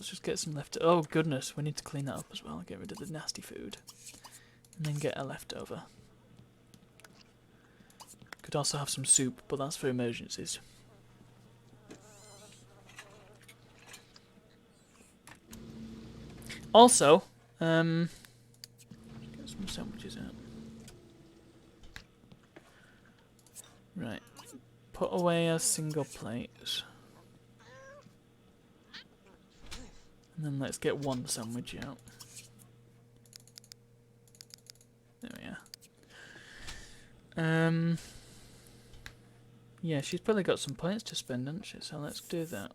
just get some oh goodness, we need to clean that up as well. Get rid of the nasty food. And then get a leftover. Could also have some soup, but that's for emergencies. Also, get some sandwiches out. Right. Put away our single plates. And then let's get one sandwich out. There we are. Yeah, she's probably got some points to spend, hasn't she? So let's do that.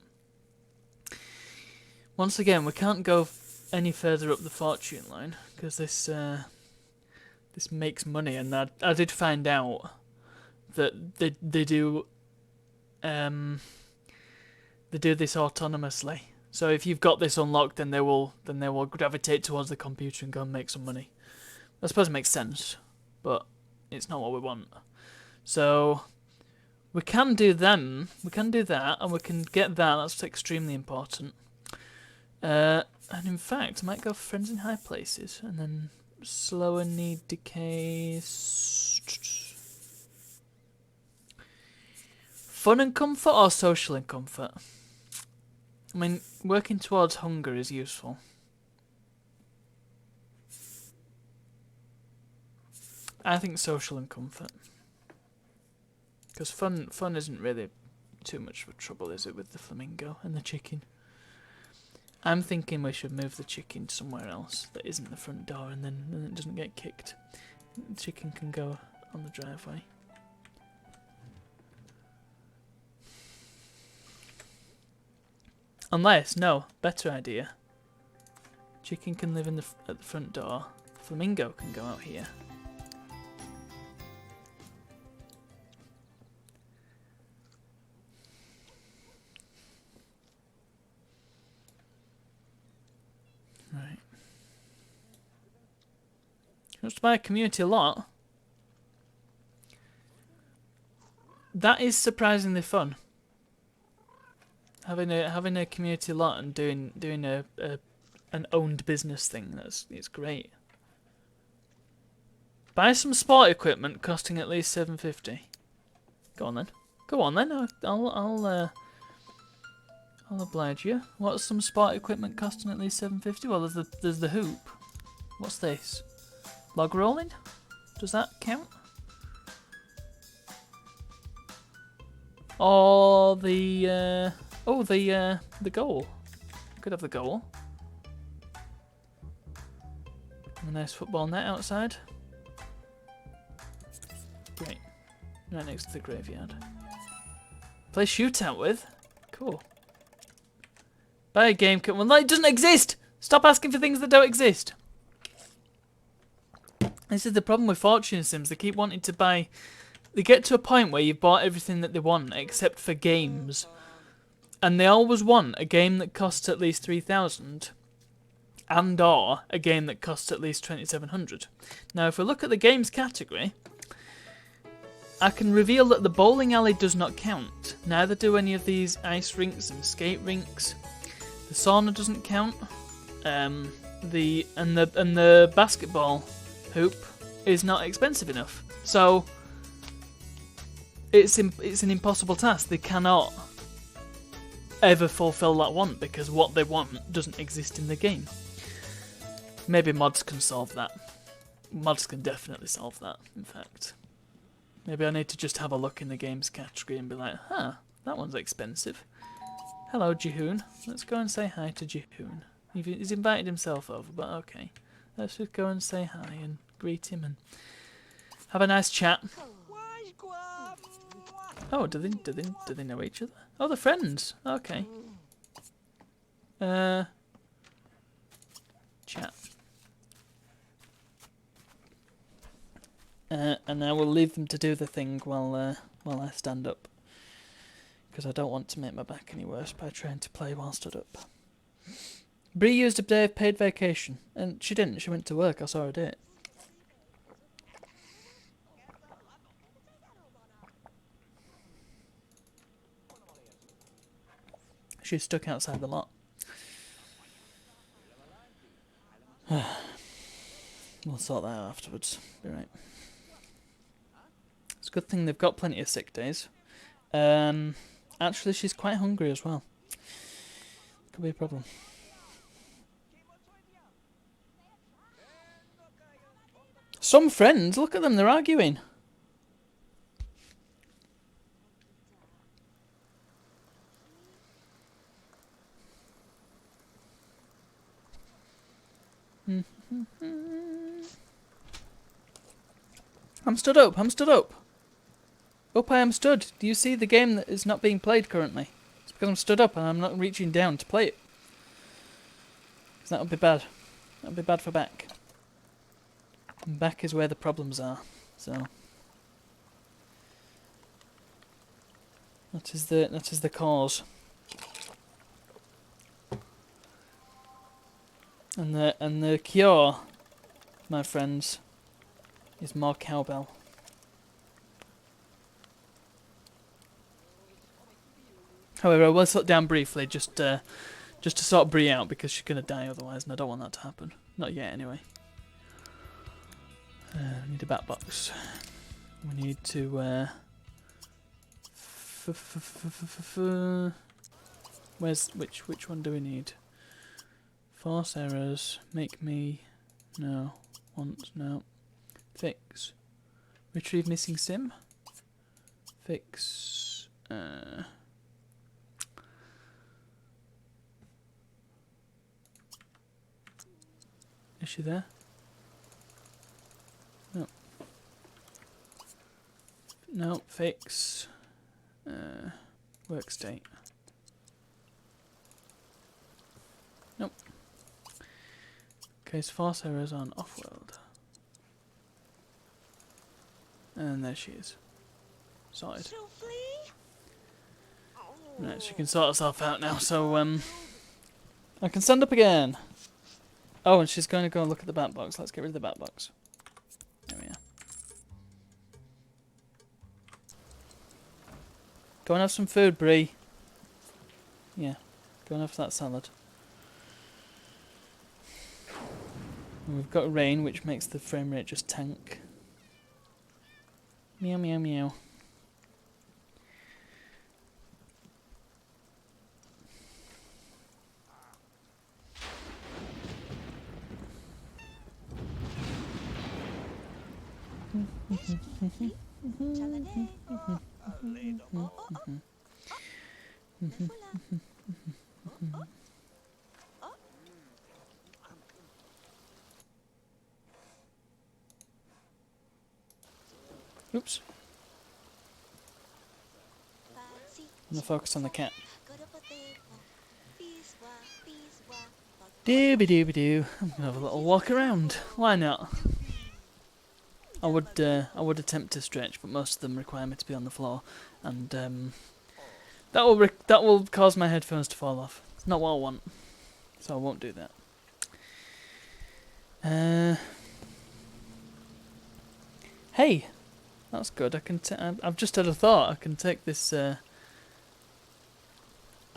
Once again, we can't go any further up the fortune line because this makes money, and I did find out that they do this autonomously. So if you've got this unlocked, then they will gravitate towards the computer and go and make some money. I suppose it makes sense, but it's not what we want. So we can do them. We can do that, and we can get that. That's extremely important. And in fact, I might go for friends in high places, and then slower need decay. Fun and comfort or social and comfort? I mean, working towards hunger is useful. I think social and comfort. Because fun isn't really too much of a trouble, is it, with the flamingo and the chicken? I'm thinking we should move the chicken somewhere else that isn't the front door, and then it doesn't get kicked. The chicken can go on the driveway. Unless, no, better idea. Chicken can live in at the front door. Flamingo can go out here. Right. Wants to buy a community lot. That is surprisingly fun. Having a community lot and doing an owned business thing, it's great. Buy some sport equipment costing at least $7.50. Go on then. Go on then. I'll oblige you. What's some sport equipment costing at least $7.50? Well, there's the hoop. What's this? Log rolling? Does that count? Or the the goal. Could have the goal. A nice football net outside. Great. Right next to the graveyard. Play shootout with? Cool. Buy a game kit. Well, it doesn't exist! Stop asking for things that don't exist! This is the problem with Fortune Sims. They keep wanting to buy... They get to a point where you've bought everything that they want, except for games. And they always want a game that costs at least $3,000, and or a game that costs at least $2,700. Now, if we look at the games category, I can reveal that the bowling alley does not count. Neither do any of these ice rinks and skate rinks. The sauna doesn't count. The basketball hoop is not expensive enough. So it's an impossible task. They cannot ever fulfill that want because what they want doesn't exist in the game. Maybe mods can solve that. Mods can definitely solve that, in fact. Maybe I need to just have a look in the games category and be like, huh, that one's expensive. Hello, Jihoon. Let's go and say hi to Jihoon. He's invited himself over, but okay. Let's just go and say hi and greet him and have a nice chat. Oh, do they know each other? Oh, they're friends. Okay. Chat. And I will leave them to do the thing while I stand up, because I don't want to make my back any worse by trying to play while stood up. Bree used a day of paid vacation, and she didn't. She went to work. I saw her do it. She's stuck outside the lot. We'll sort that out afterwards. Be right. It's a good thing they've got plenty of sick days. Actually, she's quite hungry as well. Could be a problem. Some friends, look at them, they're arguing. I'm stood up, I'm stood up. Up I am stood. Do you see the game that is not being played currently? It's because I'm stood up and I'm not reaching down to play it. Because that would be bad. That would be bad for back. And back is where the problems are. So that is the cause. And the cure, my friends, is more cowbell. However, I will sit down briefly just to sort Bree out because she's gonna die otherwise, and I don't want that to happen. Not yet, anyway. We need a bat box. We need to. Where's which one do we need? Force errors. Make me. No. Want no. Fix. Retrieve missing sim. Fix. Is she there? No. No. Fix. Work state. Nope. Okay, so force errors on off-world. And there she is. Sorted. Right, she can sort herself out now, so I can stand up again. Oh, and she's going to go and look at the bat box. Let's get rid of the bat box. There we are. Go and have some food, Bree. Yeah, go and have that salad. And we've got rain, which makes the frame rate just tank. Meow, meow, meow. Oops. I'm gonna focus on the cat. Dooby dooby doo. I'm gonna have a little walk around. Why not? I would attempt to stretch, but most of them require me to be on the floor, and that will cause my headphones to fall off. It's not what I want, so I won't do that. Hey, that's good. I've just had a thought. I can take this. I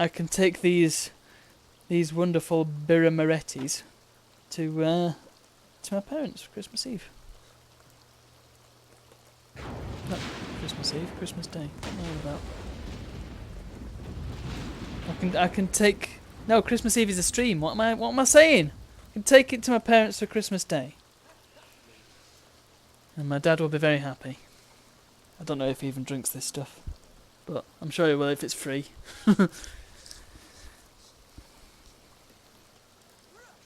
can take these wonderful Birra Morettis to my parents for Christmas Eve. Not Christmas Eve, Christmas Day. What about? I can take. No, Christmas Eve is a stream. What am I saying? I can take it to my parents for Christmas Day, and my dad will be very happy. I don't know if he even drinks this stuff, but I'm sure he will if it's free.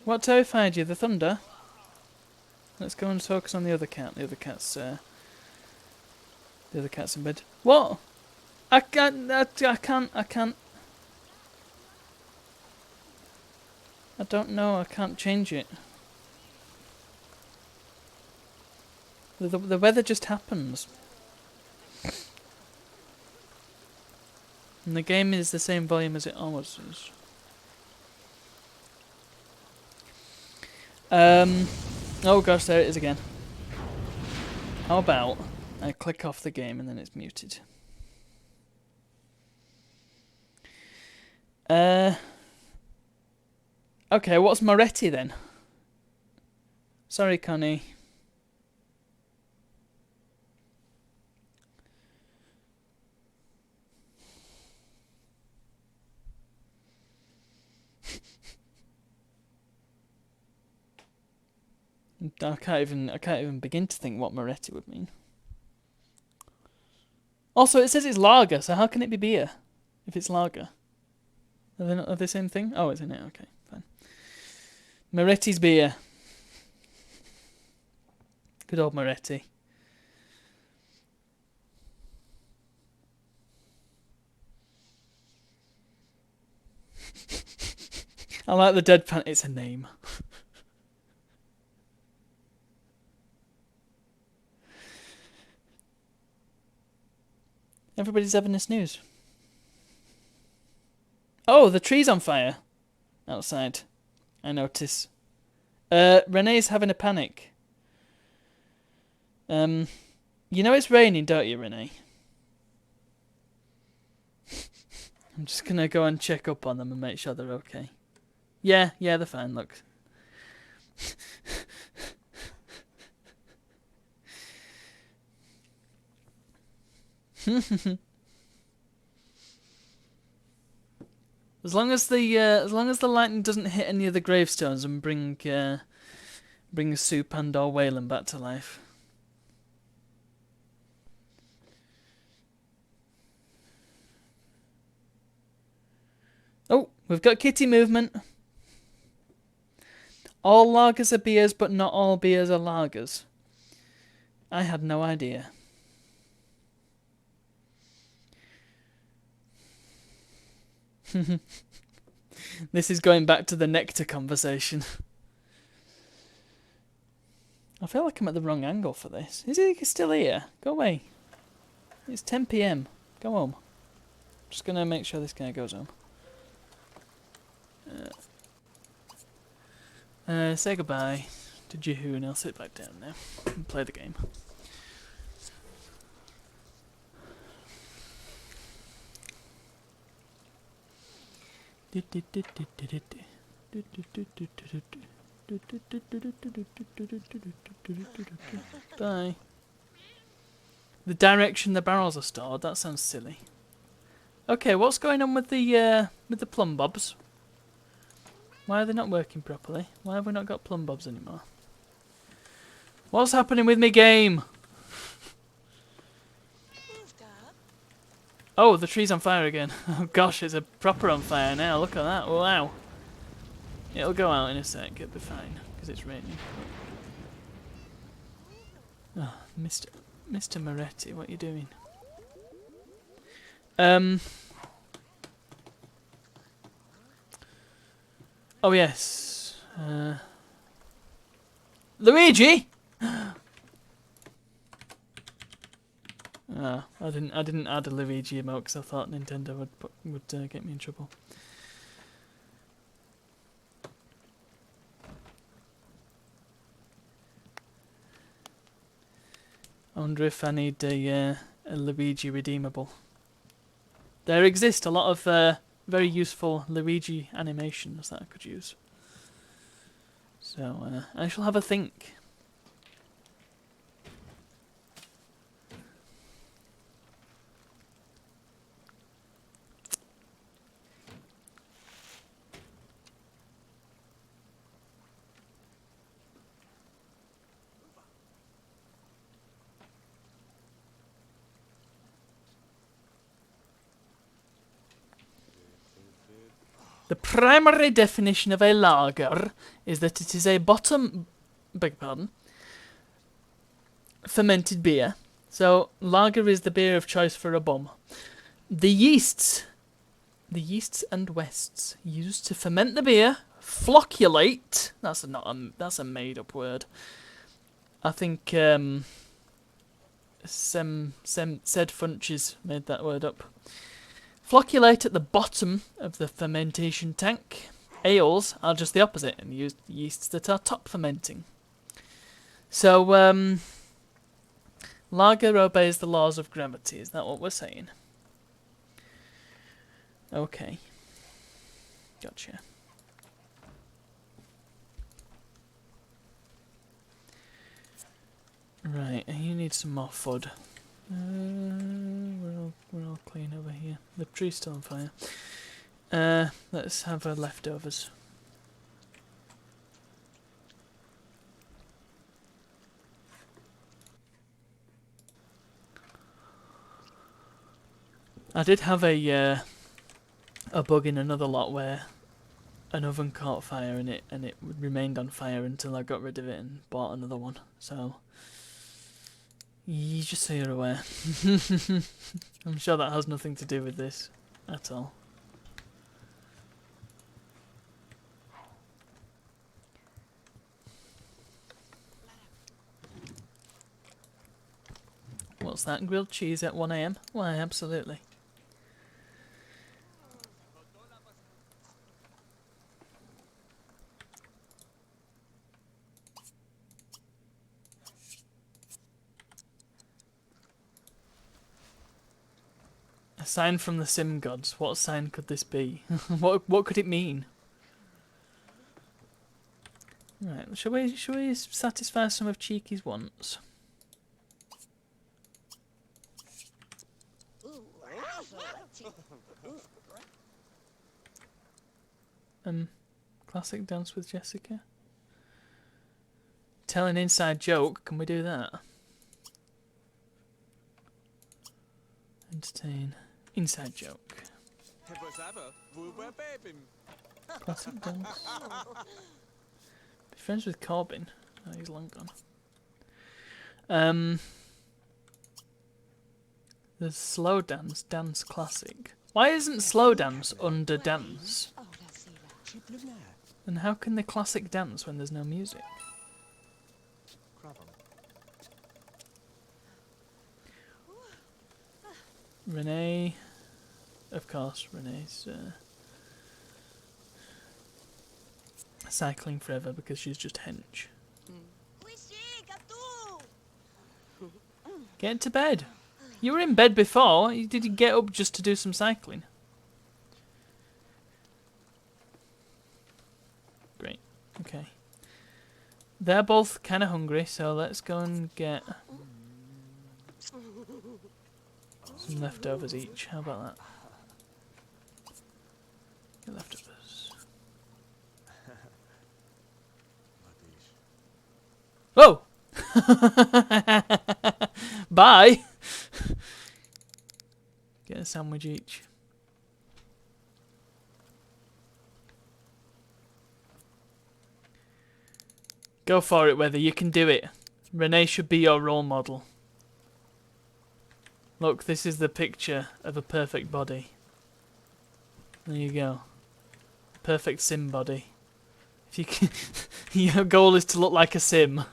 What terrified you? The thunder? Let's go and focus on the other cat. The other cat's in bed. What? I can't. I don't know. I can't change it. The weather just happens. And the game is the same volume as it always is. Oh gosh, there it is again. How about I click off the game and then it's muted? Okay, what's Moretti then? Sorry, Connie. I can't even begin to think what Moretti would mean. Also, it says it's lager, so how can it be beer if it's lager? Are they not the same thing? Oh, it's in it. Okay, fine. Moretti's beer. Good old Moretti. I like the deadpan. It's a name. Everybody's having a snooze. Oh, the tree's on fire outside. I notice. Renee's having a panic. You know it's raining, don't you, Renee? I'm just gonna go and check up on them and make sure they're okay. Yeah, they're fine, look. As long as the lightning doesn't hit any of the gravestones and bring Soup and or Waylon back to life. Oh, we've got kitty movement. All lagers are beers, but not all beers are lagers. I had no idea. This is going back to the nectar conversation. I feel like I'm at the wrong angle for this. Is he still here? Go away. It's 10 PM. Go home. Just gonna make sure this guy goes home. Say goodbye to Jehu and I'll sit back down now and play the game. Bye. The direction the barrels are stored, that sounds silly. Okay, what's going on with the plumb bobs? Why are they not working properly? Why have we not got plumb bobs anymore? What's happening with me game? Oh, the tree's on fire again. Oh gosh, it's a proper on fire now. Look at that. Wow. It'll go out in a sec. It'll be fine because it's raining. Oh, Mr. Moretti, what are you doing? Oh yes. Luigi. Ah, I didn't add a Luigi emote because I thought Nintendo would get me in trouble. I wonder if I need a Luigi redeemable. There exist a lot of very useful Luigi animations that I could use. So I shall have a think. The primary definition of a lager is that it is a fermented beer. So lager is the beer of choice for a bum. The yeasts and wests used to ferment the beer flocculate. That's a made up word. I think said Funches made that word up. Flocculate at the bottom of the fermentation tank. Ales are just the opposite and use yeasts that are top fermenting. So, lager obeys the laws of gravity. Is that what we're saying? Okay. Gotcha. Right, you need some more FUD. We're all clean over here. The tree's still on fire. Let's have our leftovers. I did have a bug in another lot where an oven caught fire and it remained on fire until I got rid of it and bought another one. So you just so you're aware. I'm sure that has nothing to do with this at all. What's that? Grilled cheese at 1 AM? Why, absolutely. A sign from the sim gods. What sign could this be? What could it mean? Right, shall we satisfy some of Cheeky's wants? Classic dance with Jessica. Tell an inside joke. Can we do that? Entertain. Inside joke. Classic dance. Be friends with Corbin. Oh, he's long gone. The slow dance, dance classic. Why isn't slow dance under dance? And how can the classic dance when there's no music? Renee, of course, Renee's cycling forever because she's just hench. Get to bed. You were in bed before. Did you get up just to do some cycling? Great. Okay. They're both kind of hungry, so let's go and get some leftovers each. How about that? Get leftovers. Whoa! Bye! Get a sandwich each. Go for it, Weather. You can do it. Renee should be your role model. Look, this is the picture of a perfect body. There you go. Perfect sim body. If you can, your goal is to look like a sim.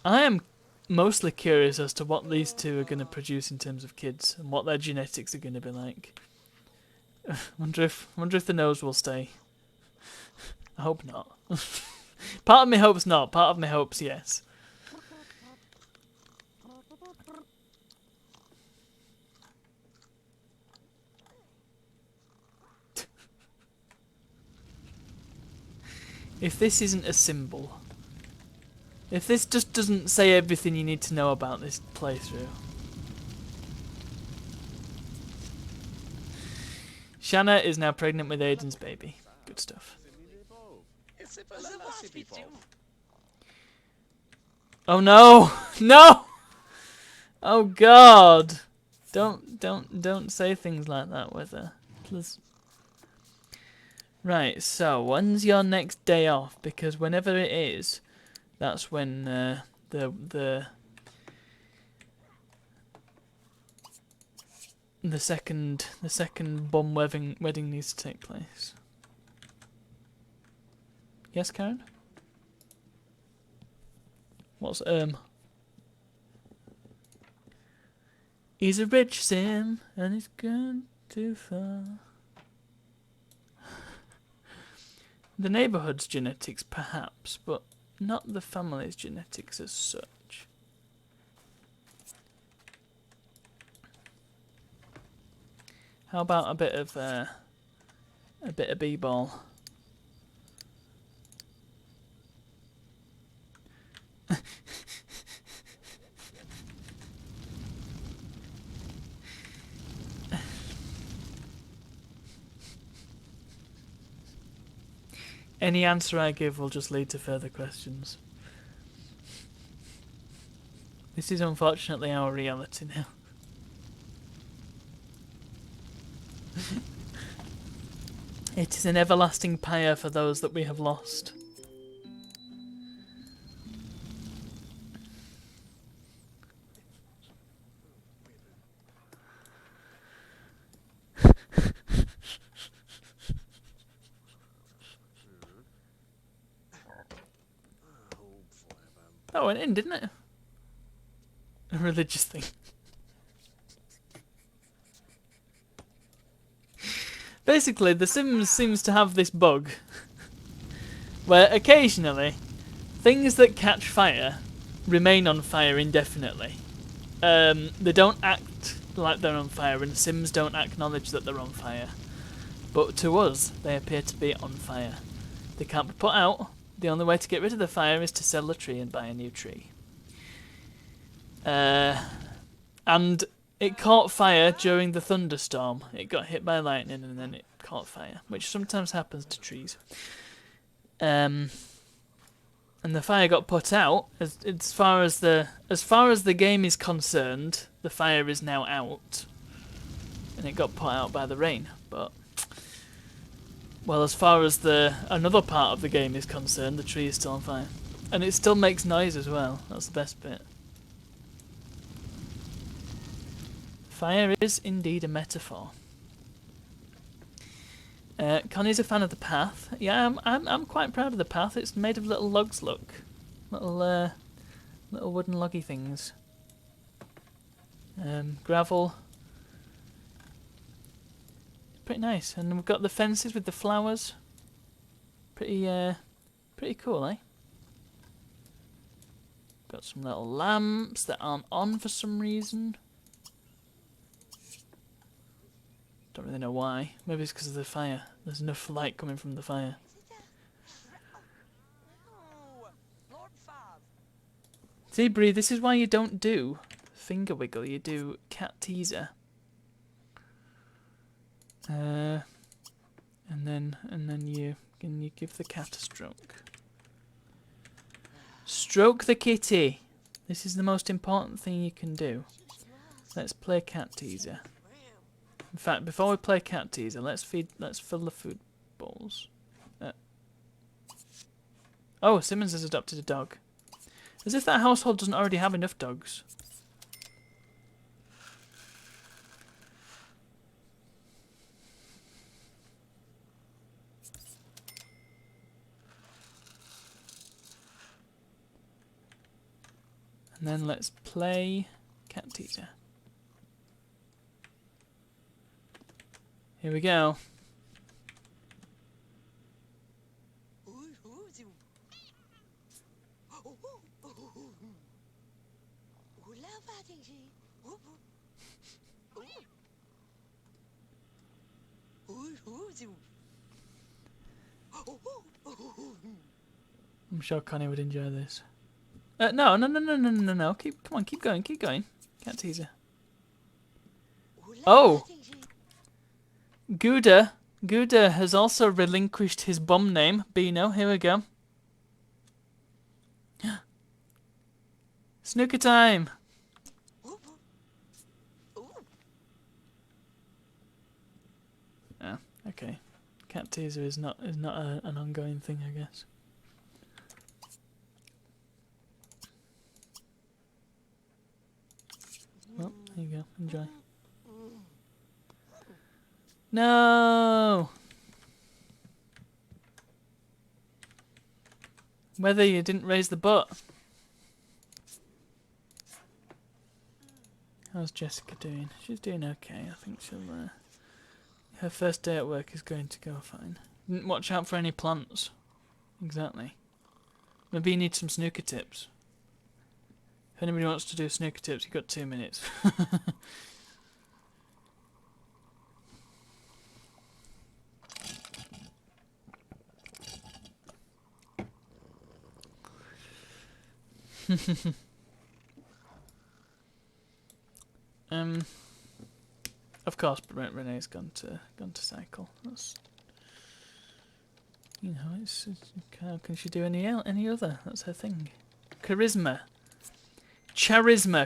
I am mostly curious as to what these two are going to produce in terms of kids and what their genetics are going to be like. wonder if the nose will stay. I hope not. Part of me hopes not. Part of me hopes yes. If this isn't a symbol, if this just doesn't say everything you need to know about this playthrough. Shanna is now pregnant with Aiden's baby. Good stuff. Oh no! No! Oh god! Don't say things like that with her. Please. Right, so when's your next day off? Because whenever it is, that's when the second bum wedding needs to take place. Yes, Karen? What's He's a rich sim and he's gone too far. The neighbourhood's genetics, perhaps, but not the family's genetics as such. How about a bit of b-ball? Any answer I give will just lead to further questions. This is unfortunately our reality now. It is an everlasting pyre for those that we have lost. That went in, didn't it? A religious thing. Basically, The Sims seems to have this bug where occasionally things that catch fire remain on fire indefinitely. They don't act like they're on fire, and Sims don't acknowledge that they're on fire. But to us, they appear to be on fire. They can't be put out, the only way to get rid of the fire is to sell the tree and buy a new tree. And it caught fire during the thunderstorm. It got hit by lightning and then it caught fire, which sometimes happens to trees. And the fire got put out. As far as the game is concerned, the fire is now out, and it got put out by the rain. But well, as far as another part of the game is concerned, the tree is still on fire, and it still makes noise as well. That's the best bit. Fire is indeed a metaphor. Connie's a fan of the path. Yeah, I'm quite proud of the path. It's made of little logs. Look, little wooden loggy things. Gravel. Pretty nice. And we've got the fences with the flowers. Pretty cool, eh? Got some little lamps that aren't on for some reason. Don't really know why. Maybe it's because of the fire. There's enough light coming from the fire. See, Bree, this is why you don't do finger wiggle. You do cat teaser. And then you give the cat a stroke. Stroke the kitty. This is the most important thing you can do. Let's play cat teaser. In fact, before we play cat teaser, let's fill the food bowls. Oh, Simmons has adopted a dog. As if that household doesn't already have enough dogs. And then let's play cat teaser. Here we go. I'm sure Connie would enjoy this. No. Come on, keep going. Cat teaser. Oh! Gouda has also relinquished his bum name, Beano. Here we go. Snooker time! Oh, okay. Cat teaser is not an ongoing thing, I guess. Well, there you go. Enjoy. No! Whether you didn't raise the butt. How's Jessica doing? She's doing okay. I think she'll. Her first day at work is going to go fine. Didn't watch out for any plants. Exactly. Maybe you need some snooker tips. If anybody wants to do snooker tips, you've got 2 minutes. Of course, Renee's gone to cycle. That's, you know, it's how can she do any other? That's her thing. Charisma.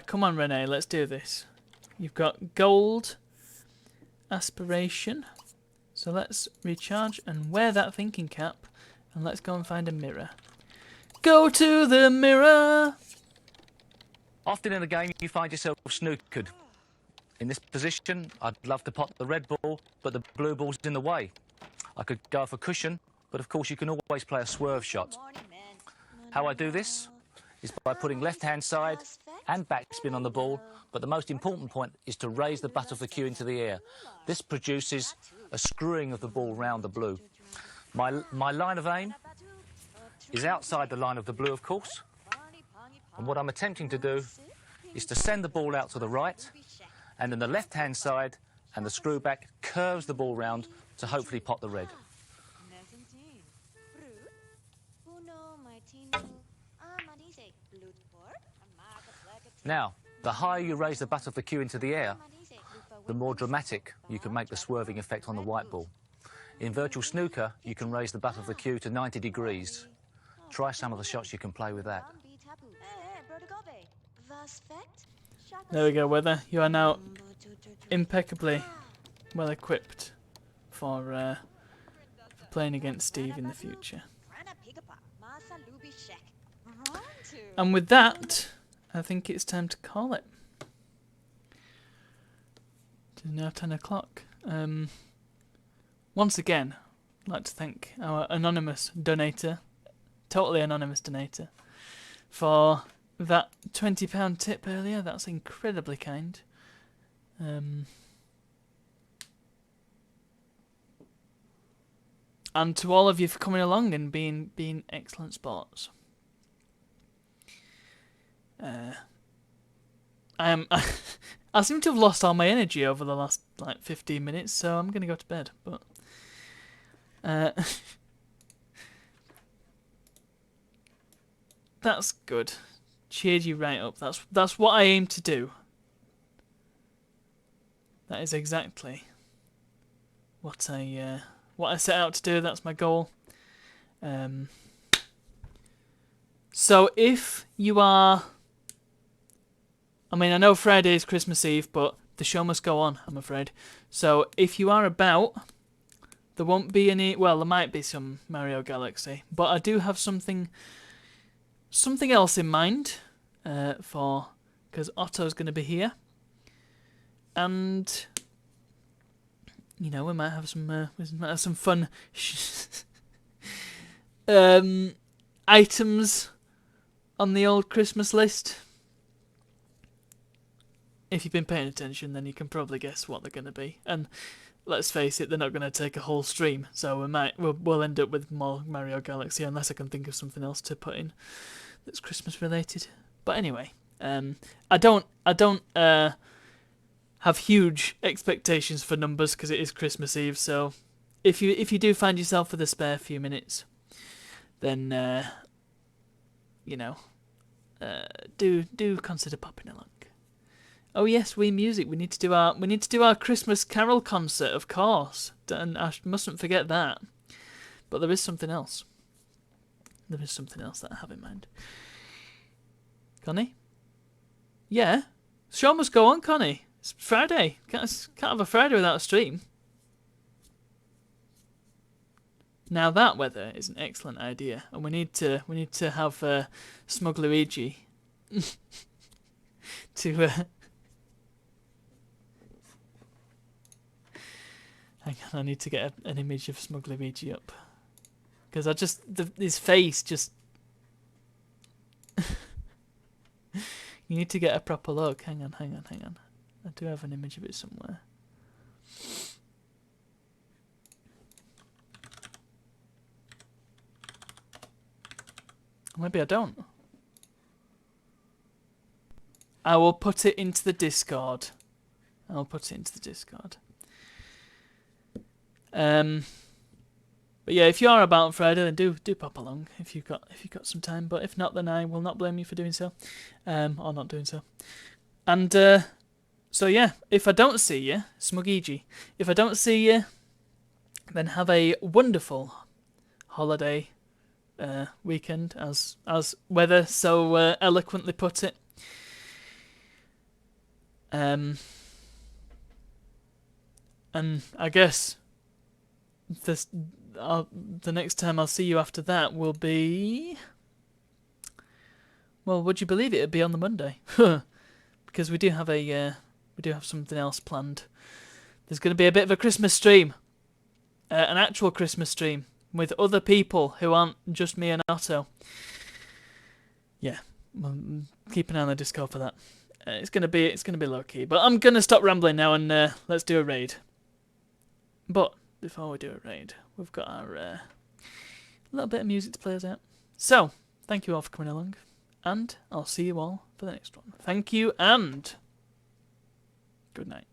Come on, Renee, let's do this. You've got gold aspiration. So let's recharge and wear that thinking cap, and let's go and find a mirror. Go to the mirror. Often in a game, you find yourself snookered. In this position, I'd love to pot the red ball, but the blue ball's in the way. I could go for cushion, but of course you can always play a swerve shot. How I do this is by putting left-hand side and backspin on the ball, but the most important point is to raise the butt of the cue into the air. This produces a screwing of the ball round the blue. My line of aim is outside the line of the blue, of course, and what I'm attempting to do is to send the ball out to the right, and then the left-hand side and the screw back curves the ball round to hopefully pot the red. Now, the higher you raise the butt of the cue into the air, the more dramatic you can make the swerving effect on the white ball. In virtual snooker, you can raise the butt of the cue to 90 degrees. Try some of the shots you can play with that. There we go, Weather. You are now impeccably well equipped for playing against Steve in the future. And with that, I think it's time to call it. It is now 10 o'clock. Once again, I'd like to thank our anonymous donator, totally anonymous donator, for that £20 tip earlier. That's incredibly kind. And to all of you for coming along and being excellent sports. I seem to have lost all my energy over the last 15 minutes, so I'm gonna go to bed. But that's good. Cheered you right up. That's what I aim to do. That is exactly what I set out to do. That's my goal. So if you are, I mean, I know Friday is Christmas Eve, but the show must go on, I'm afraid. So if you are about, there won't be any, well, there might be some Mario Galaxy, but I do have something else in mind because Otto's going to be here. And, you know, we might have some fun items on the old Christmas list. If you've been paying attention, then you can probably guess what they're going to be. And let's face it, they're not going to take a whole stream, so we'll end up with more Mario Galaxy unless I can think of something else to put in that's Christmas related. But anyway, I don't have huge expectations for numbers because it is Christmas Eve. So if you do find yourself with a spare few minutes, then you know, do consider popping along. Oh yes, Wii Music. We need to do our Christmas Carol concert, of course. And I mustn't forget that. But there is something else. There is something else that I have in mind. Connie? Yeah? Show must go on, Connie. It's Friday. Can't have a Friday without a stream. Now that, Weather, is an excellent idea, and we need to have Smug Luigi to. Hang on, I need to get an image of Smug Luigi up because his face just. You need to get a proper look. Hang on. I do have an image of it somewhere. Maybe I don't. I will put it into the Discord. But yeah, if you are about on Friday, then do pop along if you've got some time. But if not, then I will not blame you for doing so, or not doing so. And so yeah, if I don't see you, Smugigi, if I don't see you, then have a wonderful holiday weekend, as Weather so eloquently put it. And I guess the next time I'll see you after that will be, well, would you believe it? It'd be on the Monday, because we do have something else planned. There's going to be a bit of a Christmas stream, an actual Christmas stream with other people who aren't just me and Otto. Yeah, well, keep an eye on the Discord for that. It's gonna be low key, but I'm gonna stop rambling now and let's do a raid. But before we do a raid, we've got our little bit of music to play us out. So thank you all for coming along, and I'll see you all for the next one. Thank you and good night.